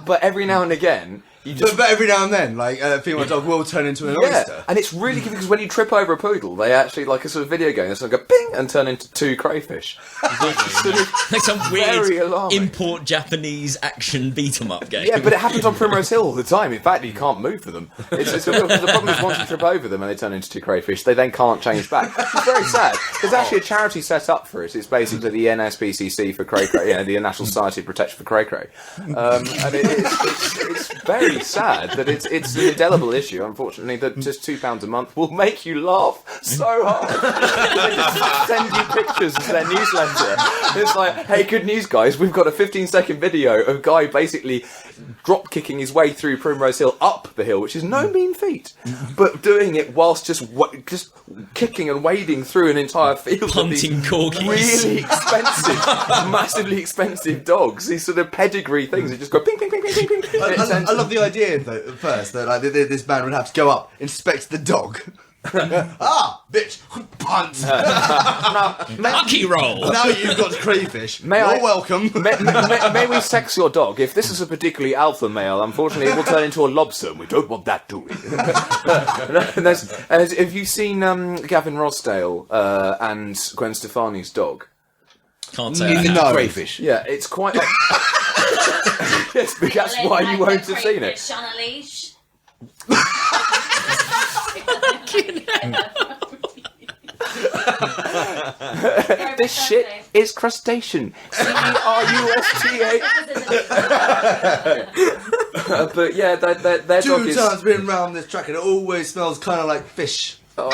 Speaker 5: But every now and again, you just
Speaker 4: But every now and then, like a female dog will turn into an oyster.
Speaker 5: and it's really good because when you trip over a poodle, they actually, like a sort of video game, they sort of go ping and turn into two crayfish. Sort of-
Speaker 1: like some
Speaker 5: Very
Speaker 1: weird
Speaker 5: alarming.
Speaker 1: import Japanese action beat 'em up game.
Speaker 5: Yeah, but it happens on Primrose Hill all the time. In fact, you can't move for them. It's the problem is once you trip over them and they turn into two crayfish, they then can't change back. It's very sad. There's actually a charity set up for it. It's basically the NSPCC for cray cray, the National Society of Protection for Cray Cray. And it's very really sad that it's an indelible issue, unfortunately, that just £2 a month will make you laugh so hard. They just send you pictures of their newsletter. It's like, hey, good news, guys, we've got a 15-second video of a guy basically drop kicking his way through Primrose Hill up the hill, which is no mean feat, but doing it whilst just kicking and wading through an entire field of these
Speaker 1: Punting corgis.
Speaker 5: really expensive, massively expensive dogs. These sort of pedigree things that just go ping, ping, ping, ping, ping, ping.
Speaker 4: I love the idea though. At first, that like this man would have to go up, inspect the dog. Bitch, punt.
Speaker 1: Lucky roll.
Speaker 4: Now you've got crayfish. You're welcome.
Speaker 5: May we sex your dog? If this is a particularly alpha male, unfortunately it will turn into a lobster, and we don't want that, do we? Have you seen Gavin Rossdale and Gwen Stefani's dog?
Speaker 1: Can't say I have.
Speaker 4: No.
Speaker 7: Crayfish.
Speaker 5: Yeah, it's quite... Yes, but that's why you won't have seen it.
Speaker 6: On a leash.
Speaker 5: This shit is crustacean. C-R-U-S-T-A. But yeah, their dog
Speaker 4: Two
Speaker 5: is...
Speaker 4: times been round this track and it always smells kind of like fish.
Speaker 7: Can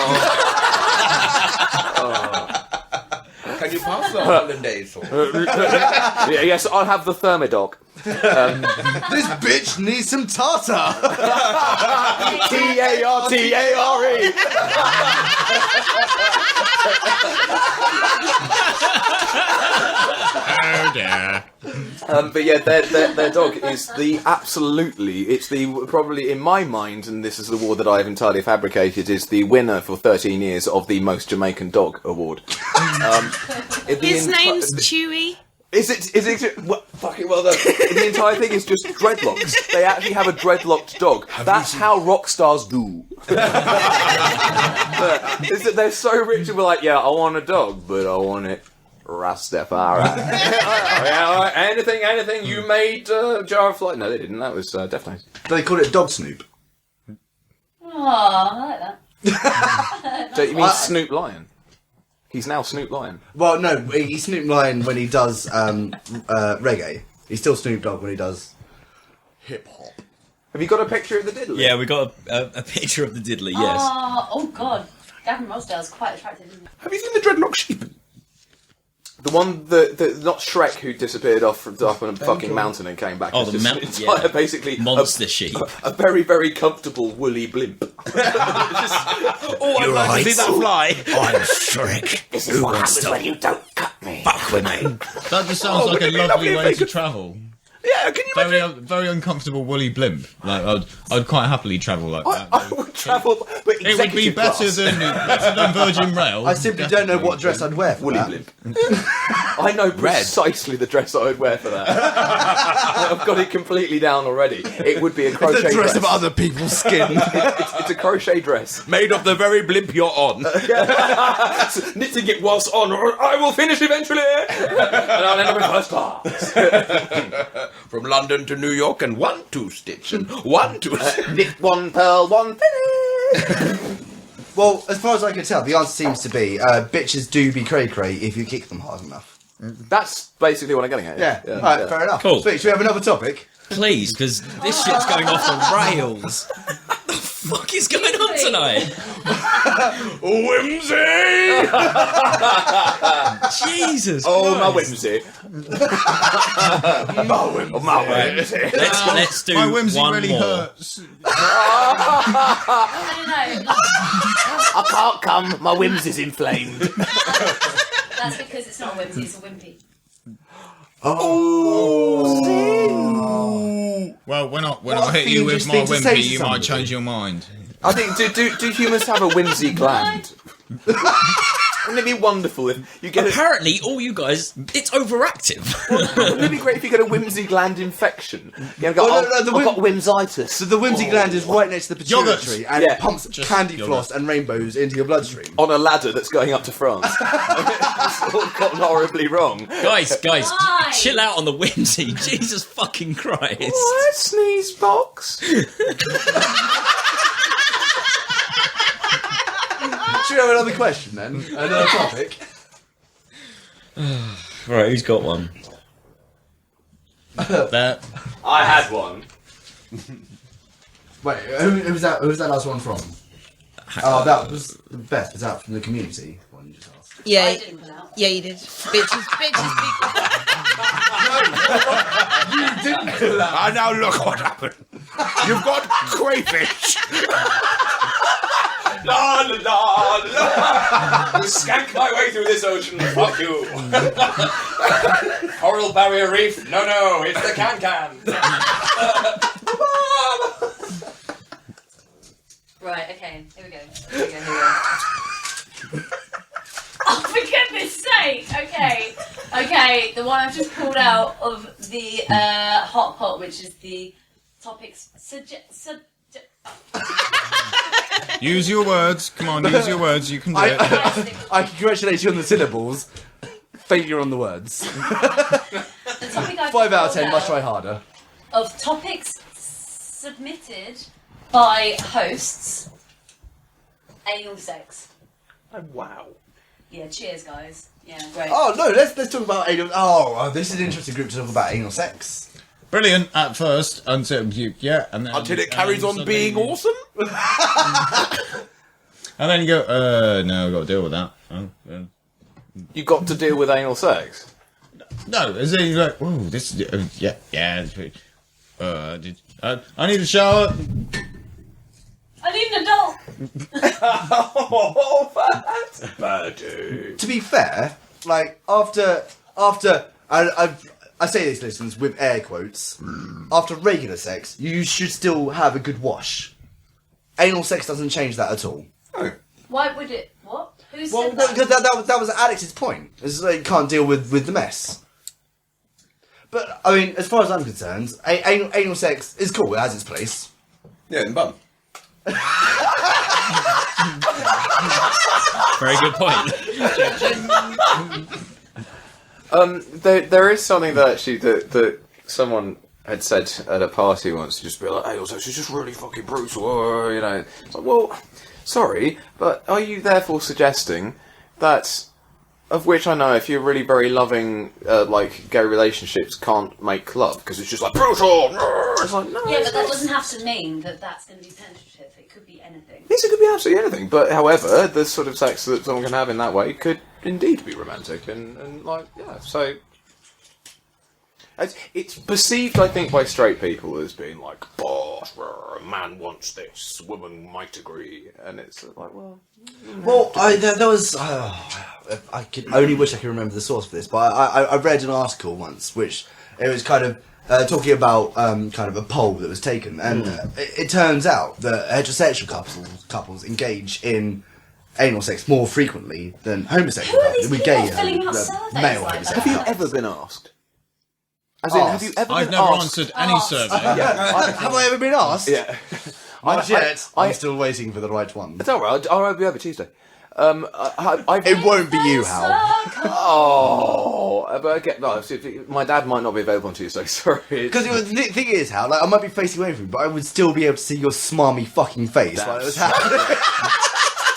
Speaker 7: you pass the hollandaise?
Speaker 5: Yes, I'll have the thermidog.
Speaker 4: This bitch needs some tartar.
Speaker 5: T-A-R-T-A-R-E.
Speaker 3: Oh dear.
Speaker 5: But yeah, their dog is probably in my mind, and this is the award that I've entirely fabricated, is the winner for 13 years of the most Jamaican dog award.
Speaker 2: His name's Chewy.
Speaker 5: Is it? Well, fucking well done. The entire thing is just dreadlocks. They actually have a dreadlocked dog. That's how rock stars do. They're so rich and we're like, yeah, I want a dog, but I want it Rastafari. Yeah, anything. You made Jar of Flight. No, they didn't. That was definitely.
Speaker 4: They call it Dog Snoop.
Speaker 6: Oh, I like that.
Speaker 5: So you mean Snoop Lion? He's now Snoop Lion.
Speaker 4: Well, no, he's Snoop Lion when he does reggae. He's still Snoop Dogg when he does hip hop.
Speaker 5: Have you got a picture of the diddly?
Speaker 1: Yeah, we got a picture of the diddly, yes.
Speaker 6: Oh God, Gavin Rossdale's quite attractive, isn't he?
Speaker 7: Have you seen the dreadlock sheep?
Speaker 5: The one that not Shrek who disappeared off on a fucking mountain and came back.
Speaker 1: Oh,
Speaker 5: It's
Speaker 1: the
Speaker 5: just
Speaker 1: mountain,
Speaker 5: entire,
Speaker 1: yeah.
Speaker 5: basically
Speaker 1: Monster sheep.
Speaker 5: A very, very comfortable woolly blimp.
Speaker 7: Oh, I'd like to see that fly.
Speaker 8: I'm Shrek. This is what happens when you don't cut me. Fuck with me.
Speaker 3: That just sounds like a
Speaker 7: wouldn't it be
Speaker 3: lovely
Speaker 7: lovely if
Speaker 3: way
Speaker 7: they
Speaker 3: to
Speaker 7: could-
Speaker 3: travel.
Speaker 7: Yeah, can you imagine?
Speaker 3: Very uncomfortable woolly blimp. Like I'd quite happily travel like that.
Speaker 5: I would travel, but
Speaker 3: It would be
Speaker 5: executive
Speaker 3: better
Speaker 5: class.
Speaker 3: than Virgin Rail.
Speaker 4: I simply don't know what dress I'd wear for
Speaker 5: Woolly
Speaker 4: that.
Speaker 5: blimp. I know precisely the dress I would wear for that. I've got it completely down already. It would be a crochet
Speaker 7: The dress
Speaker 5: dress.
Speaker 7: of other people's skin,
Speaker 5: It's a crochet dress.
Speaker 7: made of the very blimp you're on.
Speaker 5: Knitting it whilst on, or I will finish eventually, and I'll end up in first class.
Speaker 7: From London to New York and 1-2 stitch and 1-2 stitch.
Speaker 5: Knit one pearl, one finish.
Speaker 4: Well, as far as I can tell, the answer seems to be bitches do be cray-cray if you kick them hard enough.
Speaker 5: That's basically what I'm getting at.
Speaker 4: Yeah, alright, fair enough.
Speaker 1: Cool.
Speaker 4: Sweet, should we have another topic?
Speaker 1: Please, because this shit's going off the rails. What the fuck is going on tonight?
Speaker 7: Whimsy!
Speaker 1: Jesus
Speaker 5: Oh, my
Speaker 1: Christ.
Speaker 5: whimsy.
Speaker 7: My whimsy.
Speaker 1: Let's do
Speaker 3: My whimsy
Speaker 1: one
Speaker 3: really
Speaker 1: more.
Speaker 3: hurts.
Speaker 6: I
Speaker 8: I can't come. My whimsy's inflamed.
Speaker 6: don't know. That's because it's not a whimsy, it's a wimpy.
Speaker 3: Well, when I
Speaker 4: What
Speaker 3: hit
Speaker 4: a
Speaker 3: you
Speaker 4: thing
Speaker 3: with
Speaker 4: just
Speaker 3: my
Speaker 4: thing to say
Speaker 3: wimpy,
Speaker 4: to
Speaker 3: you might
Speaker 4: somebody.
Speaker 3: change your mind.
Speaker 5: I think, do humans have a whimsy gland? Wouldn't it be wonderful if you get a...
Speaker 1: Apparently, all you guys, it's overactive.
Speaker 5: Wouldn't it be great if you get a whimsy gland infection? You go,
Speaker 4: Well, no,
Speaker 5: I've got whimsitis.
Speaker 4: So the whimsy gland is right next to the pituitary and
Speaker 5: Yeah.
Speaker 4: it pumps
Speaker 3: Just
Speaker 4: candy
Speaker 3: yogurt.
Speaker 4: floss and rainbows into your bloodstream.
Speaker 5: On a ladder that's going up to France. It's all gone horribly wrong.
Speaker 1: guys,
Speaker 6: Why?
Speaker 1: chill out on the whimsy. Jesus fucking Christ.
Speaker 5: What? Sneeze box?
Speaker 4: Should we have another question then? Another topic?
Speaker 1: Right, who's got one? That.
Speaker 5: I had one.
Speaker 4: Wait, who was that? Who was that last one from? Oh, that was Beth. Was that from the community one you just asked?
Speaker 2: Yeah,
Speaker 6: I didn't put out.
Speaker 2: yeah, you did. Bitches,
Speaker 7: And now look what happened. You've got crayfish.
Speaker 5: La la la la. Skank my way through this ocean. Fuck you. Coral barrier reef. No, it's the can.
Speaker 6: Right, okay, here we go. Oh, for goodness sake! Okay, the one I've just pulled out of the hot pot, which is the topics
Speaker 3: Use your words. Come on, use your words. You can do it.
Speaker 4: I congratulate you on the syllables. Failure on the words.
Speaker 6: The topic I've
Speaker 4: 5 out of
Speaker 6: pulled
Speaker 4: 10. Must try harder.
Speaker 6: Of topics submitted by hosts. Anal sex.
Speaker 5: Oh, wow.
Speaker 6: Yeah, cheers, guys. Yeah, great.
Speaker 4: Oh no, let's talk about anal. Oh, this is an interesting group to talk about anal sex.
Speaker 3: Brilliant at first until and then
Speaker 7: Until it carries on being awesome.
Speaker 3: And then you go, no, I've got to deal with that.
Speaker 5: You got to deal with anal sex.
Speaker 3: No, as in you're like, oh, this is yeah. I need a shower.
Speaker 6: I need an adult.
Speaker 5: That's bad.
Speaker 4: To be fair, like after I say this, listeners, with air quotes. After regular sex, you should still have a good wash. Anal sex doesn't change that at all.
Speaker 7: Oh.
Speaker 6: Why would it? What? Who said
Speaker 4: Well,
Speaker 6: that?
Speaker 4: because that was Alex's point. It's like you can't deal with the mess. But I mean, as far as I'm concerned, anal sex is cool. It has its place.
Speaker 7: Yeah, in the bum.
Speaker 1: Very good point.
Speaker 5: There is something that actually that someone had said at a party once, to just be like, "Hey, sex is just really fucking brutal," you know. It's like, well, sorry, but are you therefore suggesting that, of which I know, if you're really very loving, like gay relationships, can't make love because it's just like brutal? It's like, no,
Speaker 6: Yeah, but that doesn't have to mean that that's going to be penetrative. It could be anything.
Speaker 5: Yes, it could be absolutely anything. But however, the sort of sex that someone can have in that way could indeed be romantic and like, yeah, so it's perceived, I think, by straight people as being like, boss, a man wants this, woman might agree, and it's like, well,
Speaker 4: There was. I could only wish I could remember the source for this, but I read an article once, which it was kind of talking about kind of a poll that was taken, and it turns out that heterosexual couples engage in anal sex more frequently than homosexual
Speaker 6: Who are
Speaker 4: couples.
Speaker 6: these people filling out surveys
Speaker 4: male
Speaker 6: like
Speaker 4: homosexual
Speaker 6: that?
Speaker 5: have you
Speaker 4: couples.
Speaker 5: ever been asked? As in, have you ever
Speaker 3: I've
Speaker 5: been
Speaker 3: never
Speaker 5: asked?
Speaker 3: answered any survey.
Speaker 4: Have I ever been asked?
Speaker 5: Yeah.
Speaker 4: Not yet. I'm still waiting for the right one.
Speaker 5: It's alright, I'll be over Tuesday. I've
Speaker 4: It won't be you, Hal.
Speaker 5: Oh, but again, no, my dad might not be available on Tuesday, sorry.
Speaker 4: Because the thing is, Hal, like, I might be facing away from you, but I would still be able to see your smarmy fucking face while it was happening.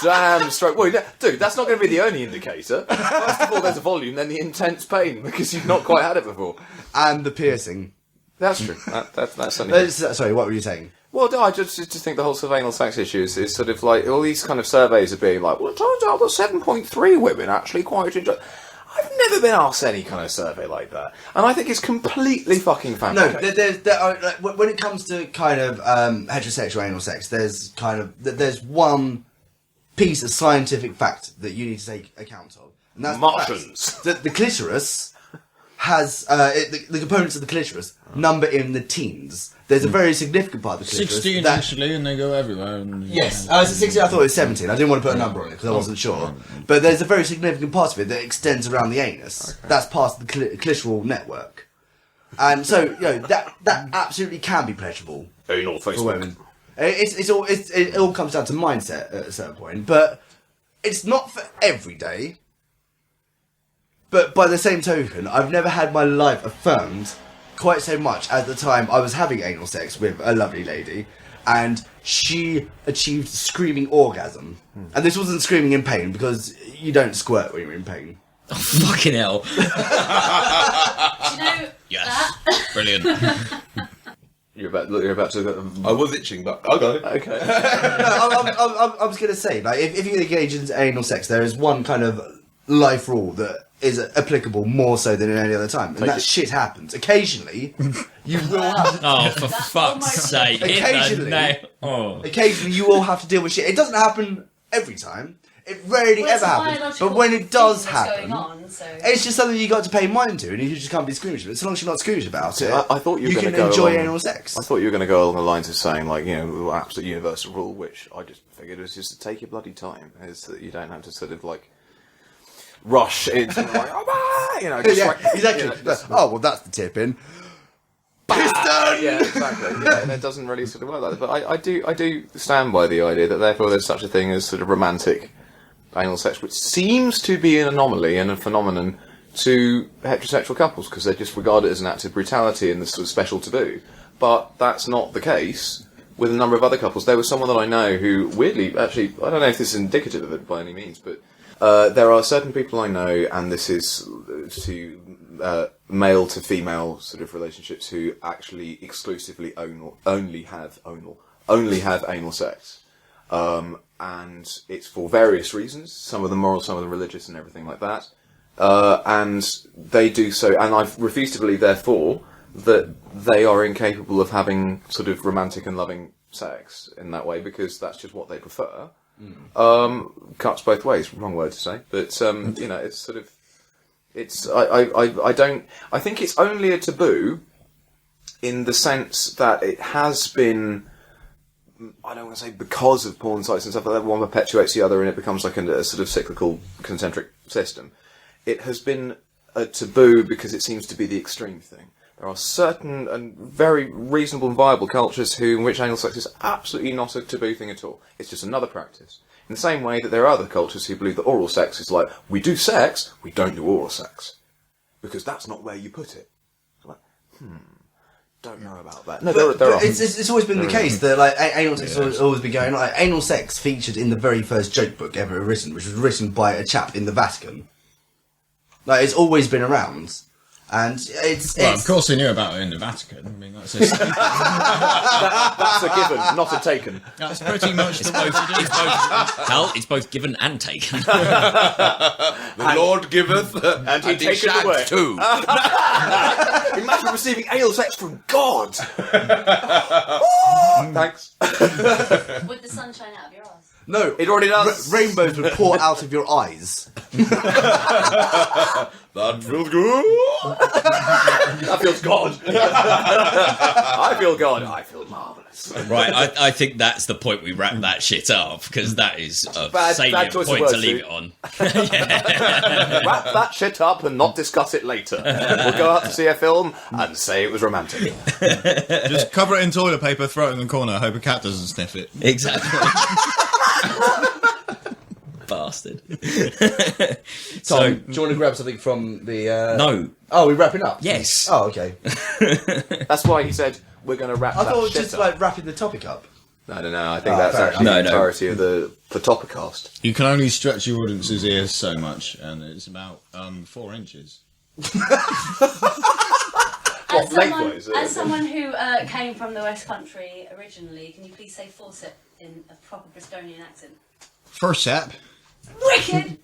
Speaker 5: Damn straight. Well, dude, that's not going to be the only indicator. First of all, there's a volume, then the intense pain, because you've not quite had it before.
Speaker 4: And the piercing.
Speaker 5: That's true. That's something.
Speaker 4: Sorry, what were you saying?
Speaker 5: Well, no, I just think the whole surveillance sex issue is sort of like, all these kind of surveys are being like, well, it turns out that 7.3 women actually quite enjoy. I've never been asked any kind of survey like that, and I think it's completely fucking
Speaker 4: No,
Speaker 5: fabricated.
Speaker 4: there are, like, when it comes to kind of heterosexual anal sex, there's one piece of scientific fact that you need to take account of, and that's
Speaker 5: Martians.
Speaker 4: that the clitoris has the components of the clitoris number in the teens. There's a very significant part of the clitoris.
Speaker 3: 16 actually, and they go everywhere. And,
Speaker 4: Yes, I was 16. I thought it was 17. I didn't want to put a number on it because I wasn't sure. But there's a very significant part of it that extends around the anus. Okay. That's part of the clitoral network, and so that absolutely can be pleasurable
Speaker 5: Anal
Speaker 4: for
Speaker 5: Facebook.
Speaker 4: women. It all comes down to mindset at a certain point, but it's not for every day. But by the same token, I've never had my life affirmed quite so much as the time I was having anal sex with a lovely lady, and she achieved screaming orgasm. And this wasn't screaming in pain, because you don't squirt when you're in pain.
Speaker 1: Oh, fucking hell.
Speaker 6: Do you know
Speaker 3: Yes.
Speaker 6: that?
Speaker 3: Brilliant.
Speaker 5: You're about to.
Speaker 7: I was itching, but I'll go.
Speaker 5: Okay.
Speaker 4: I was going to say, like, if you engage in anal sex, there is one kind of life rule that is applicable more so than at any other time, and that shit happens. Occasionally, you will have to...
Speaker 1: Oh, for fuck's sake.
Speaker 4: Occasionally, you will have to deal with shit. It doesn't happen every time. It rarely ever happens. But when it does happen, it's just something you got to pay mind to, and you just can't be squeamish. But as long as you're not squeamish about it,
Speaker 5: I thought you
Speaker 4: can enjoy anal sex.
Speaker 5: I thought you were going to go along the lines of saying, like, you know, absolute universal rule, which I just figured was just to take your bloody time, is that you don't have to sort of, like, rush into, like, you know, just like...
Speaker 4: Exactly.
Speaker 5: You know,
Speaker 4: well, that's the tip in. Piston!
Speaker 5: Yeah, exactly. Yeah, and it doesn't really sort of work like that. But I do stand by the idea that therefore there's such a thing as sort of romantic anal sex, which seems to be an anomaly and a phenomenon to heterosexual couples because they just regard it as an act of brutality and this sort of special taboo. But that's not the case with a number of other couples. There was someone that I know who, weirdly, actually, I don't know if this is indicative of it by any means, but there are certain people I know, and this is to male to female sort of relationships, who actually exclusively only have anal sex. And it's for various reasons, some of them moral, some of them religious and everything like that. And they do so, and I refuse to believe, therefore, that they are incapable of having sort of romantic and loving sex in that way, because that's just what they prefer. Cuts both ways, wrong word to say, but, you know, it's sort of, I think it's only a taboo in the sense that it has been, I don't want to say because of porn sites and stuff like that, one perpetuates the other and it becomes like a sort of cyclical concentric system. It has been a taboo because it seems to be the extreme thing. There are certain and very reasonable and viable cultures in which anal sex is absolutely not a taboo thing at all. It's just another practice. In the same way that there are other cultures who believe that oral sex is like, we do sex, we don't do oral sex. Because that's not where you put it. Like, don't know about that. No, there are.
Speaker 4: It's always been the case that like anal sex has always been going on. Like, anal sex featured in the very first joke book ever written, which was written by a chap in the Vatican. Like, it's always been around, and it's
Speaker 3: of course they knew about it in the Vatican. I mean, that's
Speaker 5: that's a given, not a taken.
Speaker 3: That's pretty much
Speaker 1: It's both given and taken.
Speaker 7: The Lord giveth,
Speaker 5: and he taketh away
Speaker 7: too.
Speaker 5: Imagine receiving anal sex from God. Thanks.
Speaker 6: Would the sun shine out of your ass?
Speaker 4: no.
Speaker 5: It already does.
Speaker 4: Rainbows would pour out of your eyes.
Speaker 7: That feels good.
Speaker 5: That feels God. I feel God. I feel marvellous.
Speaker 1: Right, I think that's the point we wrap that shit up, because that is a
Speaker 5: Bad
Speaker 1: salient
Speaker 5: choice of
Speaker 1: point
Speaker 5: words,
Speaker 1: to leave
Speaker 5: Sue.
Speaker 1: it on.
Speaker 5: Wrap that shit up and not discuss it later. We'll go out to see a film and say it was romantic.
Speaker 3: just cover it in toilet paper, throw it in the corner, hope a cat doesn't sniff it.
Speaker 1: Exactly. Bastard.
Speaker 4: Tom, do you want to grab something from the...
Speaker 1: No.
Speaker 4: Oh, we're wrapping up?
Speaker 1: Yes.
Speaker 4: Oh, okay.
Speaker 5: That's why he said we're going to wrap
Speaker 4: I
Speaker 5: that
Speaker 4: thought it was
Speaker 5: shit
Speaker 4: just
Speaker 5: up.
Speaker 4: like wrapping the topic up.
Speaker 5: No. I think that's
Speaker 4: fair
Speaker 5: actually
Speaker 1: enough.
Speaker 5: the
Speaker 1: No.
Speaker 5: entirety of the topicast.
Speaker 3: You can only stretch your audience's ears so much, and it's about 4 inches.
Speaker 6: As someone who came from the West Country originally, can you please say forceps in a proper Bristolian accent?
Speaker 3: Forceps.
Speaker 6: Wicked!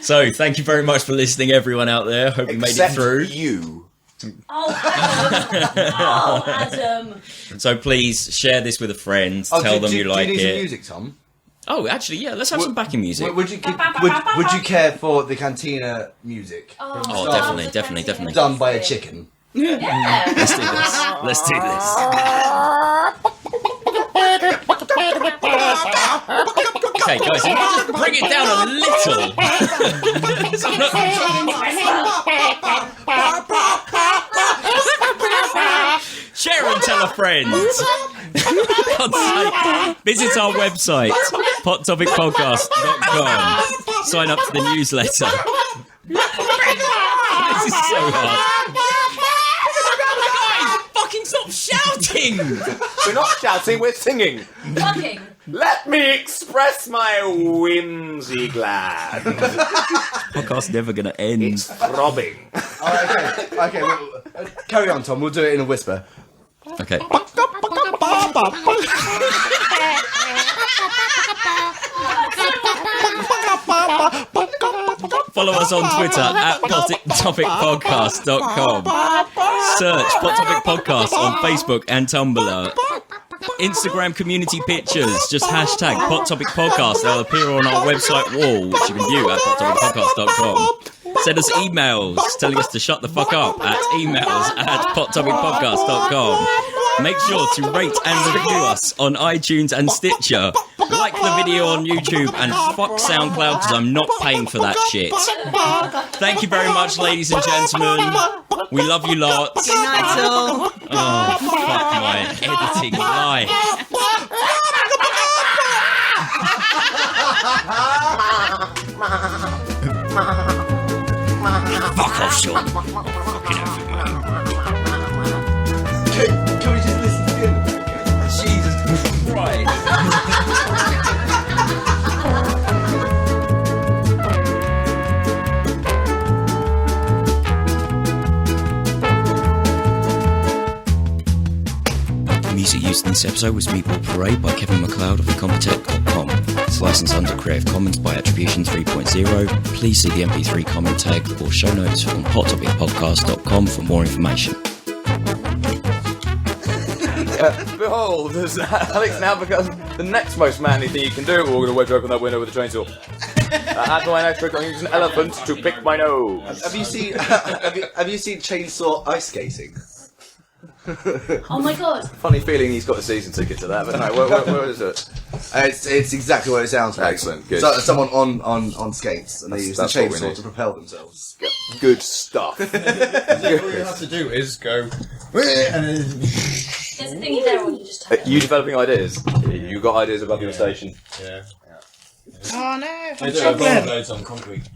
Speaker 1: So, thank you very much for listening, everyone out there. Hope you made it
Speaker 5: Except
Speaker 1: through.
Speaker 5: you.
Speaker 6: Oh, Adam!
Speaker 1: So please share this with a friend. Tell them you like
Speaker 4: do you need some
Speaker 1: it.
Speaker 4: music, Tom?
Speaker 1: Oh, actually, yeah. Let's have some backing music.
Speaker 4: Would you care for the Cantina music?
Speaker 1: Oh, definitely.
Speaker 4: Done by a chicken.
Speaker 6: Yeah!
Speaker 1: Let's do this. Okay, guys, if you just bring it down a little. Share and tell a friend. God's sake. Visit our website, pottopiccpodcast.com. Sign up to the newsletter. This is so hard. Guys, fucking stop shouting! sing!
Speaker 5: We're not shouting, we're singing.
Speaker 6: Fucking.
Speaker 5: Let me express my whimsy gland.
Speaker 1: Podcast's never going to end.
Speaker 5: It's throbbing.
Speaker 4: Okay, carry on, Tom. We'll do it in a whisper.
Speaker 1: Okay. Follow us on Twitter at topickpodcast.com. Search Pot Topic Podcast on Facebook and Tumblr. Instagram community pictures, just hashtag Pot Topic Podcast. They'll appear on our website wall, which you can view at pottopiccpodcast.com. Send us emails telling us to shut the fuck up at emails@pottopiccpodcast.com. Make sure to rate and review us on iTunes and Stitcher. Like the video on YouTube and fuck SoundCloud because I'm not paying for that shit. Thank you very much, ladies and gentlemen. We love you lots.
Speaker 2: Good night, all.
Speaker 1: Oh, fuck my editing life. Fuck off, Sean. Fucking effort, man.
Speaker 4: Can we just listen to the end of it?
Speaker 1: Jesus Christ. The music used in this episode was Meatball Parade by Kevin MacLeod of incompetech.com. It's licensed under Creative Commons by Attribution 3.0. Please see the MP3 comment tag or show notes on pottopiccpodcast.com for more information.
Speaker 5: Behold, Alex now becomes the next most manly thing you can do. We're going to wedge open that window with a chainsaw. As my next trick, I'm using an elephant to pick my nose.
Speaker 4: Have you seen Chainsaw Ice Skating?
Speaker 6: Oh my god.
Speaker 5: Funny feeling he's got a season ticket to that, but no, where is it?
Speaker 4: It's exactly what it sounds like.
Speaker 5: Excellent, good.
Speaker 4: So, someone on skates, and they use the
Speaker 5: that's what we
Speaker 4: chainsaw
Speaker 5: need.
Speaker 4: to propel themselves.
Speaker 5: Good stuff.
Speaker 3: All you have to do is go. And then...
Speaker 6: There's a thingy there, or you just have
Speaker 5: You developing ideas? You got ideas above your station?
Speaker 3: Yeah.
Speaker 2: Oh no.
Speaker 3: I do have loads on concrete.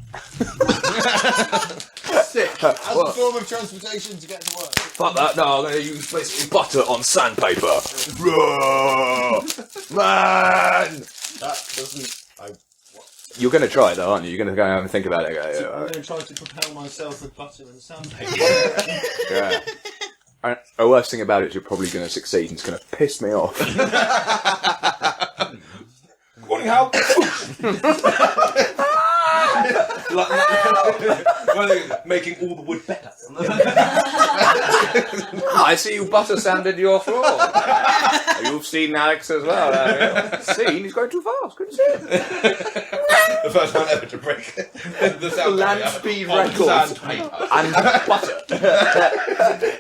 Speaker 4: Sick.
Speaker 3: As a form of transportation to get to work.
Speaker 5: Fuck that, no, I'm going to use basically butter on sandpaper. Man!
Speaker 3: That doesn't.
Speaker 5: You're going to try it though, aren't you? You're going to go home and think about it.
Speaker 3: I'm going to try to propel myself with butter and sandpaper.
Speaker 5: Yeah. And the worst thing about it is you're probably going to succeed and it's going to piss me off.
Speaker 7: Morning, Hal. Making all the wood better.
Speaker 5: I see you butter sanded your floor. You've seen Alex as well. Seen? He's going too fast. Couldn't see it.
Speaker 7: The first one ever to break the sound
Speaker 5: Land
Speaker 7: barrier
Speaker 5: speed
Speaker 7: on
Speaker 5: record.
Speaker 7: sandpaper.
Speaker 5: And butter.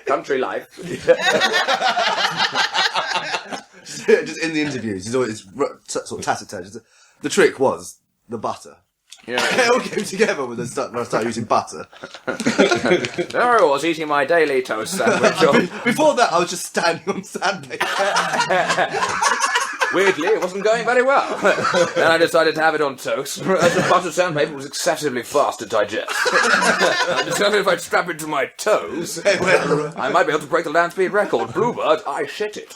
Speaker 5: Country life.
Speaker 4: Just in the interviews, he's always sort of taciturn. The trick was the butter.
Speaker 5: Yeah.
Speaker 4: It all came together when I started using butter.
Speaker 5: There I was eating my daily toast sandwich.
Speaker 4: Before that, I was just standing on sandpaper.
Speaker 5: Weirdly, it wasn't going very well. Then I decided to have it on toast, as the butter sandpaper was excessively fast to digest. I discovered if I'd strap it to my toes, I might be able to break the land speed record. Bluebird, I shit it.